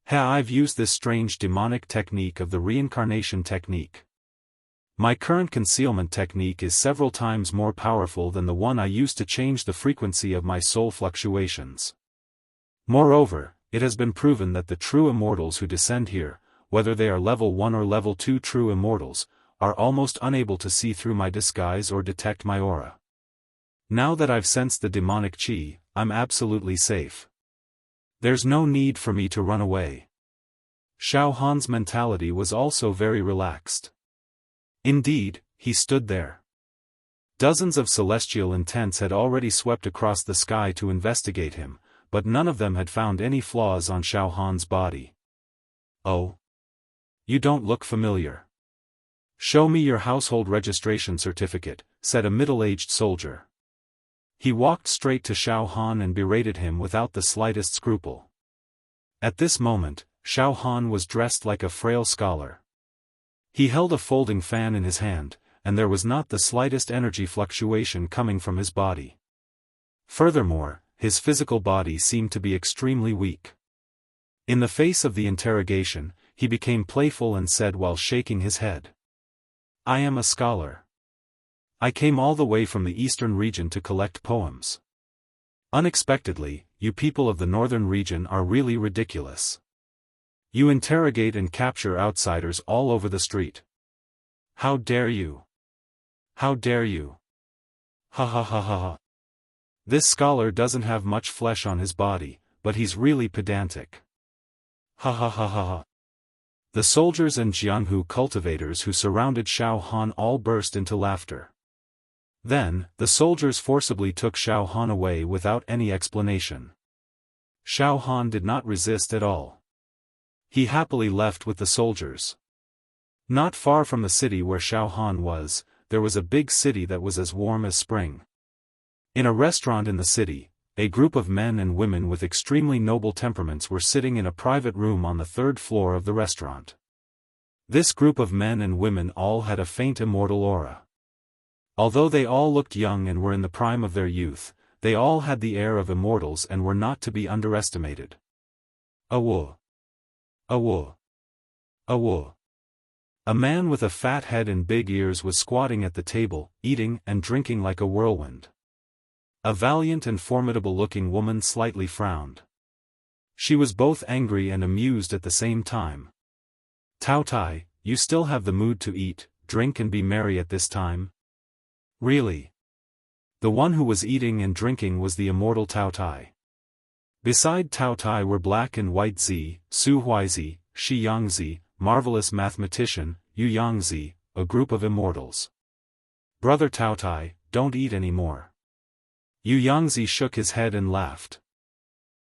I've used this strange demonic technique of the reincarnation technique. My current concealment technique is several times more powerful than the one I used to change the frequency of my soul fluctuations. Moreover, it has been proven that the true immortals who descend here, whether they are level 1 or level 2 true immortals, are almost unable to see through my disguise or detect my aura. Now that I've sensed the demonic chi, I'm absolutely safe. There's no need for me to run away. Xiaofan's mentality was also very relaxed. Indeed, he stood there. Dozens of celestial intents had already swept across the sky to investigate him, but none of them had found any flaws on Xiaofan's body. Oh? You don't look familiar. Show me your household registration certificate, said a middle-aged soldier. He walked straight to Xiaofan and berated him without the slightest scruple. At this moment, Xiaofan was dressed like a frail scholar. He held a folding fan in his hand, and there was not the slightest energy fluctuation coming from his body. Furthermore, his physical body seemed to be extremely weak. In the face of the interrogation, he became playful and said while shaking his head, "I am a scholar. I came all the way from the eastern region to collect poems. Unexpectedly, you people of the northern region are really ridiculous. You interrogate and capture outsiders all over the street. How dare you? How dare you? Ha ha ha ha ha. This scholar doesn't have much flesh on his body, but he's really pedantic. Ha ha ha ha ha." The soldiers and Jianghu cultivators who surrounded Xiaofan all burst into laughter. Then, the soldiers forcibly took Xiaofan away without any explanation. Xiaofan did not resist at all. He happily left with the soldiers. Not far from the city where Xiaofan was, there was a big city that was as warm as spring. In a restaurant in the city, a group of men and women with extremely noble temperaments were sitting in a private room on the 3rd floor of the restaurant. This group of men and women all had a faint immortal aura. Although they all looked young and were in the prime of their youth, they all had the air of immortals and were not to be underestimated. Awo. Awo. Awo. A man with a fat head and big ears was squatting at the table, eating and drinking like a whirlwind. A valiant and formidable-looking woman slightly frowned. She was both angry and amused at the same time. "Tao Tai, you still have the mood to eat, drink and be merry at this time? Really?" The one who was eating and drinking was the immortal Tao Tai. Beside Tao Tai were Black and White Zi, Su Huizi, Shi Yangzi, Marvelous Mathematician, Yu Yangzi, a group of immortals. "Brother Tao Tai, don't eat any more." Yu Yangzi shook his head and laughed.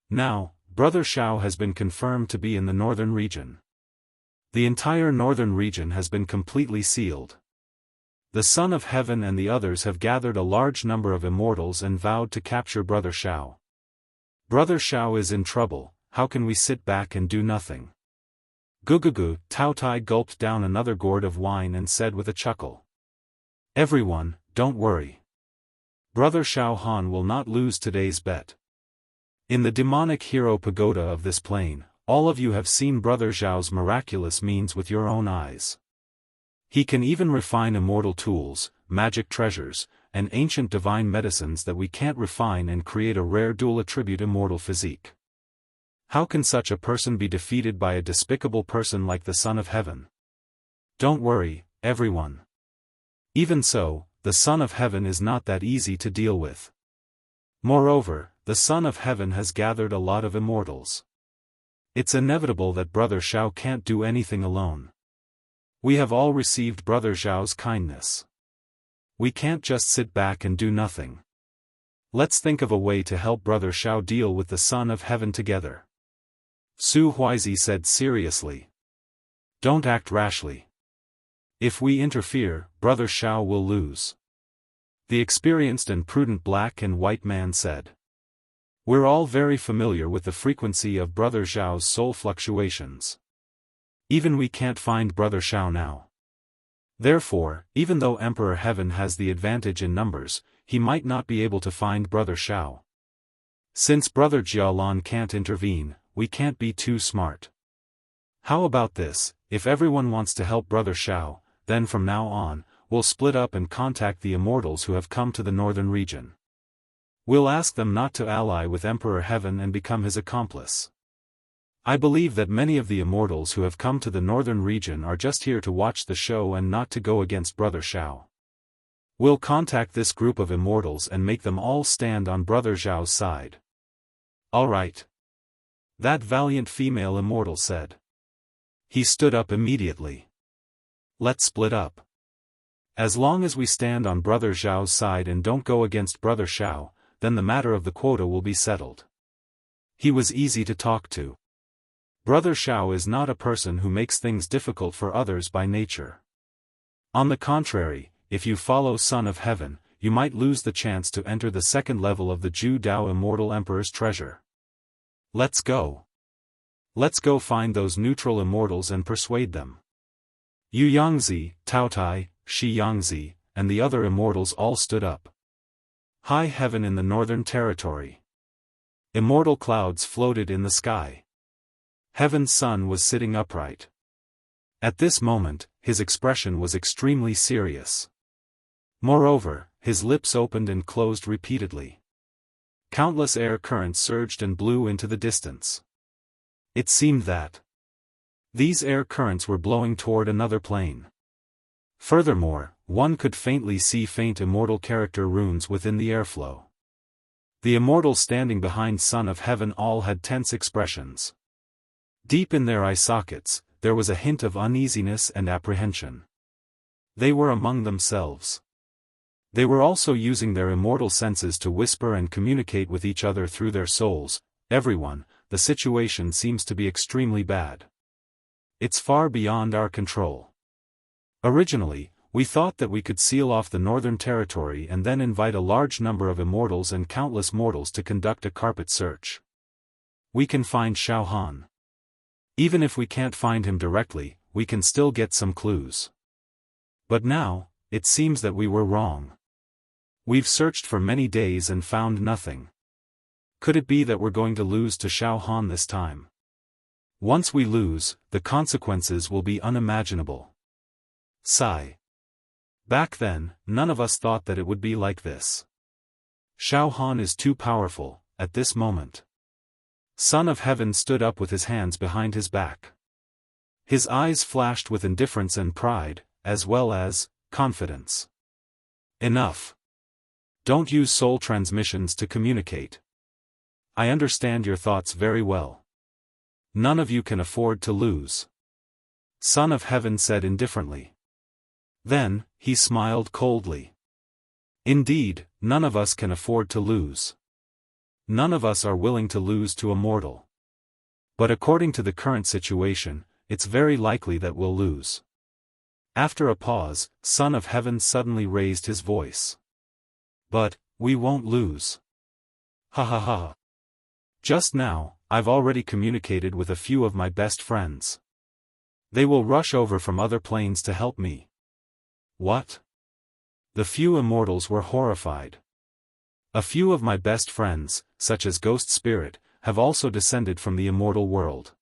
"Now, Brother Xiao has been confirmed to be in the northern region. The entire northern region has been completely sealed. The Son of Heaven and the others have gathered a large number of immortals and vowed to capture Brother Xiao. Brother Xiao is in trouble, how can we sit back and do nothing?" Gugugu, Tao Tai gulped down another gourd of wine and said with a chuckle. "Everyone, don't worry. Brother Xiaofan will not lose today's bet. In the demonic hero pagoda of this plane, all of you have seen Brother Xiao's miraculous means with your own eyes. He can even refine immortal tools, magic treasures, and ancient divine medicines that we can't refine and create a rare dual attribute immortal physique. How can such a person be defeated by a despicable person like the Son of Heaven? Don't worry, everyone. Even so, the Son of Heaven is not that easy to deal with. Moreover, the Son of Heaven has gathered a lot of immortals. It's inevitable that Brother Xiao can't do anything alone. We have all received Brother Xiao's kindness. We can't just sit back and do nothing. Let's think of a way to help Brother Xiao deal with the Son of Heaven together." Su Huizi said seriously. "Don't act rashly. If we interfere, Brother Xiao will lose." The experienced and prudent Black and White man said. "We're all very familiar with the frequency of Brother Xiao's soul fluctuations. Even we can't find Brother Xiao now. Therefore, even though Emperor Heaven has the advantage in numbers, he might not be able to find Brother Xiao. Since Brother Jialan can't intervene, we can't be too smart. How about this? If everyone wants to help Brother Xiao, then from now on, we'll split up and contact the Immortals who have come to the northern region. We'll ask them not to ally with Emperor Heaven and become his accomplice. I believe that many of the Immortals who have come to the northern region are just here to watch the show and not to go against Brother Xiao. We'll contact this group of Immortals and make them all stand on Brother Xiao's side. Alright. That valiant female Immortal said. He stood up immediately. Let's split up. As long as we stand on Brother Xiao's side and don't go against Brother Xiao, then the matter of the quota will be settled. He was easy to talk to. Brother Xiao is not a person who makes things difficult for others by nature. On the contrary, if you follow Son of Heaven, you might lose the chance to enter the second level of the Ju Dao Immortal Emperor's treasure. Let's go. Let's go find those neutral Immortals and persuade them. Yu Yangzi, Tao Tai, Shi Yangzi, and the other Immortals all stood up. High heaven in the northern territory. Immortal clouds floated in the sky. Heaven's sun was sitting upright. At this moment, his expression was extremely serious. Moreover, his lips opened and closed repeatedly. Countless air currents surged and blew into the distance. It seemed that these air currents were blowing toward another plane. Furthermore, one could faintly see faint immortal character runes within the airflow. The Immortals standing behind Son of Heaven all had tense expressions. Deep in their eye sockets, there was a hint of uneasiness and apprehension. They were among themselves. They were also using their immortal senses to whisper and communicate with each other through their souls. Everyone, the situation seems to be extremely bad. It's far beyond our control. Originally, we thought that we could seal off the northern territory and then invite a large number of Immortals and countless mortals to conduct a carpet search. We can find Xiaofan. Even if we can't find him directly, we can still get some clues. But now, it seems that we were wrong. We've searched for many days and found nothing. Could it be that we're going to lose to Xiaofan this time? Once we lose, the consequences will be unimaginable. Sigh. Back then, none of us thought that it would be like this. Xiaofan is too powerful, at this moment. Son of Heaven stood up with his hands behind his back. His eyes flashed with indifference and pride, as well as confidence. Enough. Don't use soul transmissions to communicate. I understand your thoughts very well. None of you can afford to lose. Son of Heaven said indifferently. Then, he smiled coldly. Indeed, none of us can afford to lose. None of us are willing to lose to a mortal. But according to the current situation, it's very likely that we'll lose. After a pause, Son of Heaven suddenly raised his voice. But, we won't lose. Ha ha ha. Just now, I've already communicated with a few of my best friends. They will rush over from other planes to help me. What? The few Immortals were horrified. A few of my best friends, such as Ghost Spirit, have also descended from the immortal world.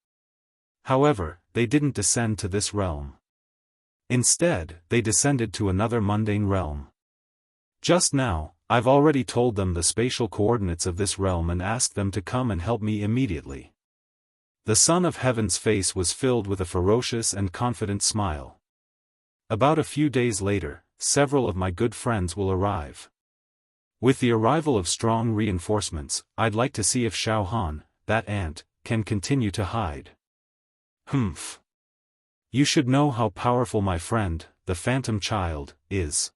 However, they didn't descend to this realm. Instead, they descended to another mundane realm. Just now, I've already told them the spatial coordinates of this realm and asked them to come and help me immediately. The Son of Heaven's face was filled with a ferocious and confident smile. About a few days later, several of my good friends will arrive. With the arrival of strong reinforcements, I'd like to see if Xiaofan, that ant, can continue to hide. Humph. You should know how powerful my friend, the Phantom Child, is.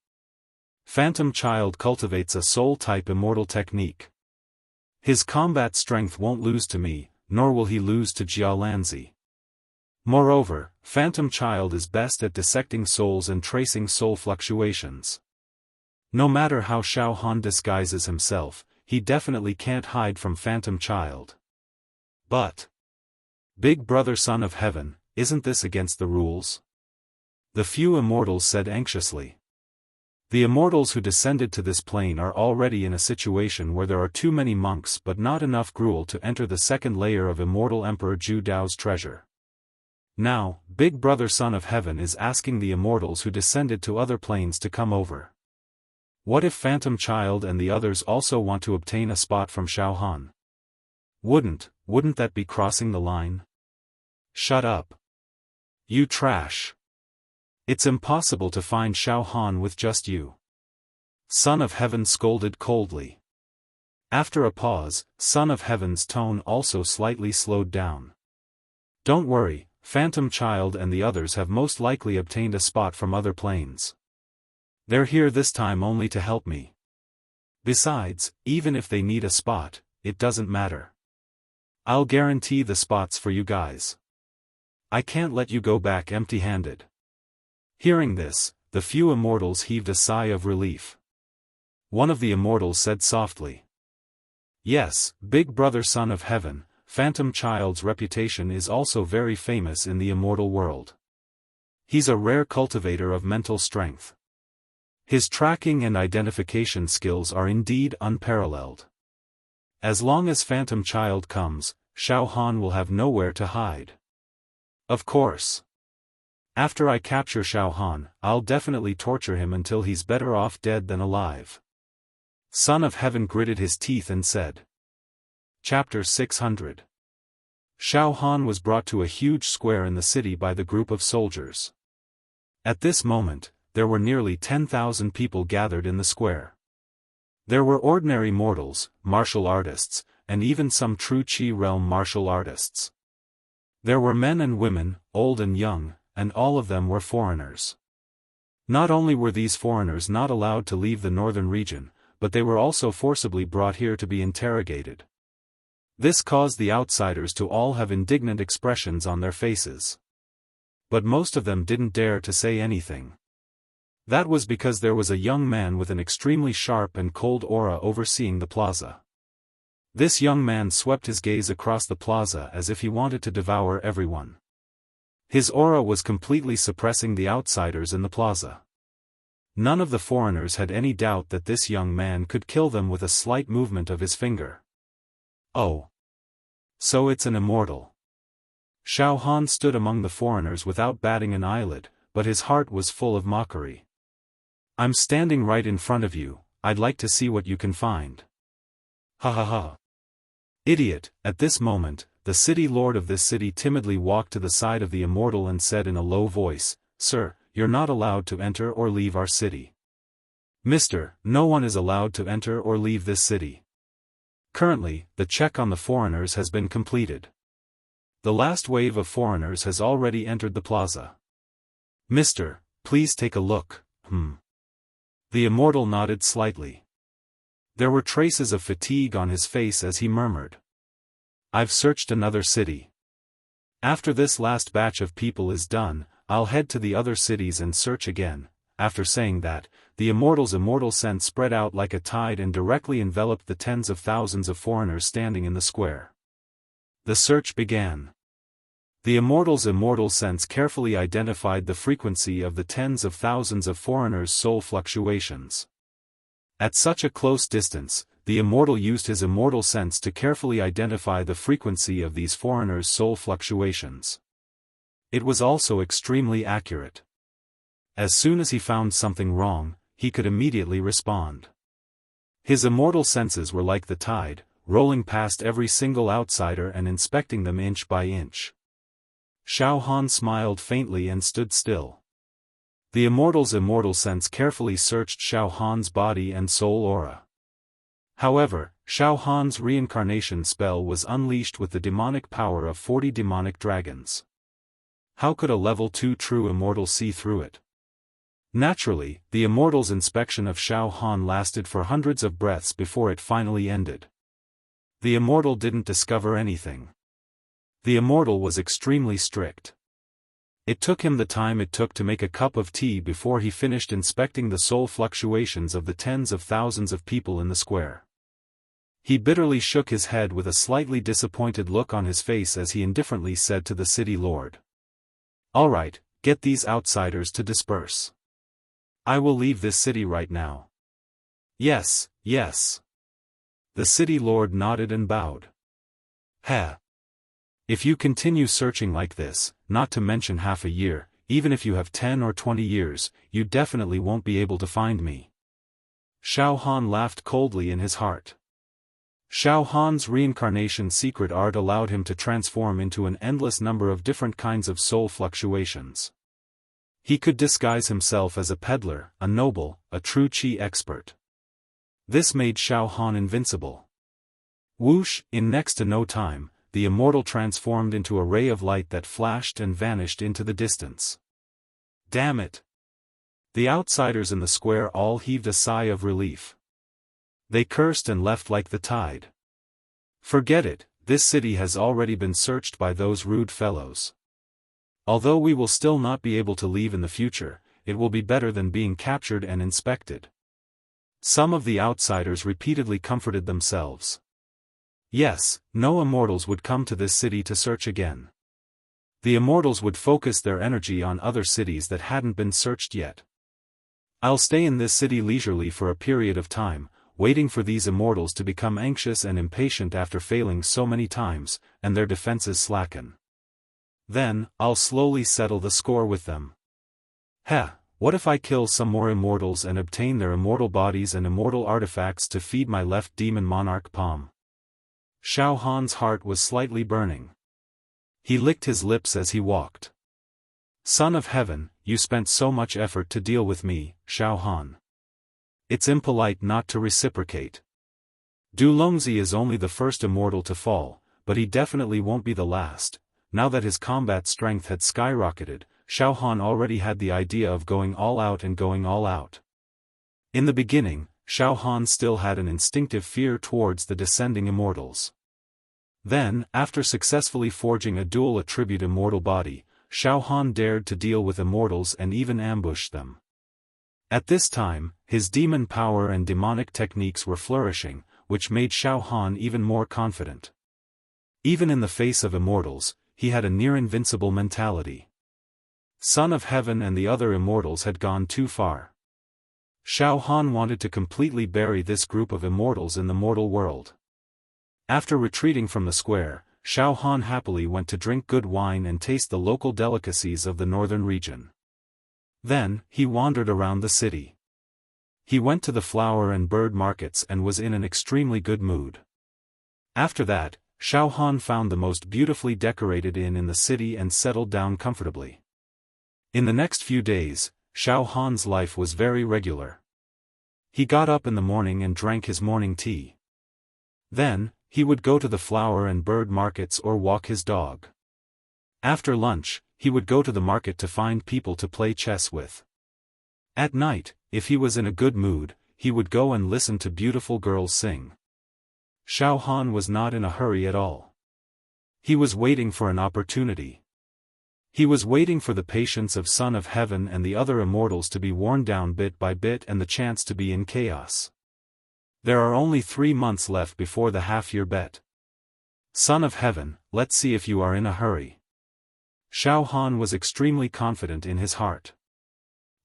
Phantom Child cultivates a soul-type immortal technique. His combat strength won't lose to me, nor will he lose to Jialanzi. Moreover, Phantom Child is best at dissecting souls and tracing soul fluctuations. No matter how Xiaofan disguises himself, he definitely can't hide from Phantom Child. But Big Brother Son of Heaven, isn't this against the rules? The few immortals said anxiously. The immortals who descended to this plane are already in a situation where there are too many monks but not enough gruel to enter the second layer of immortal Emperor Ju Dao's treasure. Now, Big Brother Son of Heaven is asking the immortals who descended to other planes to come over. What if Phantom Child and the others also want to obtain a spot from Xiaofan? Wouldn't that be crossing the line? Shut up. You trash. It's impossible to find Xiaofan with just you. Son of Heaven scolded coldly. After a pause, Son of Heaven's tone also slightly slowed down. Don't worry, Phantom Child and the others have most likely obtained a spot from other planes. They're here this time only to help me. Besides, even if they need a spot, it doesn't matter. I'll guarantee the spots for you guys. I can't let you go back empty-handed. Hearing this, the few immortals heaved a sigh of relief. One of the immortals said softly. Yes, Big Brother Son of Heaven, Phantom Child's reputation is also very famous in the immortal world. He's a rare cultivator of mental strength. His tracking and identification skills are indeed unparalleled. As long as Phantom Child comes, Xiaofan will have nowhere to hide. Of course. After I capture Xiaofan, I'll definitely torture him until he's better off dead than alive. Son of Heaven gritted his teeth and said. Chapter 600. Xiaofan was brought to a huge square in the city by the group of soldiers. At this moment, there were nearly 10,000 people gathered in the square. There were ordinary mortals, martial artists, and even some true Qi realm martial artists. There were men and women, old and young, and all of them were foreigners. Not only were these foreigners not allowed to leave the northern region, but they were also forcibly brought here to be interrogated. This caused the outsiders to all have indignant expressions on their faces. But most of them didn't dare to say anything. That was because there was a young man with an extremely sharp and cold aura overseeing the plaza. This young man swept his gaze across the plaza as if he wanted to devour everyone. His aura was completely suppressing the outsiders in the plaza. None of the foreigners had any doubt that this young man could kill them with a slight movement of his finger. Oh. So it's an immortal. Xiaofan stood among the foreigners without batting an eyelid, but his heart was full of mockery. I'm standing right in front of you, I'd like to see what you can find. Ha ha ha. Idiot. At this moment, the city lord of this city timidly walked to the side of the immortal and said in a low voice, Sir, you're not allowed to enter or leave our city. Mister, no one is allowed to enter or leave this city. Currently, the check on the foreigners has been completed. The last wave of foreigners has already entered the plaza. Mister, please take a look. The immortal nodded slightly. There were traces of fatigue on his face as he murmured. I've searched another city. After this last batch of people is done, I'll head to the other cities and search again. After saying that, the immortal's immortal sense spread out like a tide and directly enveloped the tens of thousands of foreigners standing in the square. The search began. The immortal's immortal sense carefully identified the frequency of the tens of thousands of foreigners' soul fluctuations. At such a close distance, the immortal used his immortal sense to carefully identify the frequency of these foreigners' soul fluctuations. It was also extremely accurate. As soon as he found something wrong, he could immediately respond. His immortal senses were like the tide, rolling past every single outsider and inspecting them inch by inch. Xiaofan smiled faintly and stood still. The immortal's immortal sense carefully searched Xiaofan's body and soul aura. However, Xiaofan's reincarnation spell was unleashed with the demonic power of 40 demonic dragons. How could a level 2 true immortal see through it? Naturally, the immortal's inspection of Xiaofan lasted for hundreds of breaths before it finally ended. The immortal didn't discover anything. The immortal was extremely strict. It took him the time it took to make a cup of tea before he finished inspecting the soul fluctuations of the tens of thousands of people in the square. He bitterly shook his head with a slightly disappointed look on his face as he indifferently said to the city lord. Alright, get these outsiders to disperse. I will leave this city right now. Yes, yes. The city lord nodded and bowed. Heh. If you continue searching like this, not to mention half a year, even if you have 10 or 20 years, you definitely won't be able to find me. Xiaofan laughed coldly in his heart. Xiaofan's reincarnation secret art allowed him to transform into an endless number of different kinds of soul fluctuations. He could disguise himself as a peddler, a noble, a true qi expert. This made Xiaofan invincible. Whoosh, in next to no time, the Immortal transformed into a ray of light that flashed and vanished into the distance. Damn it! The outsiders in the square all heaved a sigh of relief. They cursed and left like the tide. Forget it, this city has already been searched by those rude fellows. Although we will still not be able to leave in the future, it will be better than being captured and inspected. Some of the outsiders repeatedly comforted themselves. Yes, no immortals would come to this city to search again. The immortals would focus their energy on other cities that hadn't been searched yet. I'll stay in this city leisurely for a period of time, waiting for these immortals to become anxious and impatient after failing so many times, and their defenses slacken. Then, I'll slowly settle the score with them. Heh, what if I kill some more immortals and obtain their immortal bodies and immortal artifacts to feed my left demon monarch palm? Xiaofan's heart was slightly burning. He licked his lips as he walked. Son of Heaven, you spent so much effort to deal with me, Xiaofan. It's impolite not to reciprocate. Du Longzi is only the first immortal to fall, but he definitely won't be the last. Now that his combat strength had skyrocketed, Xiaofan already had the idea of going all out and going all out. In the beginning, Xiaofan still had an instinctive fear towards the descending immortals. Then, after successfully forging a dual attribute immortal body, Xiaofan dared to deal with immortals and even ambush them. At this time, his demon power and demonic techniques were flourishing, which made Xiaofan even more confident. Even in the face of immortals, he had a near-invincible mentality. Son of Heaven and the other immortals had gone too far. Xiaofan wanted to completely bury this group of immortals in the mortal world. After retreating from the square, Xiaofan happily went to drink good wine and taste the local delicacies of the northern region. Then, he wandered around the city. He went to the flower and bird markets and was in an extremely good mood. After that, Xiaofan found the most beautifully decorated inn in the city and settled down comfortably. In the next few days, Xiaofan's life was very regular. He got up in the morning and drank his morning tea. Then, he would go to the flower and bird markets or walk his dog. After lunch, he would go to the market to find people to play chess with. At night, if he was in a good mood, he would go and listen to beautiful girls sing. Xiaofan was not in a hurry at all. He was waiting for an opportunity. He was waiting for the patience of Son of Heaven and the other immortals to be worn down bit by bit and the chance to be in chaos. There are only 3 months left before the half-year bet. Son of Heaven, let's see if you are in a hurry. Xiaofan was extremely confident in his heart.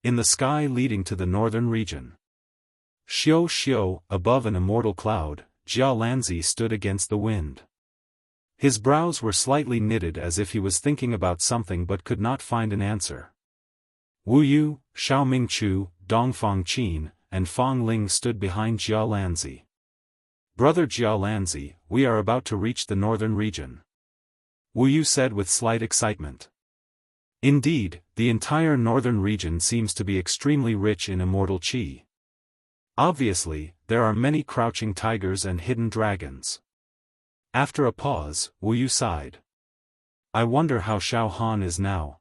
In the sky leading to the northern region. Xiao, above an immortal cloud, Jia Lanzi stood against the wind. His brows were slightly knitted as if he was thinking about something but could not find an answer. Wu Yu, Xiao Mingchu, Dongfang Qin, and Fang Ling stood behind Jia Lanzi. Brother Jia Lanzi, we are about to reach the northern region. Wu Yu said with slight excitement. Indeed, the entire northern region seems to be extremely rich in immortal qi. Obviously, there are many crouching tigers and hidden dragons. After a pause, Wu Yu sighed. I wonder how Xiaofan is now.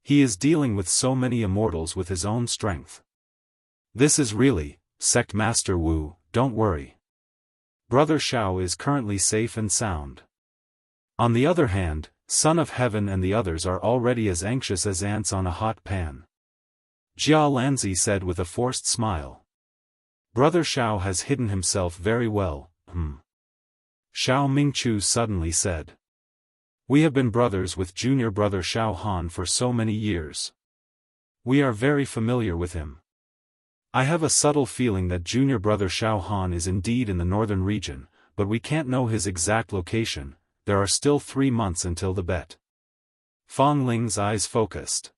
He is dealing with so many immortals with his own strength. This is really, Sect Master Wu, don't worry. Brother Xiao is currently safe and sound. On the other hand, Son of Heaven and the others are already as anxious as ants on a hot pan. Jia Lanzi said with a forced smile. Brother Xiao has hidden himself very well, Xiao Mingchu suddenly said. We have been brothers with junior brother Xiaofan for so many years. We are very familiar with him. I have a subtle feeling that junior brother Xiaofan is indeed in the northern region, but we can't know his exact location. There are still 3 months until the bet. Fang Ling's eyes focused.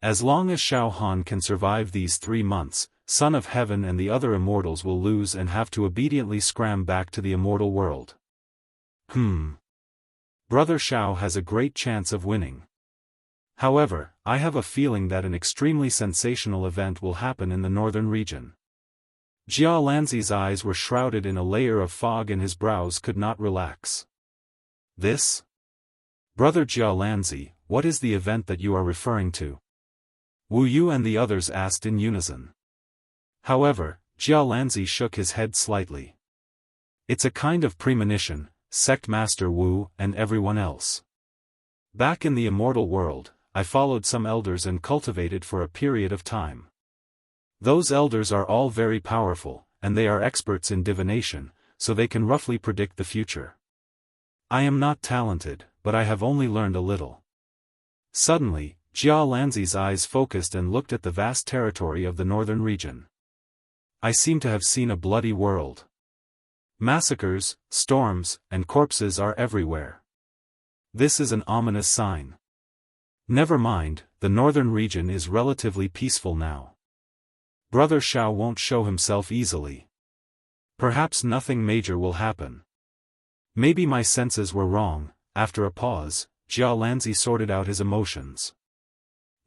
As long as Xiaofan can survive these 3 months, Son of Heaven and the other immortals will lose and have to obediently scram back to the immortal world. Brother Xiao has a great chance of winning. However, I have a feeling that an extremely sensational event will happen in the northern region. Jia Lanzi's eyes were shrouded in a layer of fog and his brows could not relax. This? Brother Jia Lanzi, what is the event that you are referring to? Wu Yu and the others asked in unison. However, Jia Lanzi shook his head slightly. It's a kind of premonition, Sect Master Wu and everyone else. Back in the immortal world, I followed some elders and cultivated for a period of time. Those elders are all very powerful, and they are experts in divination, so they can roughly predict the future. I am not talented, but I have only learned a little. Suddenly, Jia Lanzi's eyes focused and looked at the vast territory of the northern region. I seem to have seen a bloody world. Massacres, storms, and corpses are everywhere. This is an ominous sign. Never mind, the northern region is relatively peaceful now. Brother Xiao won't show himself easily. Perhaps nothing major will happen. Maybe my senses were wrong. After a pause, Jia Lanzi sorted out his emotions.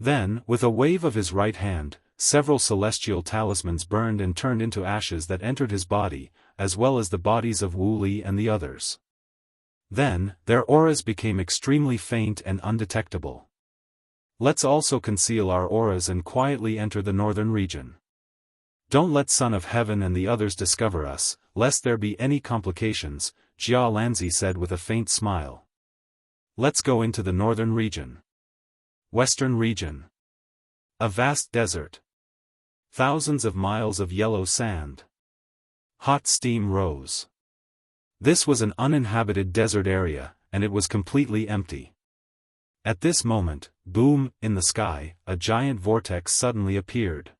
Then, with a wave of his right hand, several celestial talismans burned and turned into ashes that entered his body, as well as the bodies of Wu Li and the others. Then, their auras became extremely faint and undetectable. Let's also conceal our auras and quietly enter the northern region. Don't let Son of Heaven and the others discover us, lest there be any complications, Jia Lanzi said with a faint smile. Let's go into the northern region. Western region. A vast desert. Thousands of miles of yellow sand. Hot steam rose. This was an uninhabited desert area, and it was completely empty. At this moment, boom, in the sky, a giant vortex suddenly appeared.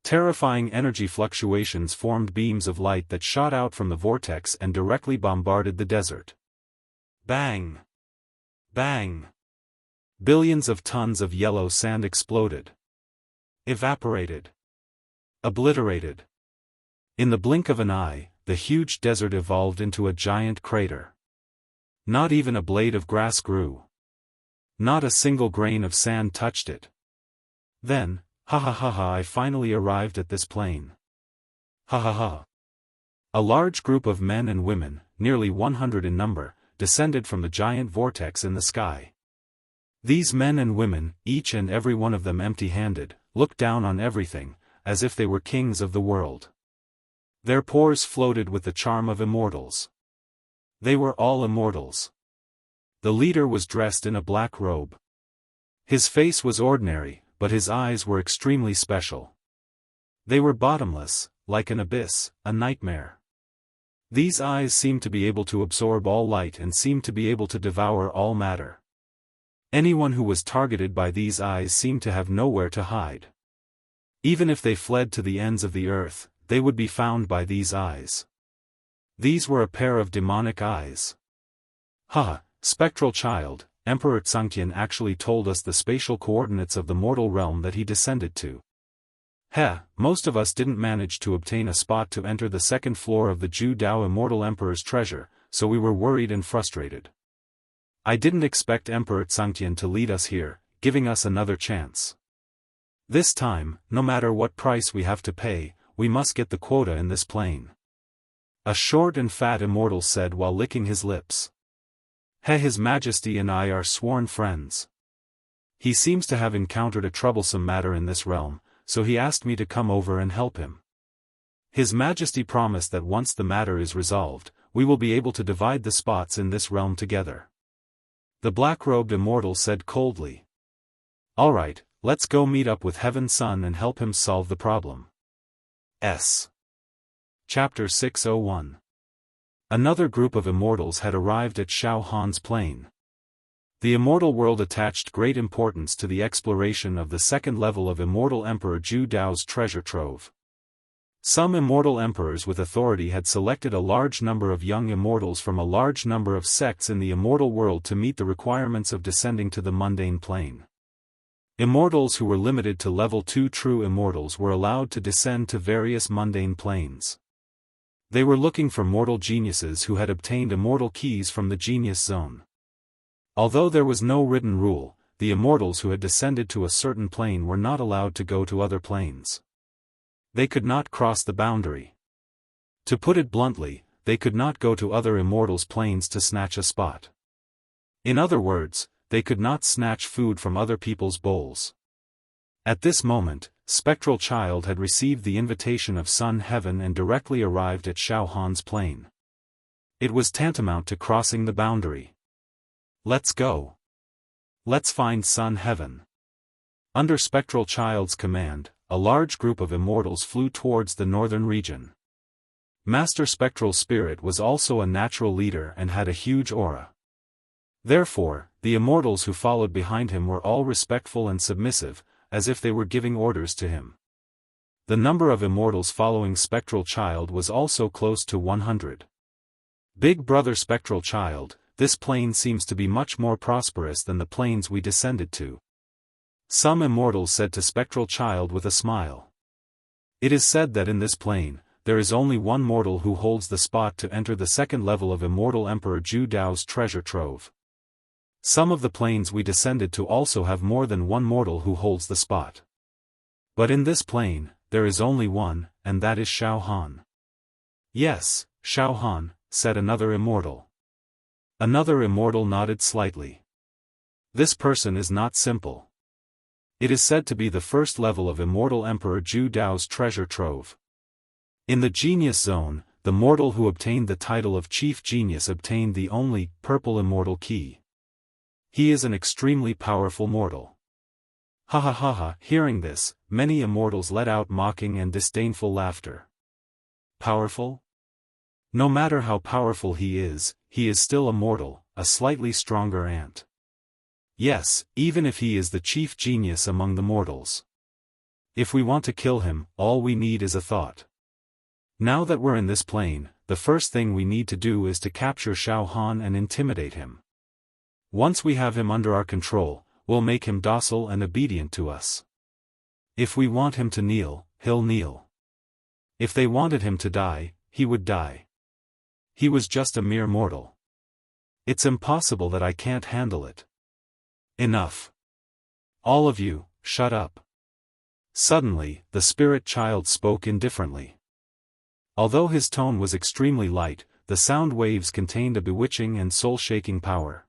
Terrifying energy fluctuations formed beams of light that shot out from the vortex and directly bombarded the desert. Bang! Bang! Billions of tons of yellow sand exploded. Evaporated. Obliterated. In the blink of an eye, the huge desert evolved into a giant crater. Not even a blade of grass grew. Not a single grain of sand touched it. Then, I finally arrived at this plain. A large group of men and women, nearly 100 in number, descended from the giant vortex in the sky. These men and women, each and every one of them empty-handed, looked down on everything, as if they were kings of the world. Their pores floated with the charm of immortals. They were all immortals. The leader was dressed in a black robe. His face was ordinary, but his eyes were extremely special. They were bottomless, like an abyss, a nightmare. These eyes seemed to be able to absorb all light and seemed to be able to devour all matter. Anyone who was targeted by these eyes seemed to have nowhere to hide. Even if they fled to the ends of the earth, they would be found by these eyes. These were a pair of demonic eyes. Spectral child, Emperor Tsangtian actually told us the spatial coordinates of the mortal realm that he descended to. Most of us didn't manage to obtain a spot to enter the second floor of the Ju Dao Immortal Emperor's treasure, so we were worried and frustrated. I didn't expect Emperor Tsangtian to lead us here, giving us another chance. This time, no matter what price we have to pay, we must get the quota in this plane. A short and fat immortal said while licking his lips. His Majesty and I are sworn friends. He seems to have encountered a troublesome matter in this realm, so he asked me to come over and help him. His Majesty promised that once the matter is resolved, we will be able to divide the spots in this realm together. The black-robed immortal said coldly. All right, let's go meet up with Heaven's Son and help him solve the problem. Chapter 601. Another group of immortals had arrived at Xiaohan's plain. The immortal world attached great importance to the exploration of the second level of Immortal Emperor Zhu Dao's treasure trove. Some immortal emperors with authority had selected a large number of young immortals from a large number of sects in the immortal world to meet the requirements of descending to the mundane plane. Immortals who were limited to level 2 true immortals were allowed to descend to various mundane planes. They were looking for mortal geniuses who had obtained immortal keys from the genius zone. Although there was no written rule, the immortals who had descended to a certain plane were not allowed to go to other planes. They could not cross the boundary. To put it bluntly, they could not go to other immortals' planes to snatch a spot. In other words, they could not snatch food from other people's bowls. At this moment, Spectral Child had received the invitation of Sun Heaven and directly arrived at Xiaofan's plane. It was tantamount to crossing the boundary. Let's go. Let's find Sun Heaven. Under Spectral Child's command, a large group of immortals flew towards the northern region. Master Spectral Spirit was also a natural leader and had a huge aura. Therefore, the immortals who followed behind him were all respectful and submissive, as if they were giving orders to him. The number of immortals following Spectral Child was also close to 100. Big brother Spectral Child, this plane seems to be much more prosperous than the planes we descended to. Some immortals said to Spectral Child with a smile. It is said that in this plane, there is only one mortal who holds the spot to enter the second level of Immortal Emperor Zhu Dao's treasure trove. Some of the planes we descended to also have more than one mortal who holds the spot. But in this plane, there is only one, and that is Xiaofan. Yes, Xiaofan, said another immortal. Another immortal nodded slightly. This person is not simple. It is said to be the first level of Immortal Emperor Zhu Dao's treasure trove. In the Genius Zone, the mortal who obtained the title of Chief Genius obtained the only purple immortal key. He is an extremely powerful mortal. Ha ha ha ha! Hearing this, many immortals let out mocking and disdainful laughter. Powerful? No matter how powerful he is still a mortal, a slightly stronger ant. Yes, even if he is the chief genius among the mortals. If we want to kill him, all we need is a thought. Now that we're in this plane, the first thing we need to do is to capture Xiaofan and intimidate him. Once we have him under our control, we'll make him docile and obedient to us. If we want him to kneel, he'll kneel. If they wanted him to die, he would die. He was just a mere mortal. It's impossible that I can't handle it. Enough. All of you, shut up. Suddenly, the spirit child spoke indifferently. Although his tone was extremely light, the sound waves contained a bewitching and soul-shaking power.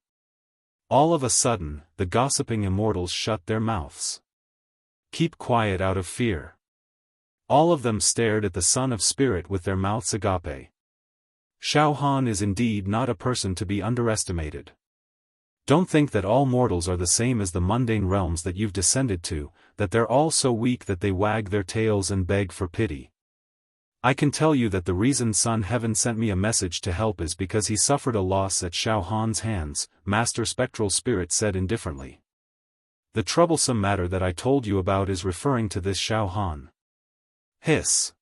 All of a sudden, the gossiping immortals shut their mouths. Keep quiet out of fear. All of them stared at the Son of Spirit with their mouths agape. Xiaofan is indeed not a person to be underestimated. Don't think that all mortals are the same as the mundane realms that you've descended to, that they're all so weak that they wag their tails and beg for pity. I can tell you that the reason Sun Heaven sent me a message to help is because he suffered a loss at Xiaofan's hands, Master Spectral Spirit said indifferently. The troublesome matter that I told you about is referring to this Xiaofan. Hiss.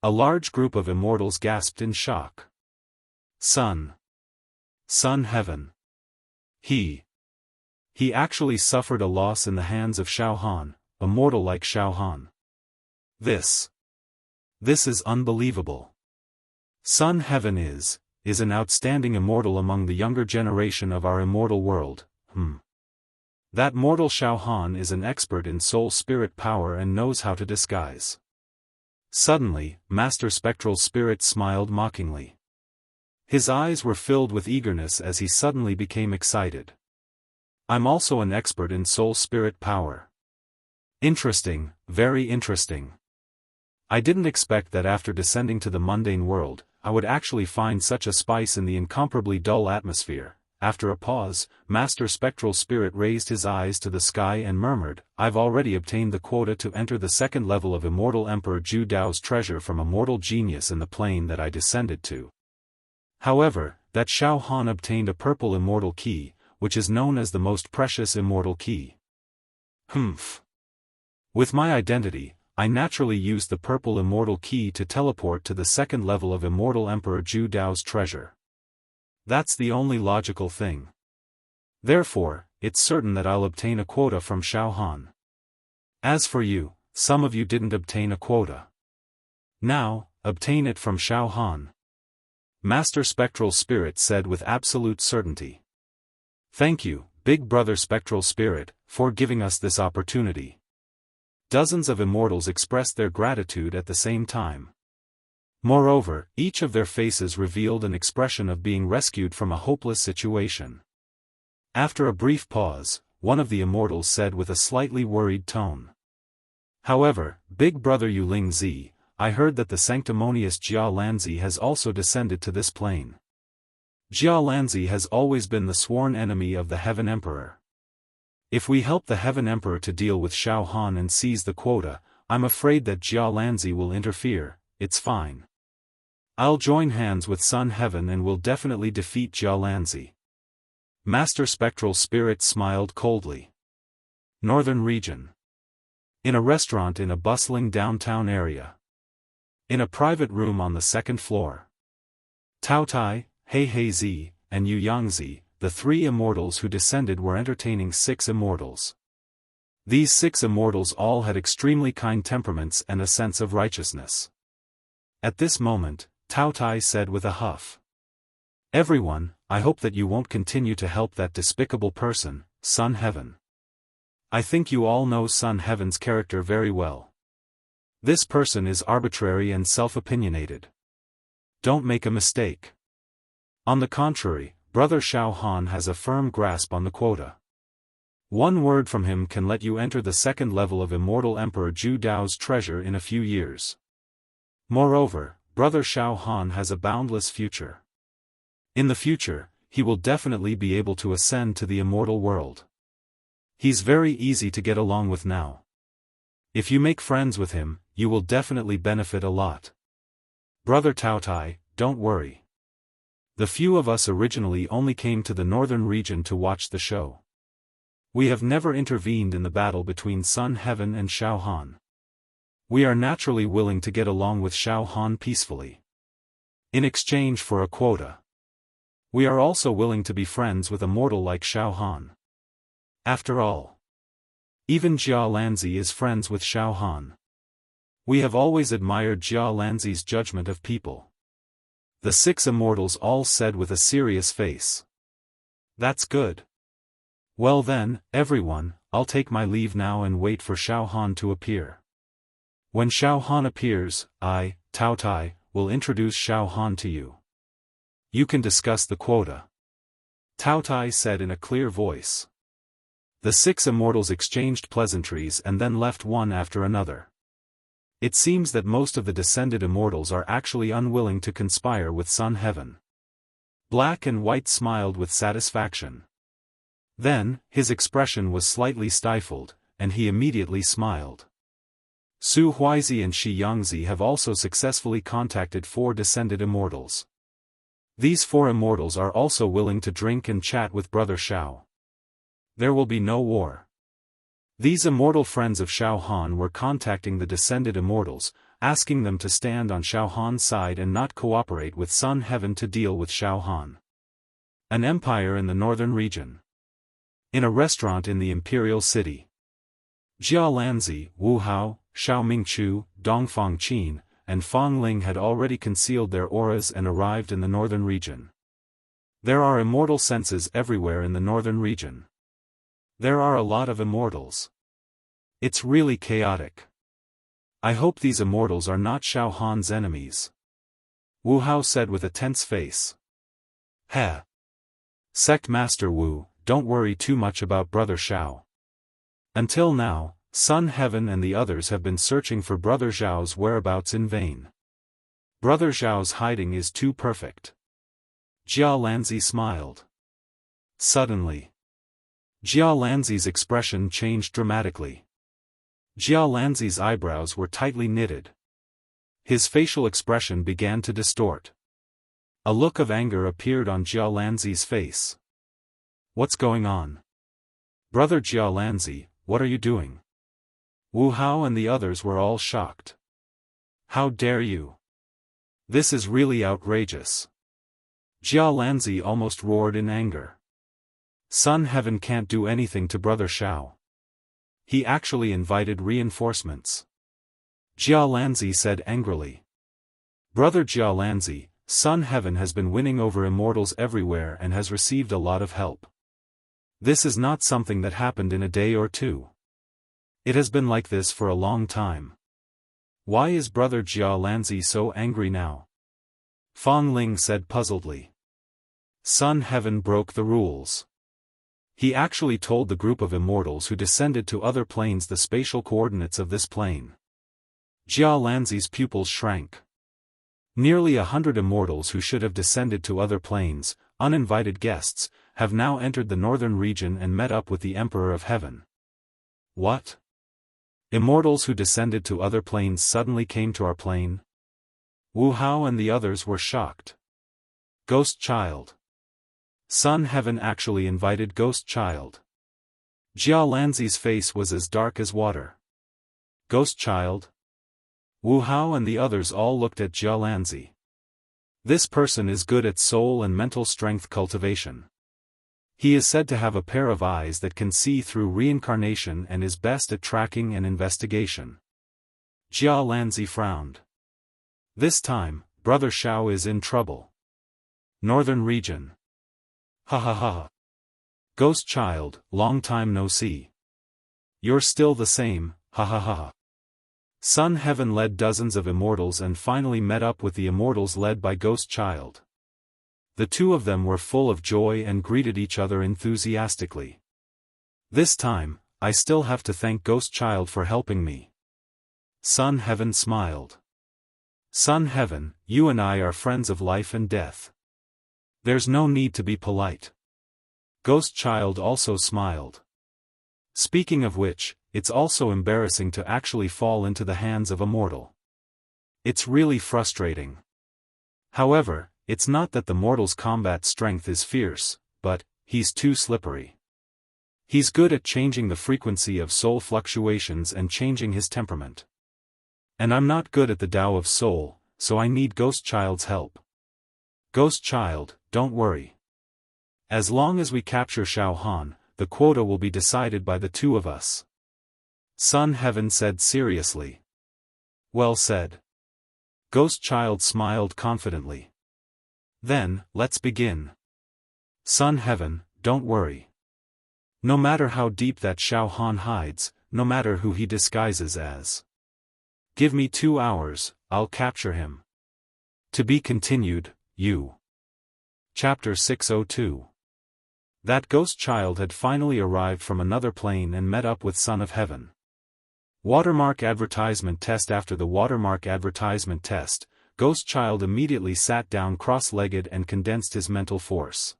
A large group of immortals gasped in shock. Sun Heaven. He actually suffered a loss in the hands of Xiaofan, a mortal like Xiaofan. This is unbelievable. Sun Heaven is an outstanding immortal among the younger generation of our immortal world. That mortal Xiaofan is an expert in soul spirit power and knows how to disguise. Suddenly, Master Spectral Spirit smiled mockingly. His eyes were filled with eagerness as he suddenly became excited. I'm also an expert in soul spirit power. Interesting, very interesting. I didn't expect that after descending to the mundane world, I would actually find such a spice in the incomparably dull atmosphere. After a pause, Master Spectral Spirit raised his eyes to the sky and murmured, I've already obtained the quota to enter the second level of Immortal Emperor Zhu Dao's treasure from a mortal genius in the plane that I descended to. However, that Xiaofan obtained a purple immortal key, which is known as the most precious immortal key. Humph. With my identity, I naturally used the purple immortal key to teleport to the second level of Immortal Emperor Zhu Dao's treasure. That's the only logical thing. Therefore, it's certain that I'll obtain a quota from Xiaofan. As for you, some of you didn't obtain a quota. Now, obtain it from Xiaofan. Master Spectral Spirit said with absolute certainty. Thank you, Big Brother Spectral Spirit, for giving us this opportunity. Dozens of immortals expressed their gratitude at the same time. Moreover, each of their faces revealed an expression of being rescued from a hopeless situation. After a brief pause, one of the immortals said with a slightly worried tone. However, Big Brother Yuling Zi, I heard that the sanctimonious Jia Lanzi has also descended to this plane. Jia Lanzi has always been the sworn enemy of the Heaven Emperor. If we help the Heaven Emperor to deal with Xiaofan and seize the quota, I'm afraid that Jia Lanzi will interfere. It's fine. I'll join hands with Sun Heaven and will definitely defeat Jia Lanzi. Master Spectral Spirit smiled coldly. Northern Region. In a restaurant in a bustling downtown area. In a private room on the second floor. Tao Tai, Hei Hei Zi, and Yu Yangzi, the three immortals who descended, were entertaining 6 immortals. These 6 immortals all had extremely kind temperaments and a sense of righteousness. At this moment, Tao Tai said with a huff. Everyone, I hope that you won't continue to help that despicable person, Sun Heaven. I think you all know Sun Heaven's character very well. This person is arbitrary and self-opinionated. Don't make a mistake. On the contrary, Brother Xiaofan has a firm grasp on the quota. One word from him can let you enter the second level of Immortal Emperor Zhu Dao's treasure in a few years. Moreover, Brother Xiaofan has a boundless future. In the future, he will definitely be able to ascend to the immortal world. He's very easy to get along with now. If you make friends with him, you will definitely benefit a lot. Brother Tao Tai, don't worry. The few of us originally only came to the northern region to watch the show. We have never intervened in the battle between Sun Heaven and Xiaofan. We are naturally willing to get along with Xiaofan peacefully. In exchange for a quota. We are also willing to be friends with a mortal like Xiaofan. After all, even Jia Lanzi is friends with Xiaofan. We have always admired Jia Lanzi's judgment of people. The 6 immortals all said with a serious face. That's good. Well then, everyone, I'll take my leave now and wait for Xiaofan to appear. When Xiaofan appears, I, Tao Tai, will introduce Xiaofan to you. You can discuss the quota. Tao Tai said in a clear voice. The 6 immortals exchanged pleasantries and then left one after another. It seems that most of the descended immortals are actually unwilling to conspire with Sun Heaven. Black and White smiled with satisfaction. Then, his expression was slightly stifled, and he immediately smiled. Su Huizi and Shi Yangzi have also successfully contacted 4 descended immortals. These 4 immortals are also willing to drink and chat with Brother Xiao. There will be no war. These immortal friends of Xiaofan were contacting the descended immortals, asking them to stand on Xiaofan's side and not cooperate with Sun Heaven to deal with Xiaofan. An empire in the northern region. In a restaurant in the imperial city. Jia Lanzi, Wu Hao, Xiao Mingchu, Dongfang Qin, and Fang Ling had already concealed their auras and arrived in the northern region. There are immortal senses everywhere in the northern region. There are a lot of immortals. It's really chaotic. I hope these immortals are not Xiaofan's enemies. Wu Hao said with a tense face. Heh. Sect Master Wu, don't worry too much about Brother Xiao. Until now, Sun Heaven and the others have been searching for Brother Xiao's whereabouts in vain. Brother Xiao's hiding is too perfect. Jia Lanzi smiled. Suddenly, Jia Lanzi's expression changed dramatically. Jia Lanzi's eyebrows were tightly knitted. His facial expression began to distort. A look of anger appeared on Jia Lanzi's face. What's going on? Brother Jialanzi, what are you doing? Wu Hao and the others were all shocked. How dare you? This is really outrageous. Jialanzi almost roared in anger. Sun Heaven can't do anything to Brother Xiao. He actually invited reinforcements. Jialanzi said angrily. Brother Jialanzi, Sun Heaven has been winning over immortals everywhere and has received a lot of help. This is not something that happened in a day or two. It has been like this for a long time. Why is Brother Jialanzi so angry now? Fang Ling said puzzledly. Sun Heaven broke the rules. He actually told the group of immortals who descended to other planes the spatial coordinates of this plane. Jialanzi's pupils shrank. Nearly 100 immortals who should have descended to other planes, uninvited guests, have now entered the northern region and met up with the Emperor of Heaven. What? Immortals who descended to other planes suddenly came to our plane? Wu Hao and the others were shocked. Ghost Child. Sun Heaven actually invited Ghost Child. Jialanzi's face was as dark as water. Ghost Child? Wu Hao and the others all looked at Jialanzi. This person is good at soul and mental strength cultivation. He is said to have a pair of eyes that can see through reincarnation and is best at tracking and investigation. Jialanzi frowned. This time, Brother Xiao is in trouble. Northern region. Ha ha ha. Ghost Child, long time no see. You're still the same, ha ha ha. Sun Heaven led dozens of immortals and finally met up with the immortals led by Ghost Child. The two of them were full of joy and greeted each other enthusiastically. This time, I still have to thank Ghost Child for helping me. Sun Heaven smiled. Sun Heaven, you and I are friends of life and death. There's no need to be polite. Ghost Child also smiled. Speaking of which, it's also embarrassing to actually fall into the hands of a mortal. It's really frustrating. However, it's not that the mortal's combat strength is fierce, but he's too slippery. He's good at changing the frequency of soul fluctuations and changing his temperament. And I'm not good at the Tao of soul, so I need Ghost Child's help. Ghost Child, don't worry. As long as we capture Xiaofan, the quota will be decided by the two of us. Sun Heaven said seriously. Well said. Ghost Child smiled confidently. Then, let's begin. Sun Heaven, don't worry. No matter how deep that Xiaofan hides, no matter who he disguises as. Give me 2 hours, I'll capture him. To be continued, you. Chapter 602. That Ghost Child had finally arrived from another plane and met up with Son of Heaven. Watermark advertisement test. After the watermark advertisement test, Ghost Child immediately sat down cross-legged and condensed his mental force.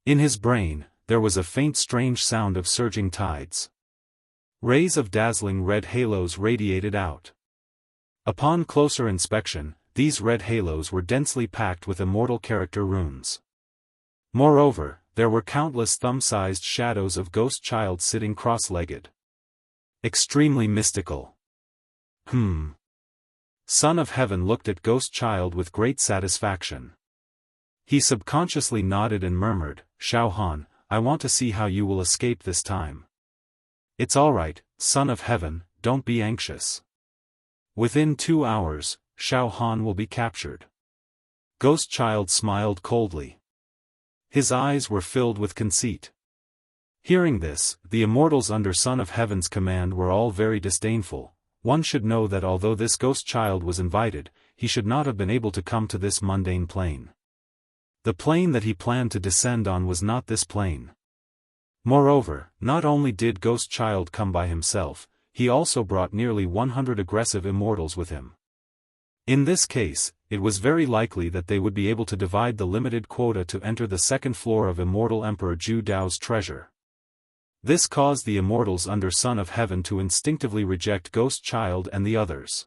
In his brain, there was a faint strange sound of surging tides. Rays of dazzling red halos radiated out. Upon closer inspection, these red halos were densely packed with immortal character runes. Moreover, there were countless thumb-sized shadows of Ghost Child sitting cross-legged. Extremely mystical. Son of Heaven looked at Ghost Child with great satisfaction. He subconsciously nodded and murmured, Xiaofan, I want to see how you will escape this time. It's alright, Son of Heaven, don't be anxious. Within 2 hours, Xiaofan will be captured. Ghost Child smiled coldly. His eyes were filled with conceit. Hearing this, the immortals under Son of Heaven's command were all very disdainful. One should know that although this Ghost Child was invited, he should not have been able to come to this mundane plane. The plane that he planned to descend on was not this plane. Moreover, not only did Ghost Child come by himself, he also brought nearly 100 aggressive immortals with him. In this case, it was very likely that they would be able to divide the limited quota to enter the second floor of Immortal Emperor Zhu Dao's treasure. This caused the immortals under Son of Heaven to instinctively reject Ghost Child and the others.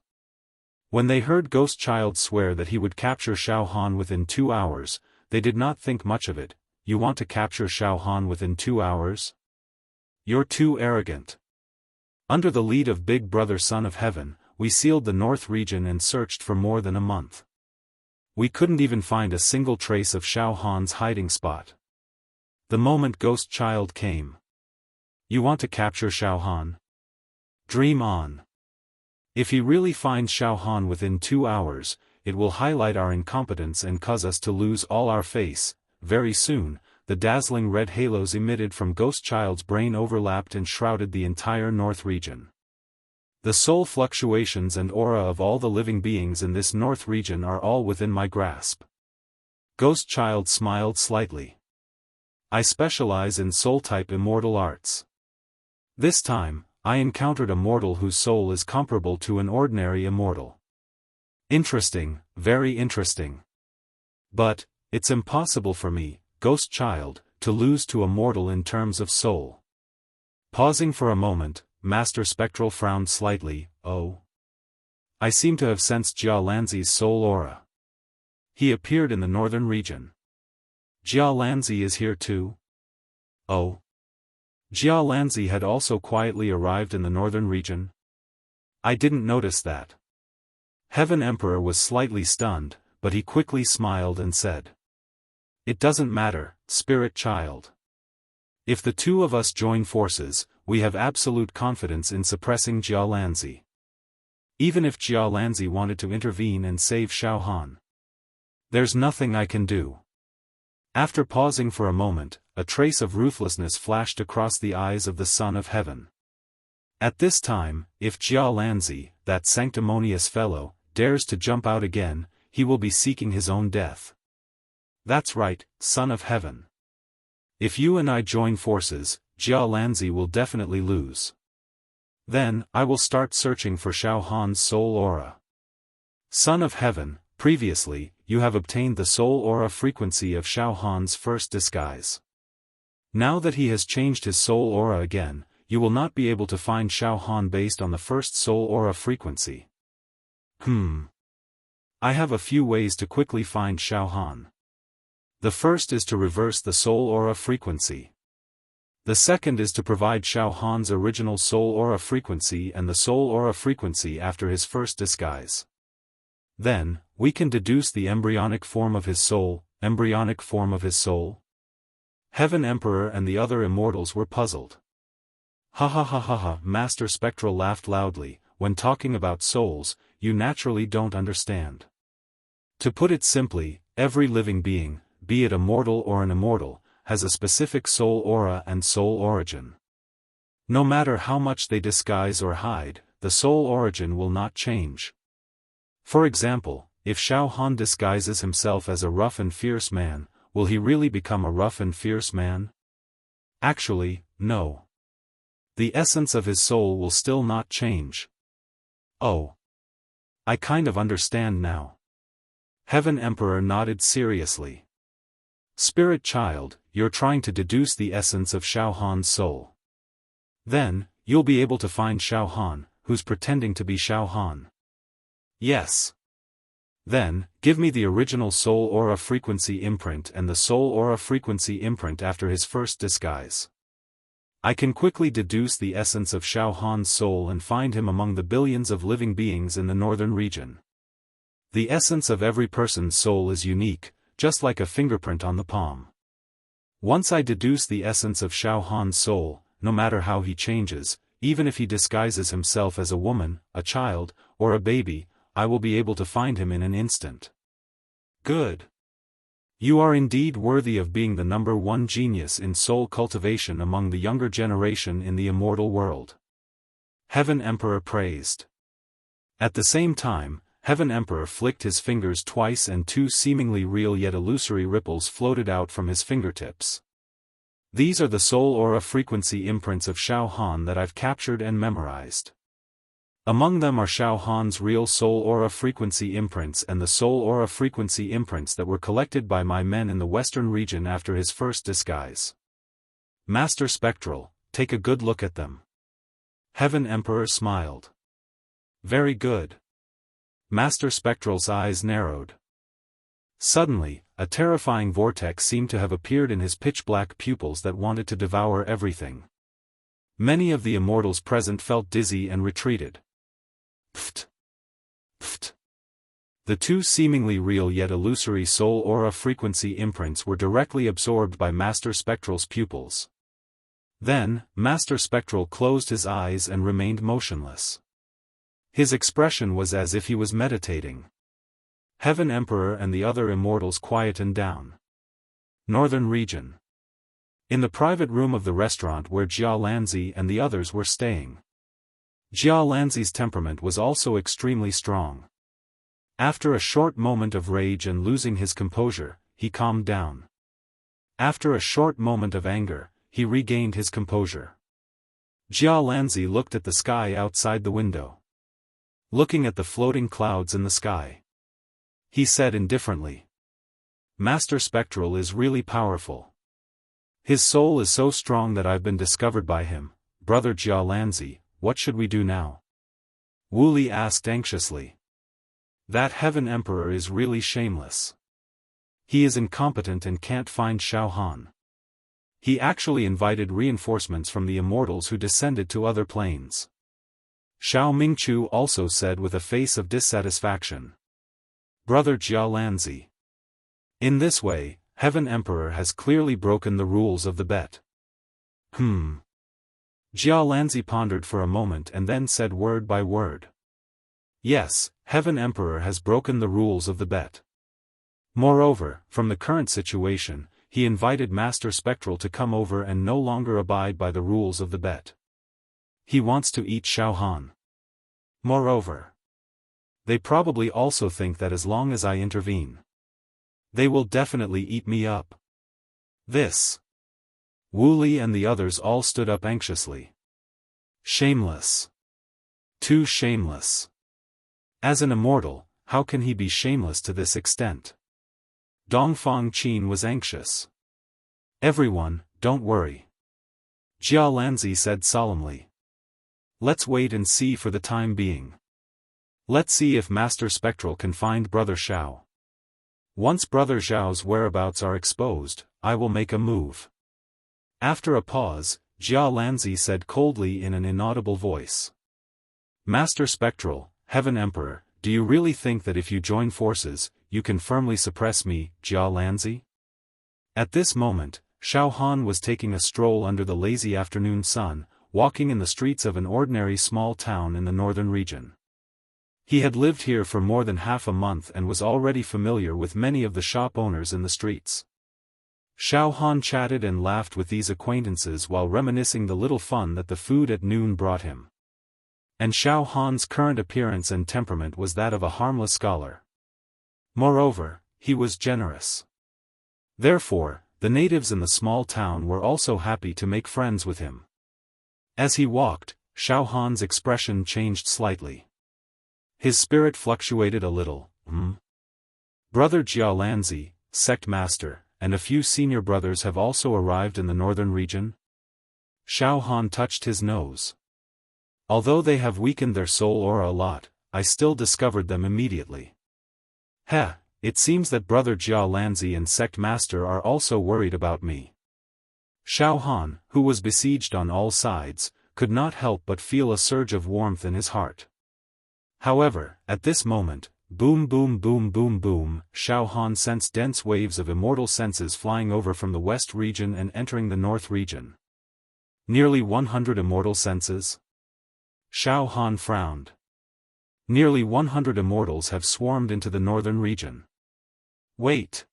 When they heard Ghost Child swear that he would capture Xiaofan within 2 hours, they did not think much of it. you want to capture Xiaofan within 2 hours? You're too arrogant. Under the lead of Big Brother Son of Heaven, we sealed the North region and searched for more than a month. We couldn't even find a single trace of Xiaofan's hiding spot. The moment Ghost Child came. You want to capture Xiaofan? Dream on. If he really finds Xiaofan within 2 hours, it will highlight our incompetence and cause us to lose all our face. Very soon, the dazzling red halos emitted from Ghost Child's brain overlapped and shrouded the entire North region. The soul fluctuations and aura of all the living beings in this North region are all within my grasp. Ghost Child smiled slightly. I specialize in soul-type immortal arts. This time, I encountered a mortal whose soul is comparable to an ordinary immortal. Interesting, very interesting. But, it's impossible for me, Ghost Child, to lose to a mortal in terms of soul. Pausing for a moment, Master Spectral frowned slightly. Oh. I seem to have sensed Jia Lanzi's soul aura. He appeared in the northern region. Jia Lanzi is here too? Oh. Jia Lanzi had also quietly arrived in the northern region? I didn't notice that. Heaven Emperor was slightly stunned, but he quickly smiled and said. It doesn't matter, Spirit Child. If the two of us join forces, we have absolute confidence in suppressing Jia Lanzi. Even if Jia Lanzi wanted to intervene and save Xiaofan. There's nothing I can do. After pausing for a moment, a trace of ruthlessness flashed across the eyes of the Son of Heaven. At this time, if Jia Lanzi, that sanctimonious fellow, dares to jump out again, he will be seeking his own death. That's right, Son of Heaven. If you and I join forces, Jia Lanzi will definitely lose. Then, I will start searching for Xiaofan's soul aura. Son of Heaven, previously, you have obtained the soul aura frequency of Xiaofan's first disguise. Now that he has changed his soul aura again, you will not be able to find Xiaofan based on the first soul aura frequency. I have a few ways to quickly find Xiaofan. The first is to reverse the soul aura frequency. The second is to provide Xiaofan's original soul aura frequency and the soul aura frequency after his first disguise. Then, we can deduce the embryonic form of his soul. Heaven Emperor and the other immortals were puzzled. Ha ha ha ha ha, Master Spectral laughed loudly. When talking about souls, you naturally don't understand. To put it simply, every living being, be it a mortal or an immortal, has a specific soul aura and soul origin. No matter how much they disguise or hide, the soul origin will not change. For example, if Xiaofan disguises himself as a rough and fierce man, will he really become a rough and fierce man? Actually, no. The essence of his soul will still not change. Oh. I kind of understand now. Heaven Emperor nodded seriously. Spirit Child, you're trying to deduce the essence of Xiaofan's soul. Then, you'll be able to find Xiaofan, who's pretending to be Xiaofan. Yes. Then, give me the original soul aura frequency imprint and the soul aura frequency imprint after his first disguise. I can quickly deduce the essence of Xiaofan's soul and find him among the billions of living beings in the northern region. The essence of every person's soul is unique, just like a fingerprint on the palm. Once I deduce the essence of Xiaofan's soul, no matter how he changes, even if he disguises himself as a woman, a child, or a baby, I will be able to find him in an instant. Good. You are indeed worthy of being the #1 genius in soul cultivation among the younger generation in the immortal world. Heaven Emperor praised. At the same time, Heaven Emperor flicked his fingers twice and two seemingly real yet illusory ripples floated out from his fingertips. These are the soul aura frequency imprints of Xiaofan that I've captured and memorized. Among them are Xiaofan's real soul aura frequency imprints and the soul aura frequency imprints that were collected by my men in the western region after his first disguise. Master Spectral, take a good look at them. Heaven Emperor smiled. Very good. Master Spectral's eyes narrowed. Suddenly, a terrifying vortex seemed to have appeared in his pitch-black pupils that wanted to devour everything. Many of the immortals present felt dizzy and retreated. Pft! Pft! The two seemingly real yet illusory soul aura frequency imprints were directly absorbed by Master Spectral's pupils. Then, Master Spectral closed his eyes and remained motionless. His expression was as if he was meditating. Heaven Emperor and the other immortals quietened down. Northern Region. In the private room of the restaurant where Jia Lanzi and the others were staying. Jia Lanzi's temperament was also extremely strong. After a short moment of rage and losing his composure, he calmed down. After a short moment of anger, he regained his composure. Jia Lanzi looked at the sky outside the window. Looking at the floating clouds in the sky, he said indifferently, "Master Spectral is really powerful. His soul is so strong that I've been discovered by him. Brother Jia Lanzi, what should we do now?" Wu Li asked anxiously. "That Heaven Emperor is really shameless. He is incompetent and can't find Xiaofan. He actually invited reinforcements from the immortals who descended to other planes." Xiao Mingchu also said with a face of dissatisfaction. "Brother Jia Lanzi. In this way, Heaven Emperor has clearly broken the rules of the bet." Jia Lanzi pondered for a moment and then said word by word. "Yes, Heaven Emperor has broken the rules of the bet. Moreover, from the current situation, he invited Master Spectral to come over and no longer abide by the rules of the bet. He wants to eat Xiaofan. Moreover, they probably also think that as long as I intervene, they will definitely eat me up. This." Wu Li and the others all stood up anxiously. Shameless. Too shameless. As an immortal, how can he be shameless to this extent? Dongfang Qin was anxious. "Everyone, don't worry," Jia Lanzi said solemnly. "Let's wait and see for the time being. Let's see if Master Spectral can find Brother Xiao. Once Brother Xiao's whereabouts are exposed, I will make a move." After a pause, Jia Lanzi said coldly in an inaudible voice. "Master Spectral, Heaven Emperor, do you really think that if you join forces, you can firmly suppress me, Jia Lanzi?" At this moment, Xiaofan was taking a stroll under the lazy afternoon sun, walking in the streets of an ordinary small town in the northern region. He had lived here for more than half a month and was already familiar with many of the shop owners in the streets. Xiaofan chatted and laughed with these acquaintances while reminiscing the little fun that the food at noon brought him. And Xiaofan's current appearance and temperament was that of a harmless scholar. Moreover, he was generous. Therefore, the natives in the small town were also happy to make friends with him. As he walked, Xiaofan's expression changed slightly. His spirit fluctuated a little. Brother Jia Lanzi, sect master, and a few senior brothers have also arrived in the northern region? Xiaofan touched his nose. Although they have weakened their soul aura a lot, I still discovered them immediately. It seems that Brother Jia Lanzi and sect master are also worried about me. Xiaofan, who was besieged on all sides, could not help but feel a surge of warmth in his heart. However, at this moment, boom boom boom boom boom, Xiaofan sensed dense waves of immortal senses flying over from the west region and entering the north region. Nearly 100 immortal senses? Xiaofan frowned. Nearly 100 immortals have swarmed into the northern region. Wait.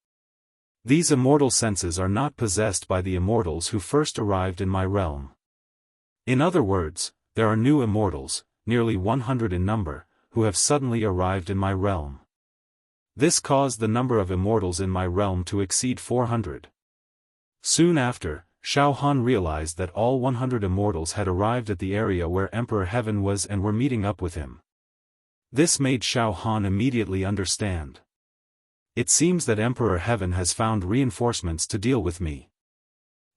These immortal senses are not possessed by the immortals who first arrived in my realm. In other words, there are new immortals, nearly 100 in number, who have suddenly arrived in my realm. This caused the number of immortals in my realm to exceed 400. Soon after, Xiaofan realized that all 100 immortals had arrived at the area where Emperor Heaven was and were meeting up with him. This made Xiaofan immediately understand. It seems that Emperor Heaven has found reinforcements to deal with me.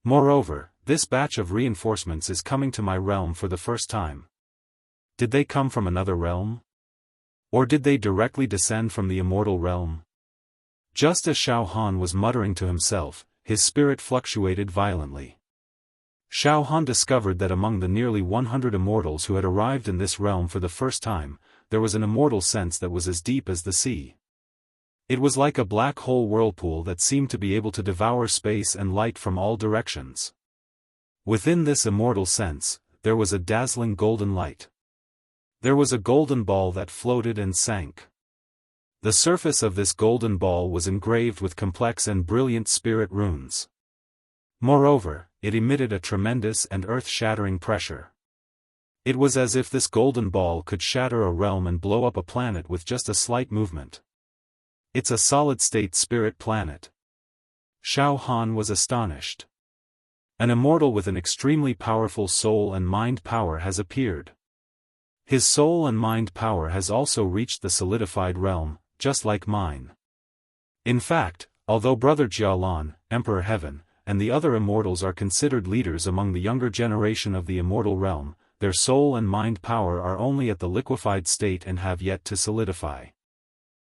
Moreover, this batch of reinforcements is coming to my realm for the first time. Did they come from another realm? Or did they directly descend from the immortal realm? Just as Xiaofan was muttering to himself, his spirit fluctuated violently. Xiaofan discovered that among the nearly 100 immortals who had arrived in this realm for the first time, there was an immortal sense that was as deep as the sea. It was like a black hole whirlpool that seemed to be able to devour space and light from all directions. Within this immortal sense, there was a dazzling golden light. There was a golden ball that floated and sank. The surface of this golden ball was engraved with complex and brilliant spirit runes. Moreover, it emitted a tremendous and earth-shattering pressure. It was as if this golden ball could shatter a realm and blow up a planet with just a slight movement. It's a solid-state spirit planet. Xiaofan was astonished. An immortal with an extremely powerful soul and mind power has appeared. His soul and mind power has also reached the solidified realm, just like mine. In fact, although Brother Jialan, Emperor Heaven, and the other immortals are considered leaders among the younger generation of the immortal realm, their soul and mind power are only at the liquefied state and have yet to solidify.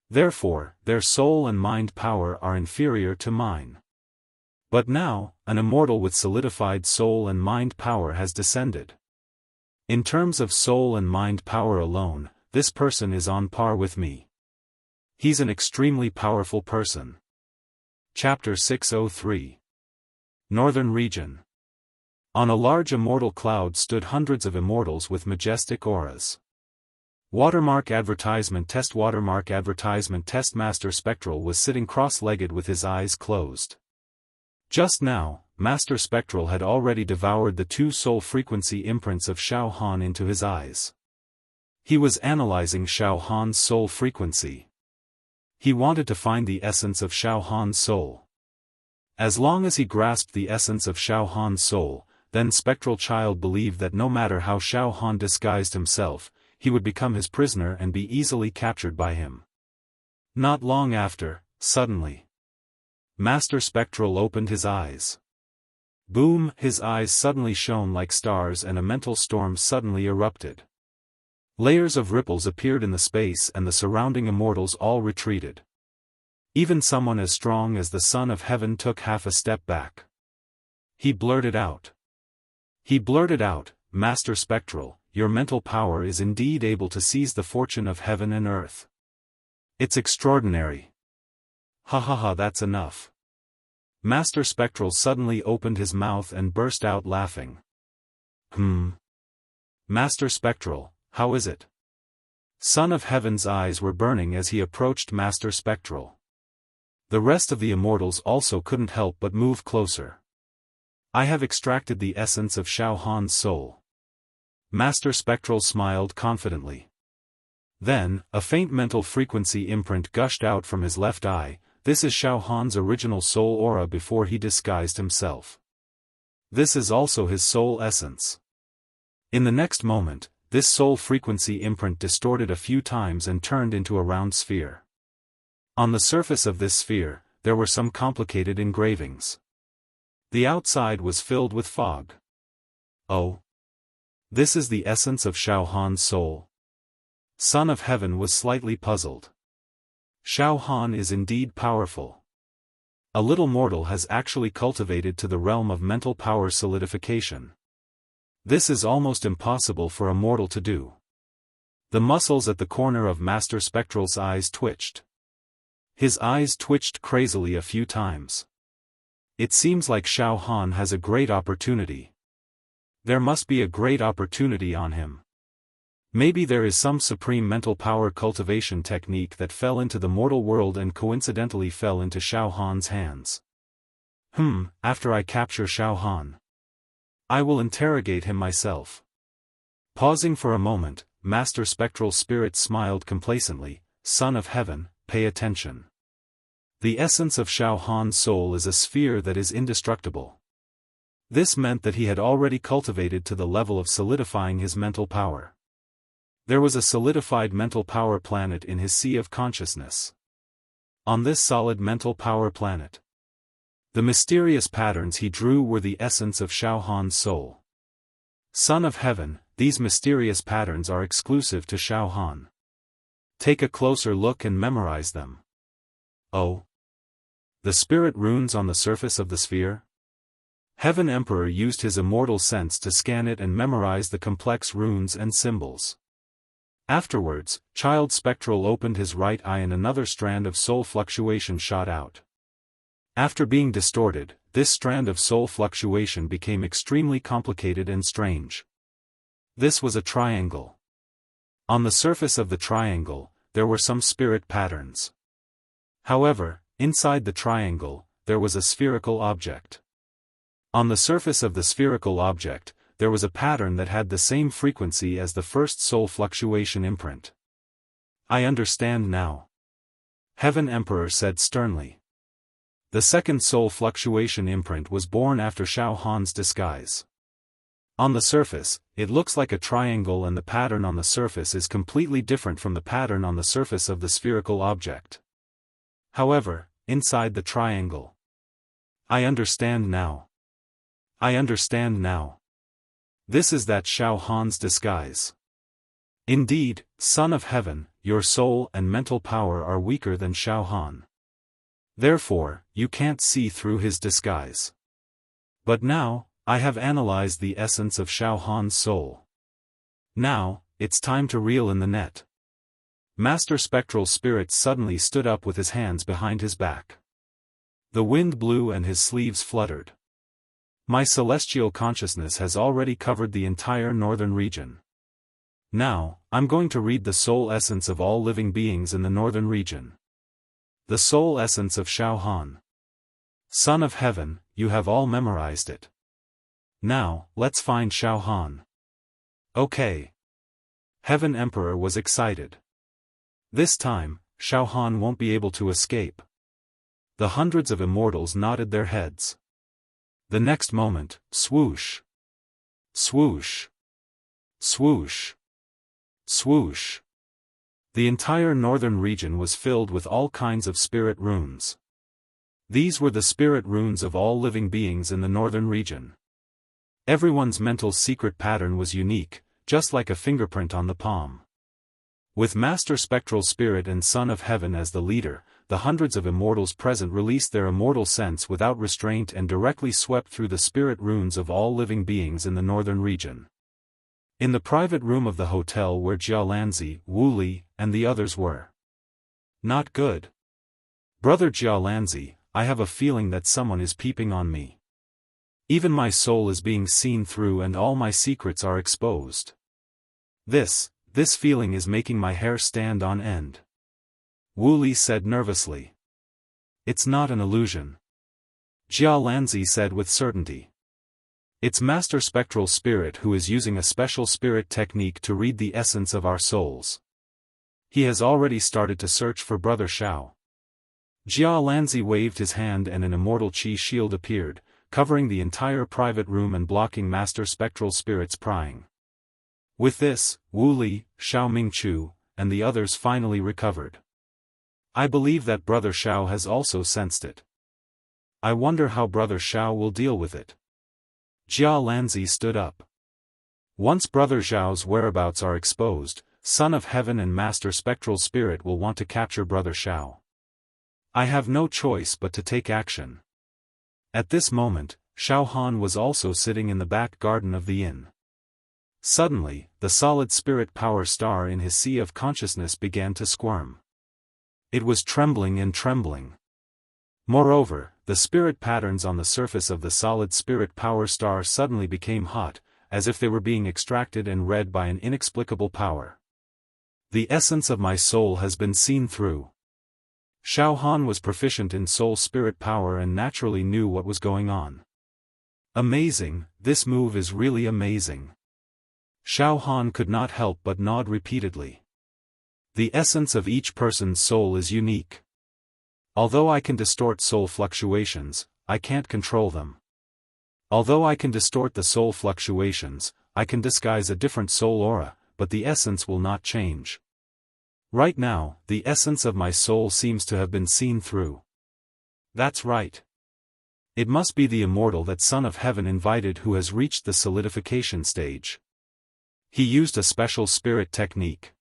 Therefore, their soul and mind power are inferior to mine. But now, an immortal with solidified soul and mind power has descended. In terms of soul and mind power alone, this person is on par with me. He's an extremely powerful person. Chapter 603. Northern Region. On a large immortal cloud stood hundreds of immortals with majestic auras. Watermark advertisement test Master Spectral was sitting cross-legged with his eyes closed. Just now, Master Spectral had already devoured the 2 soul frequency imprints of Xiaofan into his eyes. He was analyzing Xiaofan's soul frequency. He wanted to find the essence of Xiaofan's soul. As long as he grasped the essence of Xiaofan's soul, then Spectral Child believed that no matter how Xiaofan disguised himself, he would become his prisoner and be easily captured by him. Not long after, suddenly, Master Spectral opened his eyes. Boom! His eyes suddenly shone like stars and a mental storm suddenly erupted. Layers of ripples appeared in the space and the surrounding immortals all retreated. Even someone as strong as the Son of Heaven took half a step back. He blurted out, Master Spectral, your mental power is indeed able to seize the fortune of heaven and earth. It's extraordinary. Ha ha ha, that's enough. Master Spectral suddenly opened his mouth and burst out laughing. Master Spectral, how is it? Son of Heaven's eyes were burning as he approached Master Spectral. The rest of the immortals also couldn't help but move closer. I have extracted the essence of Xiaofan's soul. Master Spectral smiled confidently. Then, a faint mental frequency imprint gushed out from his left eye. This is Xiaofan's original soul aura before he disguised himself. This is also his soul essence. In the next moment, this soul frequency imprint distorted a few times and turned into a round sphere. On the surface of this sphere, there were some complicated engravings. The outside was filled with fog. Oh! This is the essence of Xiaofan's soul. Son of Heaven was slightly puzzled. Xiaofan is indeed powerful. A little mortal has actually cultivated to the realm of mental power solidification. This is almost impossible for a mortal to do. The muscles at the corner of Master Spectral's eyes twitched. His eyes twitched crazily a few times. It seems like Xiaofan has a great opportunity. There must be a great opportunity on him. Maybe there is some supreme mental power cultivation technique that fell into the mortal world and coincidentally fell into Xiaofan's hands. After I capture Xiaofan, I will interrogate him myself. Pausing for a moment, Master Spectral Spirit smiled complacently. Son of Heaven, pay attention. The essence of Xiaofan's soul is a sphere that is indestructible. This meant that he had already cultivated to the level of solidifying his mental power. There was a solidified mental power planet in his sea of consciousness. On this solid mental power planet, the mysterious patterns he drew were the essence of Xiaofan's soul. Son of Heaven, these mysterious patterns are exclusive to Xiaofan. Take a closer look and memorize them. Oh! The spirit runes on the surface of the sphere? Heaven Emperor used his immortal sense to scan it and memorize the complex runes and symbols. Afterwards, Child Spectral opened his right eye and another strand of soul fluctuation shot out. After being distorted, this strand of soul fluctuation became extremely complicated and strange. This was a triangle. On the surface of the triangle, there were some spirit patterns. However, inside the triangle, there was a spherical object. On the surface of the spherical object, there was a pattern that had the same frequency as the first soul fluctuation imprint. I understand now. Heaven Emperor said sternly. The second soul fluctuation imprint was born after Xiaofan's disguise. On the surface, it looks like a triangle and the pattern on the surface is completely different from the pattern on the surface of the spherical object. However, inside the triangle. I understand now. I understand now. This is that Xiaofan's disguise. Indeed, Son of Heaven, your soul and mental power are weaker than Xiaofan. Therefore, you can't see through his disguise. But now, I have analyzed the essence of Xiaofan's soul. Now, it's time to reel in the net. Master Spectral Spirit suddenly stood up with his hands behind his back. The wind blew and his sleeves fluttered. My celestial consciousness has already covered the entire northern region. Now, I'm going to read the soul essence of all living beings in the northern region. The soul essence of Xiaofan. Son of Heaven, you have all memorized it. Now, let's find Xiaofan. Okay. Heaven Emperor was excited. This time, Xiaofan won't be able to escape. The hundreds of immortals nodded their heads. The next moment, swoosh. Swoosh. Swoosh. Swoosh. The entire northern region was filled with all kinds of spirit runes. These were the spirit runes of all living beings in the northern region. Everyone's mental secret pattern was unique, just like a fingerprint on the palm. With Master Spectral Spirit and Son of Heaven as the leader, the hundreds of immortals present released their immortal sense without restraint and directly swept through the spirit runes of all living beings in the northern region. In the private room of the hotel where Jialanzi, Wuli, and the others were. Not good. Brother Jialanzi, I have a feeling that someone is peeping on me. Even my soul is being seen through and all my secrets are exposed. This feeling is making my hair stand on end. Wuli said nervously. It's not an illusion. Jialanzi said with certainty. It's Master Spectral Spirit who is using a special spirit technique to read the essence of our souls. He has already started to search for Brother Xiao. Jialanzi waved his hand and an immortal chi shield appeared, covering the entire private room and blocking Master Spectral Spirit's prying. With this, Wuli, Xiao Mingchu, and the others finally recovered. I believe that Brother Xiao has also sensed it. I wonder how Brother Xiao will deal with it. Jialanzi stood up. Once Brother Xiao's whereabouts are exposed, Son of Heaven and Master Spectral Spirit will want to capture Brother Xiao. I have no choice but to take action. At this moment, Xiaofan was also sitting in the back garden of the inn. Suddenly, the solid spirit power star in his sea of consciousness began to squirm. It was trembling and trembling. Moreover, the spirit patterns on the surface of the solid spirit power star suddenly became hot, as if they were being extracted and read by an inexplicable power. The essence of my soul has been seen through. Xiaofan was proficient in soul spirit power and naturally knew what was going on. Amazing, this move is really amazing. Xiaofan could not help but nod repeatedly. The essence of each person's soul is unique. Although I can distort soul fluctuations, I can't control them. Although I can distort the soul fluctuations, I can disguise a different soul aura, but the essence will not change. Right now, the essence of my soul seems to have been seen through. That's right. It must be the immortal that Son of Heaven invited who has reached the solidification stage. He used a special spirit technique.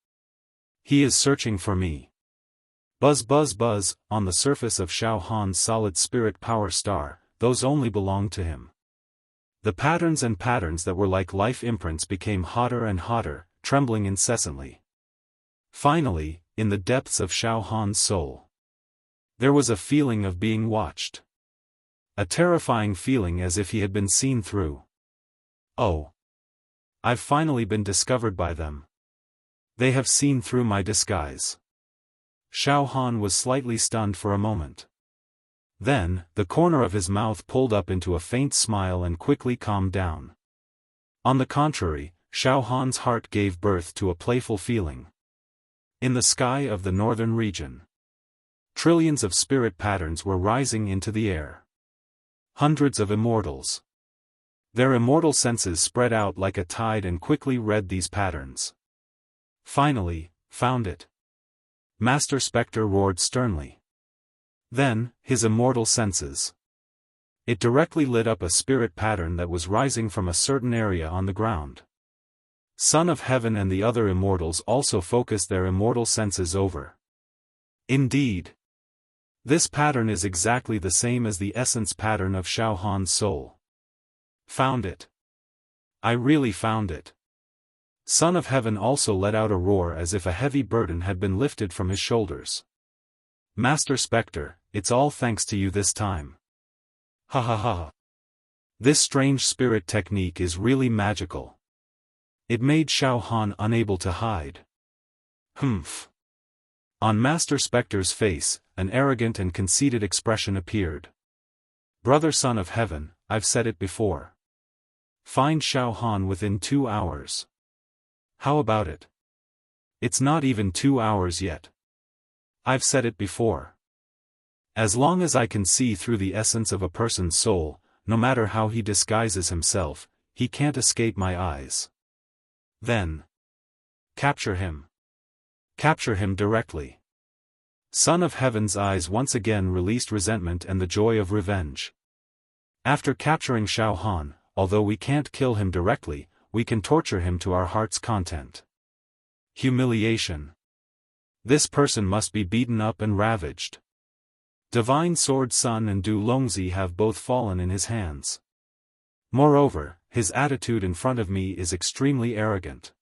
He is searching for me. Buzz buzz buzz, on the surface of Xiaohan's solid spirit power star, those only belonged to him. The patterns and patterns that were like life imprints became hotter and hotter, trembling incessantly. Finally, in the depths of Xiaohan's soul, there was a feeling of being watched. A terrifying feeling as if he had been seen through. Oh! I've finally been discovered by them. They have seen through my disguise. Xiaohan was slightly stunned for a moment. Then, the corner of his mouth pulled up into a faint smile and quickly calmed down. On the contrary, Xiaohan's heart gave birth to a playful feeling. In the sky of the northern region, trillions of spirit patterns were rising into the air. Hundreds of immortals. Their immortal senses spread out like a tide and quickly read these patterns. Finally, found it. Master Spectre roared sternly. Then, his immortal senses. It directly lit up a spirit pattern that was rising from a certain area on the ground. Son of Heaven and the other immortals also focused their immortal senses over. Indeed. This pattern is exactly the same as the essence pattern of Xiaohan's soul. Found it. I really found it. Son of Heaven also let out a roar as if a heavy burden had been lifted from his shoulders. Master Spectre, it's all thanks to you this time. Ha ha ha. This strange spirit technique is really magical. It made Xiaohan unable to hide. Humph. On Master Spectre's face, an arrogant and conceited expression appeared. Brother Son of Heaven, I've said it before. Find Xiaohan within 2 hours. How about it? It's not even 2 hours yet. I've said it before. As long as I can see through the essence of a person's soul, no matter how he disguises himself, he can't escape my eyes. Then, capture him. Capture him directly. Son of Heaven's eyes once again released resentment and the joy of revenge. After capturing Xiaohan, although we can't kill him directly, we can torture him to our heart's content. Humiliation. This person must be beaten up and ravaged. Divine Sword Sun and Du Longzi have both fallen in his hands. Moreover, his attitude in front of me is extremely arrogant.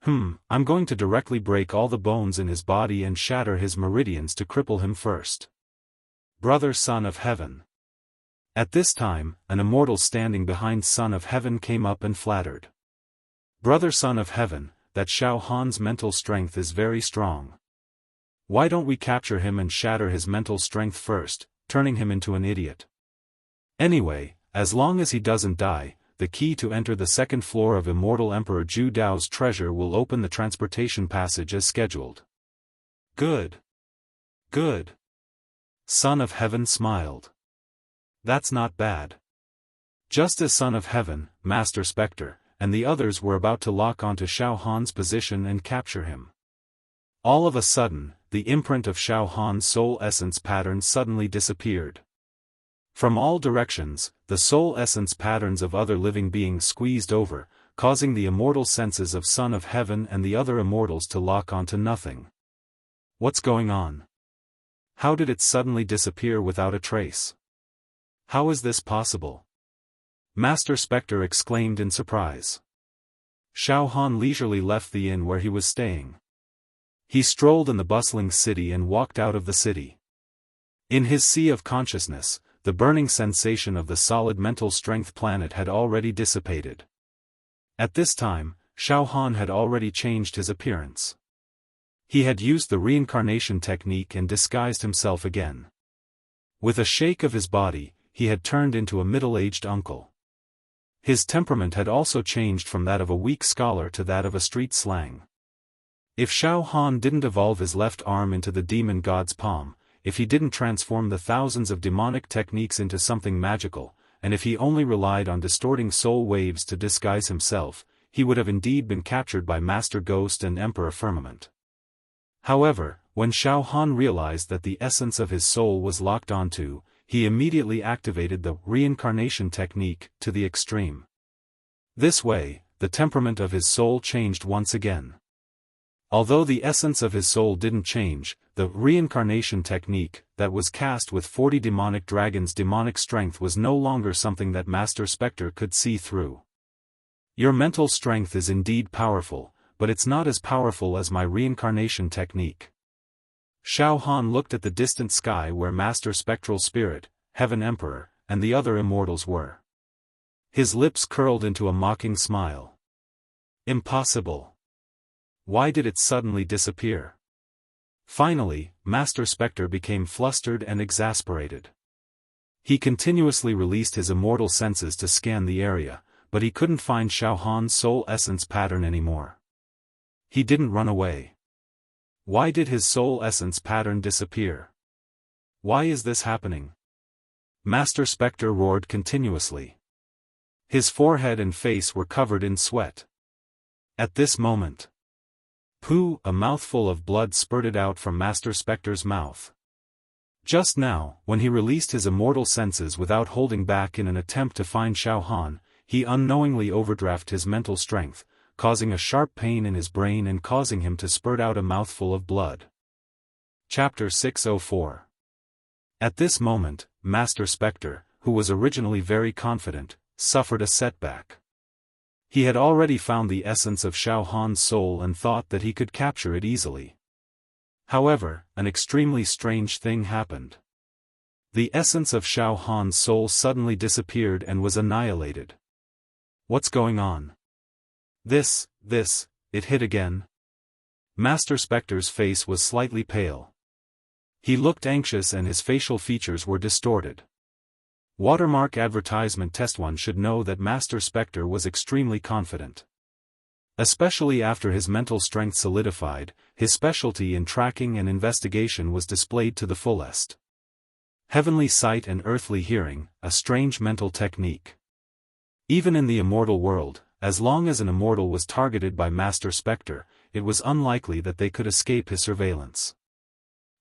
I'm going to directly break all the bones in his body and shatter his meridians to cripple him first. Brother Son of Heaven. At this time, an immortal standing behind Son of Heaven came up and flattered. Brother Son of Heaven, that Xiaohan's mental strength is very strong. Why don't we capture him and shatter his mental strength first, turning him into an idiot? Anyway, as long as he doesn't die, the key to enter the second floor of Immortal Emperor Zhu Dao's treasure will open the transportation passage as scheduled. Good. Good. Son of Heaven smiled. That's not bad. Just as Son of Heaven, Master Spectre, and the others were about to lock onto Xiaohan's position and capture him. All of a sudden, the imprint of Xiaohan's soul essence pattern suddenly disappeared. From all directions, the soul essence patterns of other living beings squeezed over, causing the immortal senses of Son of Heaven and the other immortals to lock onto nothing. What's going on? How did it suddenly disappear without a trace? How is this possible? Master Spectre exclaimed in surprise. Xiaohan leisurely left the inn where he was staying. He strolled in the bustling city and walked out of the city. In his sea of consciousness, the burning sensation of the solid mental strength planet had already dissipated. At this time, Xiaohan had already changed his appearance. He had used the reincarnation technique and disguised himself again. With a shake of his body, he had turned into a middle-aged uncle. His temperament had also changed from that of a weak scholar to that of a street slang. If Xiaohan didn't evolve his left arm into the demon god's palm, if he didn't transform the thousands of demonic techniques into something magical, and if he only relied on distorting soul waves to disguise himself, he would have indeed been captured by Master Ghost and Emperor Firmament. However, when Xiaohan realized that the essence of his soul was locked onto, he immediately activated the reincarnation technique to the extreme. This way, the temperament of his soul changed once again. Although the essence of his soul didn't change, the reincarnation technique that was cast with 40 demonic dragons' demonic strength was no longer something that Master Spectre could see through. Your mental strength is indeed powerful, but it's not as powerful as my reincarnation technique. Xiaofan looked at the distant sky where Master Spectral Spirit, Heaven Emperor, and the other immortals were. His lips curled into a mocking smile. Impossible. Why did it suddenly disappear? Finally, Master Spectre became flustered and exasperated. He continuously released his immortal senses to scan the area, but he couldn't find Xiaohan's soul essence pattern anymore. He didn't run away. Why did his soul essence pattern disappear? Why is this happening? Master Spectre roared continuously. His forehead and face were covered in sweat. At this moment, pooh! A mouthful of blood spurted out from Master Spectre's mouth. Just now, when he released his immortal senses without holding back in an attempt to find Xiaofan, he unknowingly overdrafted his mental strength, causing a sharp pain in his brain and causing him to spurt out a mouthful of blood. Chapter 604. At this moment, Master Spectre, who was originally very confident, suffered a setback. He had already found the essence of Xiaohan's soul and thought that he could capture it easily. However, an extremely strange thing happened. The essence of Xiaohan's soul suddenly disappeared and was annihilated. What's going on? It hit again. Master Spectre's face was slightly pale. He looked anxious and his facial features were distorted. Watermark advertisement test one should know that Master Spectre was extremely confident. Especially after his mental strength solidified, his specialty in tracking and investigation was displayed to the fullest. Heavenly sight and earthly hearing, a strange mental technique. Even in the immortal world, as long as an immortal was targeted by Master Spectre, it was unlikely that they could escape his surveillance.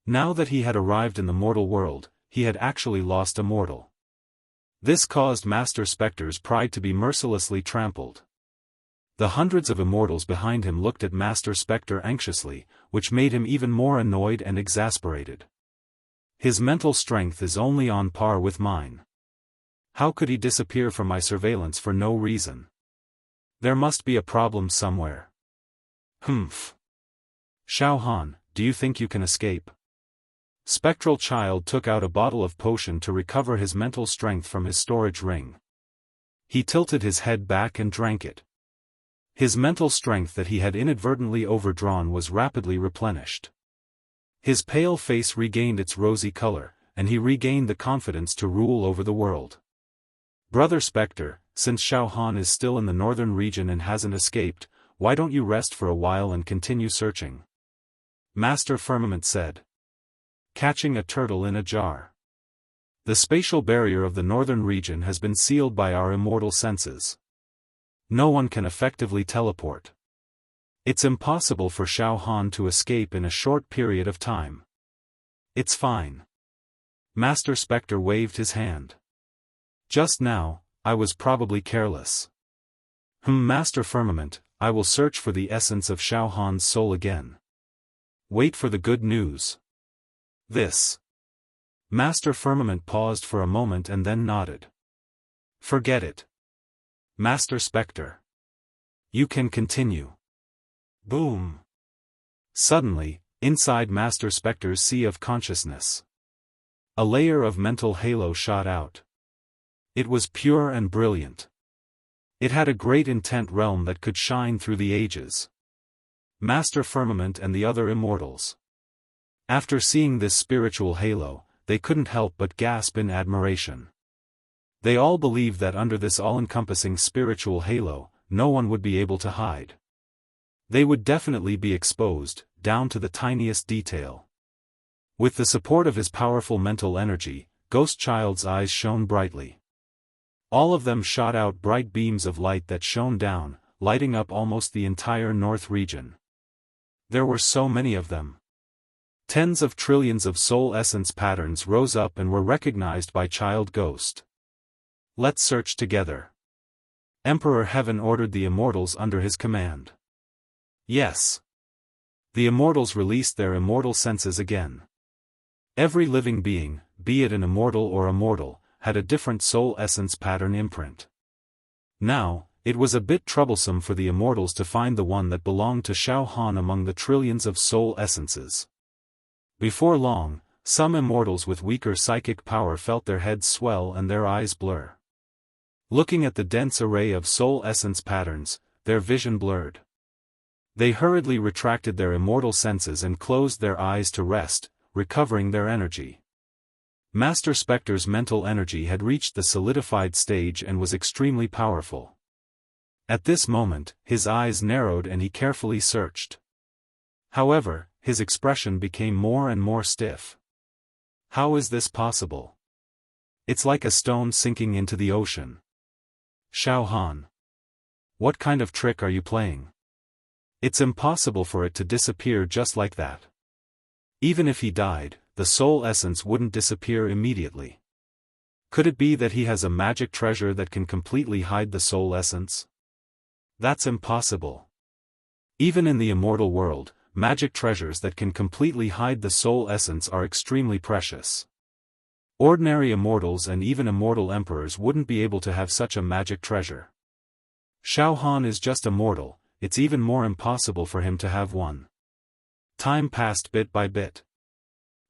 Now that he had arrived in the mortal world, he had actually lost a mortal. This caused Master Spectre's pride to be mercilessly trampled. The hundreds of immortals behind him looked at Master Spectre anxiously, which made him even more annoyed and exasperated. His mental strength is only on par with mine. How could he disappear from my surveillance for no reason? There must be a problem somewhere. Humph. Xiaofan, do you think you can escape? Spectral Child took out a bottle of potion to recover his mental strength from his storage ring. He tilted his head back and drank it. His mental strength that he had inadvertently overdrawn was rapidly replenished. His pale face regained its rosy color, and he regained the confidence to rule over the world. Brother Spectre, since Xiaofan is still in the northern region and hasn't escaped, why don't you rest for a while and continue searching? Master Firmament said. Catching a turtle in a jar. The spatial barrier of the northern region has been sealed by our immortal senses. No one can effectively teleport. It's impossible for Xiaofan to escape in a short period of time. It's fine. Master Spectre waved his hand. Just now, I was probably careless. Master Firmament, I will search for the essence of Xiaohan's soul again. Wait for the good news. This. Master Firmament paused for a moment and then nodded. Forget it. Master Spectre. You can continue. Boom. Suddenly, inside Master Spectre's sea of consciousness, a layer of mental halo shot out. It was pure and brilliant. It had a great intent realm that could shine through the ages. Master Firmament and the other immortals. After seeing this spiritual halo, they couldn't help but gasp in admiration. They all believed that under this all-encompassing spiritual halo, no one would be able to hide. They would definitely be exposed, down to the tiniest detail. With the support of his powerful mental energy, Ghost Child's eyes shone brightly. All of them shot out bright beams of light that shone down, lighting up almost the entire north region. There were so many of them. Tens of trillions of soul essence patterns rose up and were recognized by Child Ghost. Let's search together. Emperor Heaven ordered the immortals under his command. Yes. The immortals released their immortal senses again. Every living being, be it an immortal or a mortal, had a different soul essence pattern imprint. Now, it was a bit troublesome for the immortals to find the one that belonged to Xiaofan among the trillions of soul essences. Before long, some immortals with weaker psychic power felt their heads swell and their eyes blur. Looking at the dense array of soul essence patterns, their vision blurred. They hurriedly retracted their immortal senses and closed their eyes to rest, recovering their energy. Master Spectre's mental energy had reached the solidified stage and was extremely powerful. At this moment, his eyes narrowed and he carefully searched. However, his expression became more and more stiff. How is this possible? It's like a stone sinking into the ocean. Xiaofan. What kind of trick are you playing? It's impossible for it to disappear just like that. Even if he died, the soul essence wouldn't disappear immediately. Could it be that he has a magic treasure that can completely hide the soul essence? That's impossible. Even in the immortal world, magic treasures that can completely hide the soul essence are extremely precious. Ordinary immortals and even immortal emperors wouldn't be able to have such a magic treasure. Xiaofan is just a mortal, it's even more impossible for him to have one. Time passed bit by bit.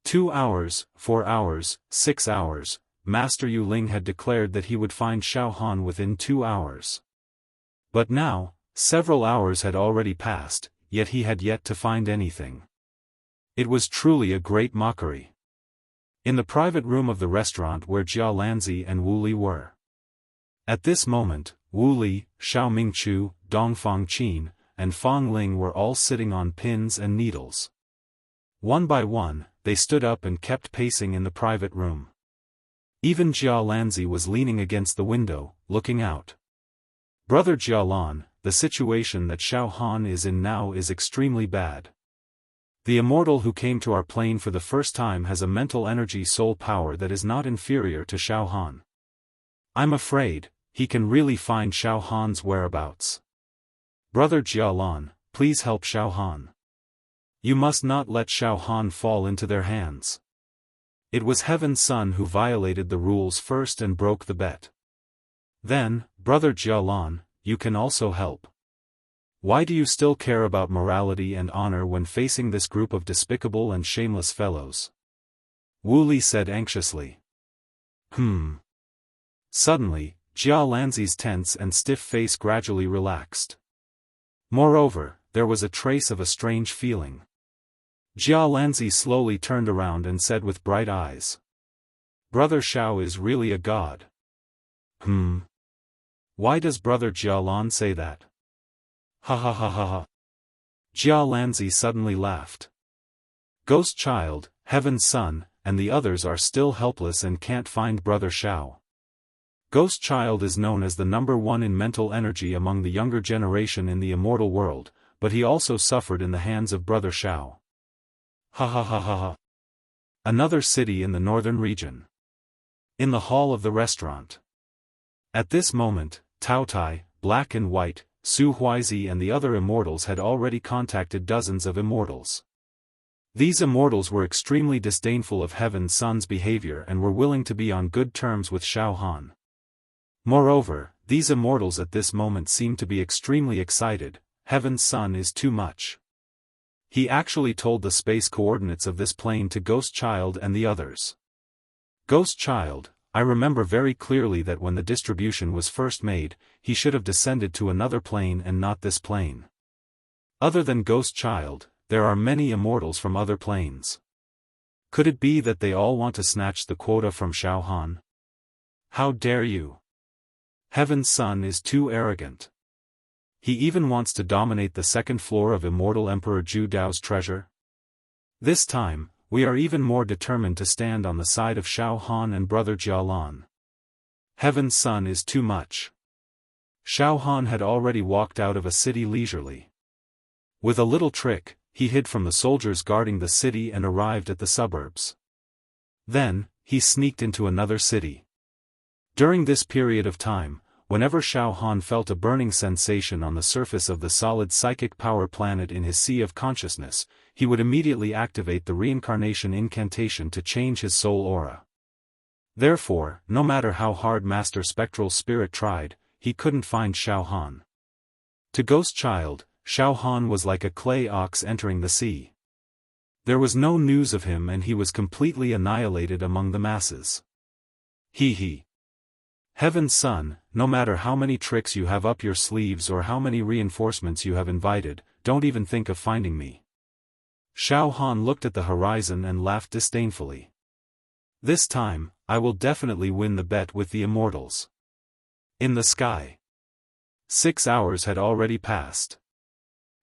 2 hours, 4 hours, 6 hours, Master Yu Ling had declared that he would find Xiaofan within 2 hours. But now, several hours had already passed, yet he had yet to find anything. It was truly a great mockery. In the private room of the restaurant where Jia Lanzi and Wu Li were. At this moment, Wu Li, Xiao Mingchu, Dongfang Qin, and Fang Ling were all sitting on pins and needles. One by one, they stood up and kept pacing in the private room. Even Jia Lanzi was leaning against the window, looking out. Brother Jialan, the situation that Xiaofan is in now is extremely bad. The immortal who came to our plane for the first time has a mental energy soul power that is not inferior to Xiaofan. I'm afraid, he can really find Xiaofan's whereabouts. Brother Jialan, please help Xiaofan. You must not let Xiaofan fall into their hands. It was Heaven's Son who violated the rules first and broke the bet. Then, Brother Jialan, you can also help. Why do you still care about morality and honor when facing this group of despicable and shameless fellows? Wu Li said anxiously. Suddenly, Jia Lanzi's tense and stiff face gradually relaxed. Moreover, there was a trace of a strange feeling. Jia Lanzi slowly turned around and said with bright eyes. Brother Xiao is really a god. Why does Brother Jialan say that? Ha ha ha ha ha. Jia Lanzi suddenly laughed. Ghost Child, Heaven's Son, and the others are still helpless and can't find Brother Xiao. Ghost Child is known as the number one in mental energy among the younger generation in the immortal world, but he also suffered in the hands of Brother Xiao. Ha ha ha ha ha. Another city in the northern region. In the hall of the restaurant. At this moment, Tao Tai, Black and White, Su Huizi and the other immortals had already contacted dozens of immortals. These immortals were extremely disdainful of Heaven's Son's behavior and were willing to be on good terms with Xiaofan. Moreover, these immortals at this moment seemed to be extremely excited. Heaven's Son is too much. He actually told the space coordinates of this plane to Ghost Child and the others. Ghost Child, I remember very clearly that when the distribution was first made, he should have descended to another plane and not this plane. Other than Ghost Child, there are many immortals from other planes. Could it be that they all want to snatch the quota from Xiaofan? How dare you? Heaven's Son is too arrogant. He even wants to dominate the second floor of Immortal Emperor Zhu Dao's treasure. This time, we are even more determined to stand on the side of Xiaofan and Brother Jialan. Heaven's Son is too much. Xiaofan had already walked out of a city leisurely. With a little trick, he hid from the soldiers guarding the city and arrived at the suburbs. Then, he sneaked into another city. During this period of time, whenever Xiaofan felt a burning sensation on the surface of the solid psychic power planet in his sea of consciousness, he would immediately activate the reincarnation incantation to change his soul aura. Therefore, no matter how hard Master Spectral Spirit tried, he couldn't find Xiaofan. To Ghost Child, Xiaofan was like a clay ox entering the sea. There was no news of him and he was completely annihilated among the masses. He. Heaven's Son, no matter how many tricks you have up your sleeves or how many reinforcements you have invited, don't even think of finding me. Xiaofan looked at the horizon and laughed disdainfully. This time, I will definitely win the bet with the Immortals. In the sky. 6 hours had already passed.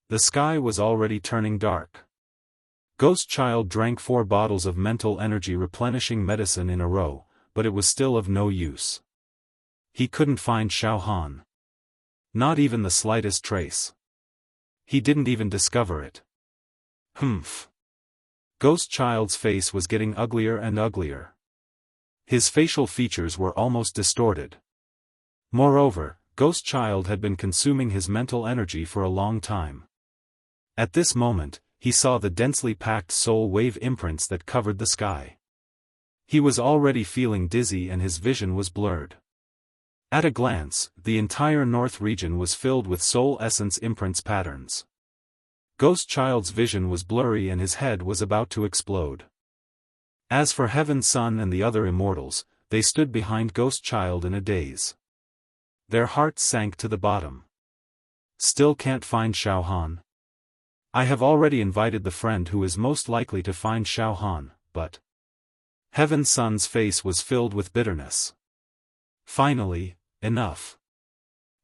The sky was already turning dark. Ghost Child drank 4 bottles of mental energy replenishing medicine in a row, but it was still of no use. He couldn't find Xiaofan. Not even the slightest trace. He didn't even discover it. Humph. Ghost Child's face was getting uglier and uglier. His facial features were almost distorted. Moreover, Ghost Child had been consuming his mental energy for a long time. At this moment, he saw the densely packed soul wave imprints that covered the sky. He was already feeling dizzy and his vision was blurred. At a glance, the entire North region was filled with soul essence imprints patterns. Ghost Child's vision was blurry and his head was about to explode. As for Heaven's Son and the other Immortals, they stood behind Ghost Child in a daze. Their hearts sank to the bottom. Still can't find Xiaofan. I have already invited the friend who is most likely to find Xiaofan, but... Heaven's Son's face was filled with bitterness. Finally, enough.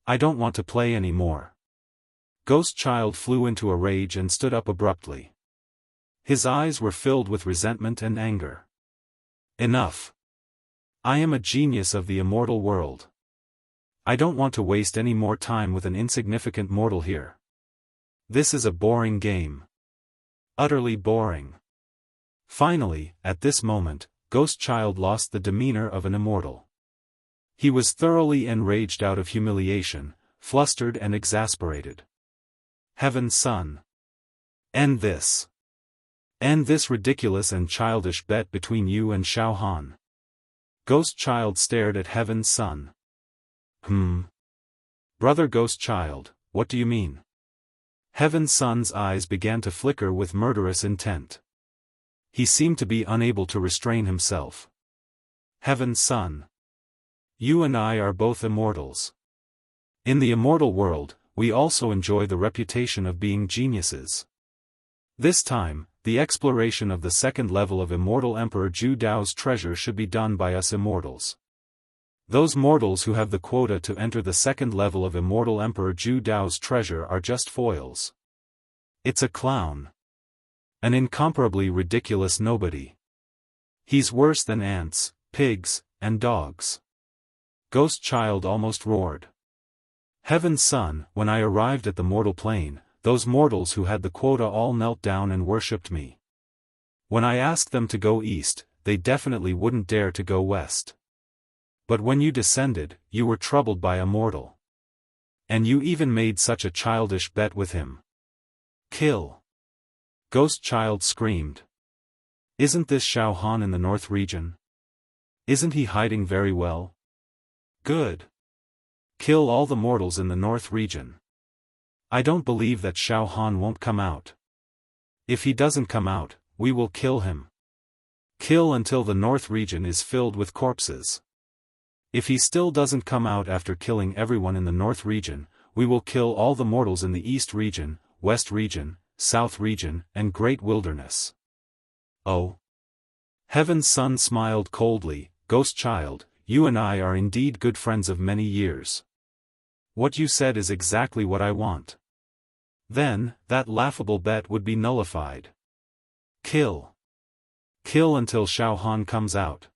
I don't want to play anymore. Ghost Child flew into a rage and stood up abruptly. His eyes were filled with resentment and anger. Enough. I am a genius of the immortal world. I don't want to waste any more time with an insignificant mortal here. This is a boring game. Utterly boring. Finally, at this moment, Ghost Child lost the demeanor of an immortal. He was thoroughly enraged out of humiliation, flustered and exasperated. Heaven's Son. End this. End this ridiculous and childish bet between you and Xiaofan. Ghost Child stared at Heaven's Son. Brother Ghost Child, what do you mean? Heaven's Son's eyes began to flicker with murderous intent. He seemed to be unable to restrain himself. Heaven's Son. You and I are both immortals. In the immortal world, we also enjoy the reputation of being geniuses. This time, the exploration of the second level of Immortal Emperor Zhu Dao's treasure should be done by us immortals. Those mortals who have the quota to enter the second level of Immortal Emperor Zhu Dao's treasure are just foils. It's a clown. An incomparably ridiculous nobody. He's worse than ants, pigs, and dogs. Ghost Child almost roared. Heaven's Son, when I arrived at the mortal plane, those mortals who had the quota all knelt down and worshipped me. When I asked them to go east, they definitely wouldn't dare to go west. But when you descended, you were troubled by a mortal. And you even made such a childish bet with him. Kill. Ghost Child screamed. Isn't this Xiaofan in the North region? Isn't he hiding very well? Good. Kill all the mortals in the North region. I don't believe that Xiaofan won't come out. If he doesn't come out, we will kill him. Kill until the North region is filled with corpses. If he still doesn't come out after killing everyone in the North region, we will kill all the mortals in the East region, West region, South region, and Great Wilderness. Oh. Heaven's Son smiled coldly. Ghost Child, you and I are indeed good friends of many years. What you said is exactly what I want. Then, that laughable bet would be nullified. Kill. Kill until Xiaofan comes out.